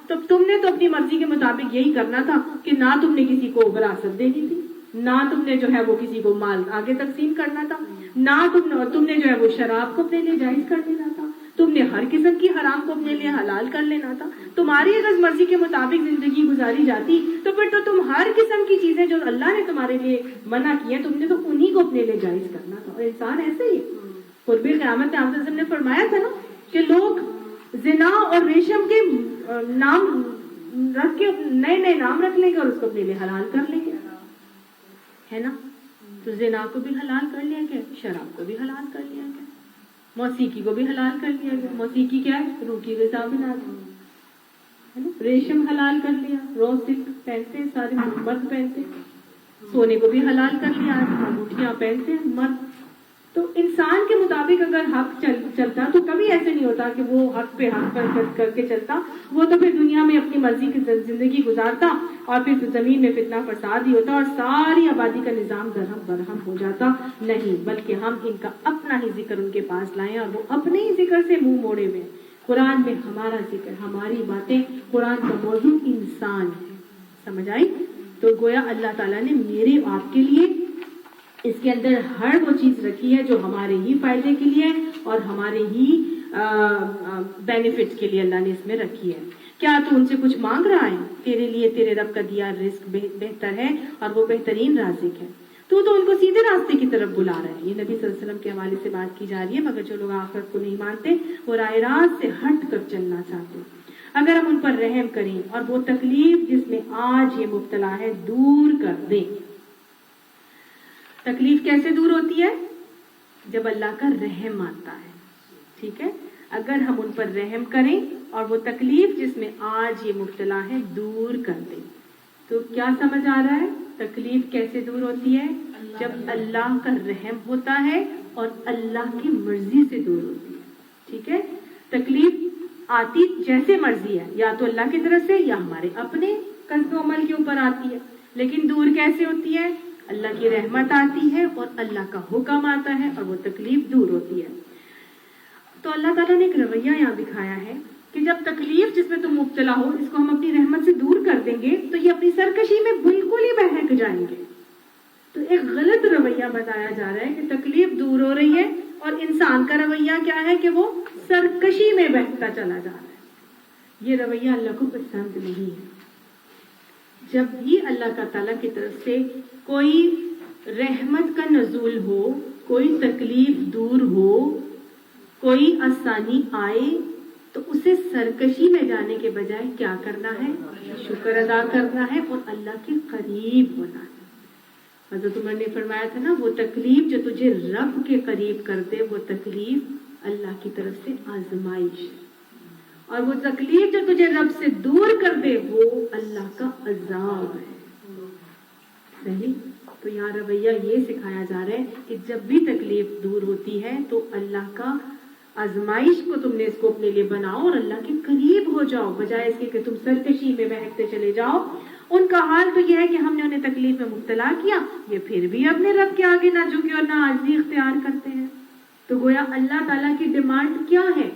تو تم نے تو اپنی مرضی کے مطابق یہی کرنا تھا کہ نہ تم نے کسی کو وراثت دینی تھی, نہ تم نے جو ہے وہ کسی کو مال آگے تقسیم کرنا تھا, نہ تم نے جو ہے وہ شراب کو اپنے لیے جائز کر دینا تھا, تم نے ہر قسم کی حرام کو اپنے لیے حلال کر لینا تھا. تمہاری اگر مرضی کے مطابق زندگی گزاری جاتی تو پھر تو تم ہر قسم کی چیزیں جو اللہ نے تمہارے لیے منع کی ہیں, تم نے تو انہی کو اپنے لیے جائز کرنا تھا. اور انسان ایسے ہی قرب قیامت میں آپ نے فرمایا تھا نا کہ لوگ زنا اور ریشم کے نام رکھ کے نئے نام رکھ لیں گے اور اس کو اپنے لیے حلال کر لیں گے, ہے نا. تو زنا کو بھی حلال کر لیا گیا, شراب کو بھی حلال کر لیا گیا, موسیقی کو بھی حلال کر لیا گیا. موسیقی کیا ہے؟ روح کی غذا بنا دی. ریشم حلال کر لیا, روز سلک پہنتے سارے مرد پہنتے. سونے کو بھی حلال کر لیا, انگوٹھیاں پہنتے ہیں مرد. تو انسان کے مطابق اگر حق چلتا تو کبھی ایسے نہیں ہوتا کہ وہ حق پہ حق پر کر کے چلتا. وہ تو پھر دنیا میں اپنی مرضی کی زندگی گزارتا اور پھر زمین میں فتنہ فساد ہی ہوتا اور ساری آبادی کا نظام درہم برہم ہو جاتا. نہیں, بلکہ ہم ان کا اپنا ہی ذکر ان کے پاس لائیں اور وہ اپنے ہی ذکر سے منہ موڑے ہوئے. قرآن میں ہمارا ذکر, ہماری باتیں, قرآن کا موضوع انسان ہے. سمجھ آئی؟ تو گویا اللہ تعالیٰ نے میرے آپ کے لیے اس کے اندر ہر وہ چیز رکھی ہے جو ہمارے ہی فائدے کے لیے اور ہمارے ہی بینیفٹ کے لیے اللہ نے اس میں رکھی ہے. کیا تو ان سے کچھ مانگ رہا ہے؟ تیرے لیے تیرے رب کا دیا رزق بہتر ہے اور وہ بہترین رازق ہے. تو ان کو سیدھے راستے کی طرف بلا رہا ہے. یہ نبی صلی اللہ علیہ وسلم کے حوالے سے بات کی جا رہی ہے. مگر جو لوگ آخرت کو نہیں مانتے وہ راہ راست سے ہٹ کر چلنا چاہتے. اگر ہم ان پر رحم کریں اور وہ تکلیف جس میں آج یہ مبتلا ہے دور کر دیں. تکلیف کیسے دور ہوتی ہے؟ جب اللہ کا رحم آتا ہے. ٹھیک ہے, اگر ہم ان پر رحم کریں اور وہ تکلیف جس میں آج یہ مبتلا ہے دور کر دیں. تو کیا سمجھ آ رہا ہے؟ تکلیف کیسے دور ہوتی ہے؟ جب اللہ کا رحم ہوتا ہے اور اللہ کی مرضی سے دور ہوتی ہے. ٹھیک ہے, تکلیف آتی جیسے مرضی ہے, یا تو اللہ کی طرف سے یا ہمارے اپنے قصد و عمل کے اوپر آتی ہے. لیکن دور کیسے ہوتی ہے؟ اللہ کی رحمت آتی ہے اور اللہ کا حکم آتا ہے اور وہ تکلیف دور ہوتی ہے. تو اللہ تعالیٰ نے ایک رویہ یہاں دکھایا ہے کہ جب تکلیف جس میں تم مبتلا ہو اس کو ہم اپنی رحمت سے دور کر دیں گے تو یہ اپنی سرکشی میں بالکل ہی بہک جائیں گے. تو ایک غلط رویہ بتایا جا رہا ہے کہ تکلیف دور ہو رہی ہے اور انسان کا رویہ کیا ہے کہ وہ سرکشی میں بہتا چلا جا رہا ہے. یہ رویہ اللہ کو پسند نہیں ہے. جب بھی اللہ تعالیٰ کی طرف سے کوئی رحمت کا نزول ہو, کوئی تکلیف دور ہو, کوئی آسانی آئے تو اسے سرکشی میں جانے کے بجائے کیا کرنا ہے؟ شکر ادا کرنا ہے اور اللہ کے قریب ہونا ہے. حضرت عمر نے فرمایا تھا نا, وہ تکلیف جو تجھے رب کے قریب کر دے وہ تکلیف اللہ کی طرف سے آزمائش ہے, اور وہ تکلیف جو تجھے رب سے دور کر دے وہ اللہ کا عذاب ہے. صحیح؟ تو یہاں رویہ یہ سکھایا جا رہا ہے کہ جب بھی تکلیف دور ہوتی ہے تو اللہ کا آزمائش کو تم نے اس کو اپنے لیے بناؤ اور اللہ کے قریب ہو جاؤ، بجائے اس کے کہ تم سرکشی میں بہکتے چلے جاؤ۔ ان کا حال تو یہ ہے کہ ہم نے انہیں تکلیف میں مبتلا کیا، یہ پھر بھی اپنے رب کے آگے نہ جھکے اور نہ عاجزی اختیار کرتے ہیں۔ تو گویا اللہ تعالیٰ کی ڈیمانڈ کیا ہے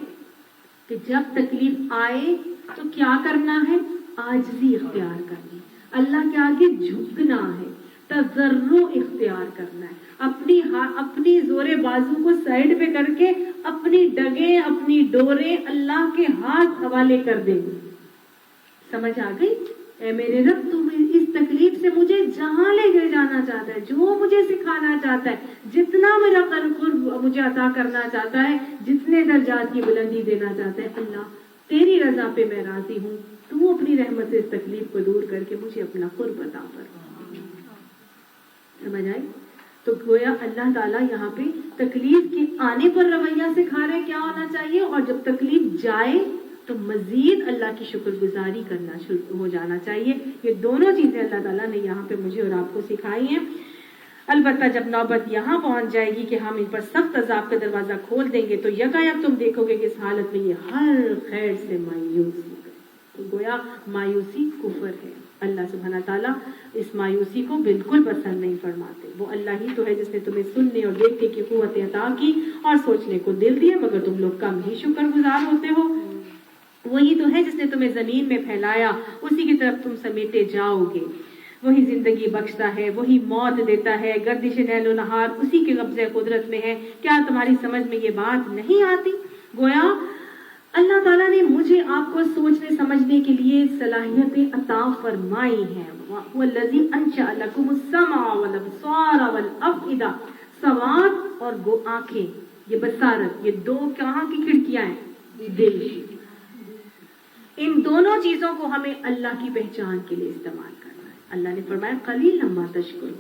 کہ جب تکلیف آئے تو کیا کرنا ہے؟ عاجزی اختیار کرنی، اللہ کے آگے جھکنا ہے، تضرع اختیار کرنا ہے، اپنی زور بازو کو سائڈ پہ کر کے اپنی ڈگیں اپنی ڈوریں اللہ کے ہاتھ حوالے کر دیں۔ سمجھ آ گئی؟ اے میرے رب تو اس تکلیف سے مجھے جہاں لے کے جانا چاہتا ہے، جو مجھے سکھانا چاہتا ہے، جتنا میرا قرب مجھے عطا کرنا چاہتا ہے، جتنے درجات کی بلندی دینا چاہتا ہے، اللہ تیری رضا پہ میں راضی ہوں، تو اپنی رحمت سے اس تکلیف کو دور کر کے مجھے اپنا قرب عطا فرما۔ سمجھ آئی؟ تو گویا اللہ تعالیٰ یہاں پہ تکلیف کے آنے پر رویہ سکھا رہے کیا ہونا چاہیے، اور جب تکلیف جائے تو مزید اللہ کی شکر گزاری کرنا شروع ہو جانا چاہیے۔ یہ دونوں چیزیں اللہ تعالیٰ نے یہاں پہ مجھے اور آپ کو سکھائی ہیں۔ البتہ جب نوبت یہاں پہنچ جائے گی کہ ہم ان پر سخت عذاب کا دروازہ کھول دیں گے تو یکایک تم دیکھو گے کہ اس حالت میں یہ ہر خیر سے مایوس ہو گئے۔ تو گویا مایوسی کفر ہے، اللہ سبحانہ تعالیٰ اس مایوسی کو بالکل پسند نہیں فرماتے۔ وہ اللہ ہی تو ہے جس نے تمہیں سننے اور دیکھنے کی قوت عطا کی اور سوچنے کو دل دیا، مگر تم لوگ کم ہی شکر گزار ہوتے ہو۔ وہی تو ہے جس نے تمہیں زمین میں پھیلایا، اسی کی طرف تم سمیٹے جاؤ گے۔ وہی زندگی بخشتا ہے، وہی موت دیتا ہے، گردش نیل و نہار اسی کے قبضے قدرت میں ہے۔ کیا تمہاری سمجھ میں یہ بات نہیں آتی؟ گویا اللہ تعالیٰ نے مجھے آپ کو سوچنے سمجھنے کے لیے صلاحیتیں عطا فرمائی ہیں۔ وَالَّذِي أَنشَأَ لَكُمُ السَّمْعَ وَالْأَبْصَارَ وَالْأَفْئِدَةَ، سماعت اور آنکھیں، یہ بصارت، یہ دو کہاں کی کھڑکیاں ہیں؟ دل کی۔ ان دونوں چیزوں کو ہمیں اللہ کی پہچان کے لیے استعمال کرنا ہے۔ اللہ نے فرمایا قلیلا ما تشکرون،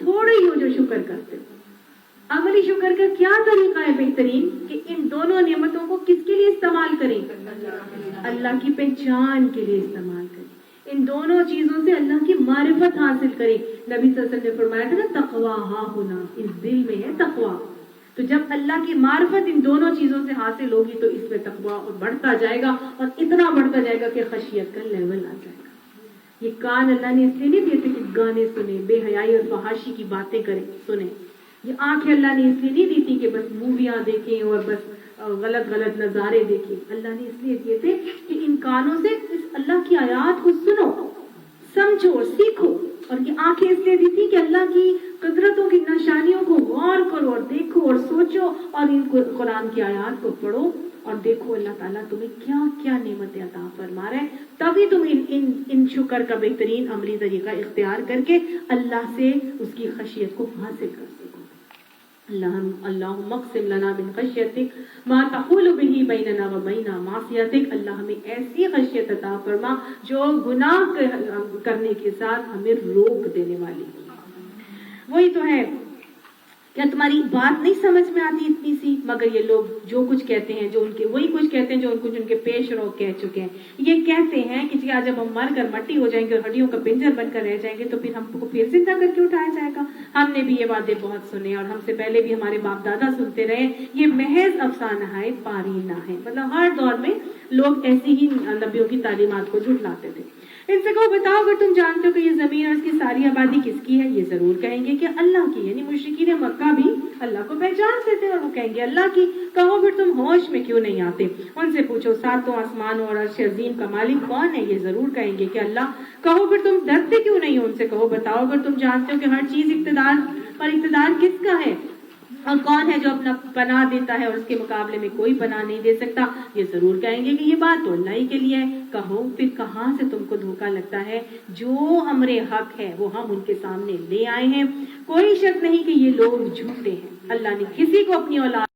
تھوڑے ہی ہو جو شکر کرتے ہو۔ عملی شکر کا کیا طریقہ ہے بہترین کہ ان دونوں نعمتوں کو کس کے لیے استعمال کریں؟ اللہ کی پہچان کے لیے استعمال کریں۔ ان دونوں چیزوں سے اللہ کی معرفت حاصل کریں۔ نبی صلی اللہ علیہ وسلم نے فرمایا تھا نا تقویٰ ہاں ہونا، اس دل میں ہے تقویٰ۔ تو جب اللہ کی معرفت ان دونوں چیزوں سے حاصل ہوگی تو اس میں تقویٰ اور بڑھتا جائے گا، اور اتنا بڑھتا جائے گا کہ خشیت کا لیول آ جائے گا۔ یہ کان اللہ نے اس لیے نہیں دیے تھے کہ گانے سنیں، بے حیائی اور فحاشی کی باتیں کریں سنیں۔ یہ آنکھیں اللہ نے اس لیے نہیں دی تھی کہ بس موویاں دیکھیں اور بس غلط نظارے دیکھیں۔ اللہ نے اس لیے دیے تھے کہ ان کانوں سے اس اللہ کی آیات کو سنو، سمجھو اور سیکھو۔ اور یہ آنکھیں اس لیے دی تھی کہ اللہ کی قدرتوں کی نشانیوں کو غور کرو اور دیکھو اور سوچو، اور ان قرآن کی آیات کو پڑھو اور دیکھو اللہ تعالیٰ تمہیں کیا کیا نعمتیں عطا فرما رہے ہیں۔ تبھی تم ان شکر کا بہترین عملی طریقہ اختیار کر کے اللہ سے اس کی خشیت کو حاصل کر سکو۔ اللہم اقسم لنا من خشیتک ما تحول به بیننا و بین معصیتک، اللہ ہمیں ایسی خشیت عطا فرما جو گناہ کرنے کے ساتھ ہمیں روک دینے والی۔ وہی تو ہے، کیا تمہاری بات نہیں سمجھ میں آتی اتنی سی؟ مگر یہ لوگ جو کچھ کہتے ہیں، جو ان کے وہی کچھ کہتے ہیں جو ان کے پیش رو کہہ چکے ہیں۔ یہ کہتے ہیں کہ جی جب ہم مر کر مٹی ہو جائیں گے اور ہڈیوں کا پنجر بن کر رہ جائیں گے تو پھر ہم کو پھر زندہ کر کے اٹھایا جائے گا۔ ہم نے بھی یہ باتیں بہت سنے اور ہم سے پہلے بھی ہمارے باپ دادا سنتے رہے۔ یہ محض افسانہ ہے، پارینہ ہے۔ مطلب ہر دور میں لوگ ایسی ہی نبیوں کی تعلیمات کو جھٹلاتے تھے۔ ان سے کہو بتاؤ اگر تم جانتے ہو کہ یہ زمین اور اس کی ساری آبادی کس کی ہے؟ یہ ضرور کہیں گے کہ اللہ کی، یعنی مشرکین مکہ بھی اللہ کو پہچانتے تھے اور وہ کہیں گے اللہ کی۔ کہو پھر تم ہوش میں کیوں نہیں آتے؟ ان سے پوچھو ساتوں آسمانوں اور عرش عظیم کا مالک کون ہے؟ یہ ضرور کہیں گے کہ اللہ۔ کہو پھر تم ڈرتے کیوں نہیں ہو؟ ان سے کہو بتاؤ اگر تم جانتے ہو کہ ہر چیز اقتدار کس کا ہے اور کون ہے جو اپنا پناہ دیتا ہے اور اس کے مقابلے میں کوئی پناہ نہیں دے سکتا؟ یہ ضرور کہیں گے کہ یہ بات تو اللہ ہی کے لیے ہے۔ کہو پھر کہاں سے تم کو دھوکہ لگتا ہے؟ جو امر حق ہے وہ ہم ان کے سامنے لے آئے ہیں، کوئی شک نہیں کہ یہ لوگ جھوٹے ہیں۔ اللہ نے کسی کو اپنی اولاد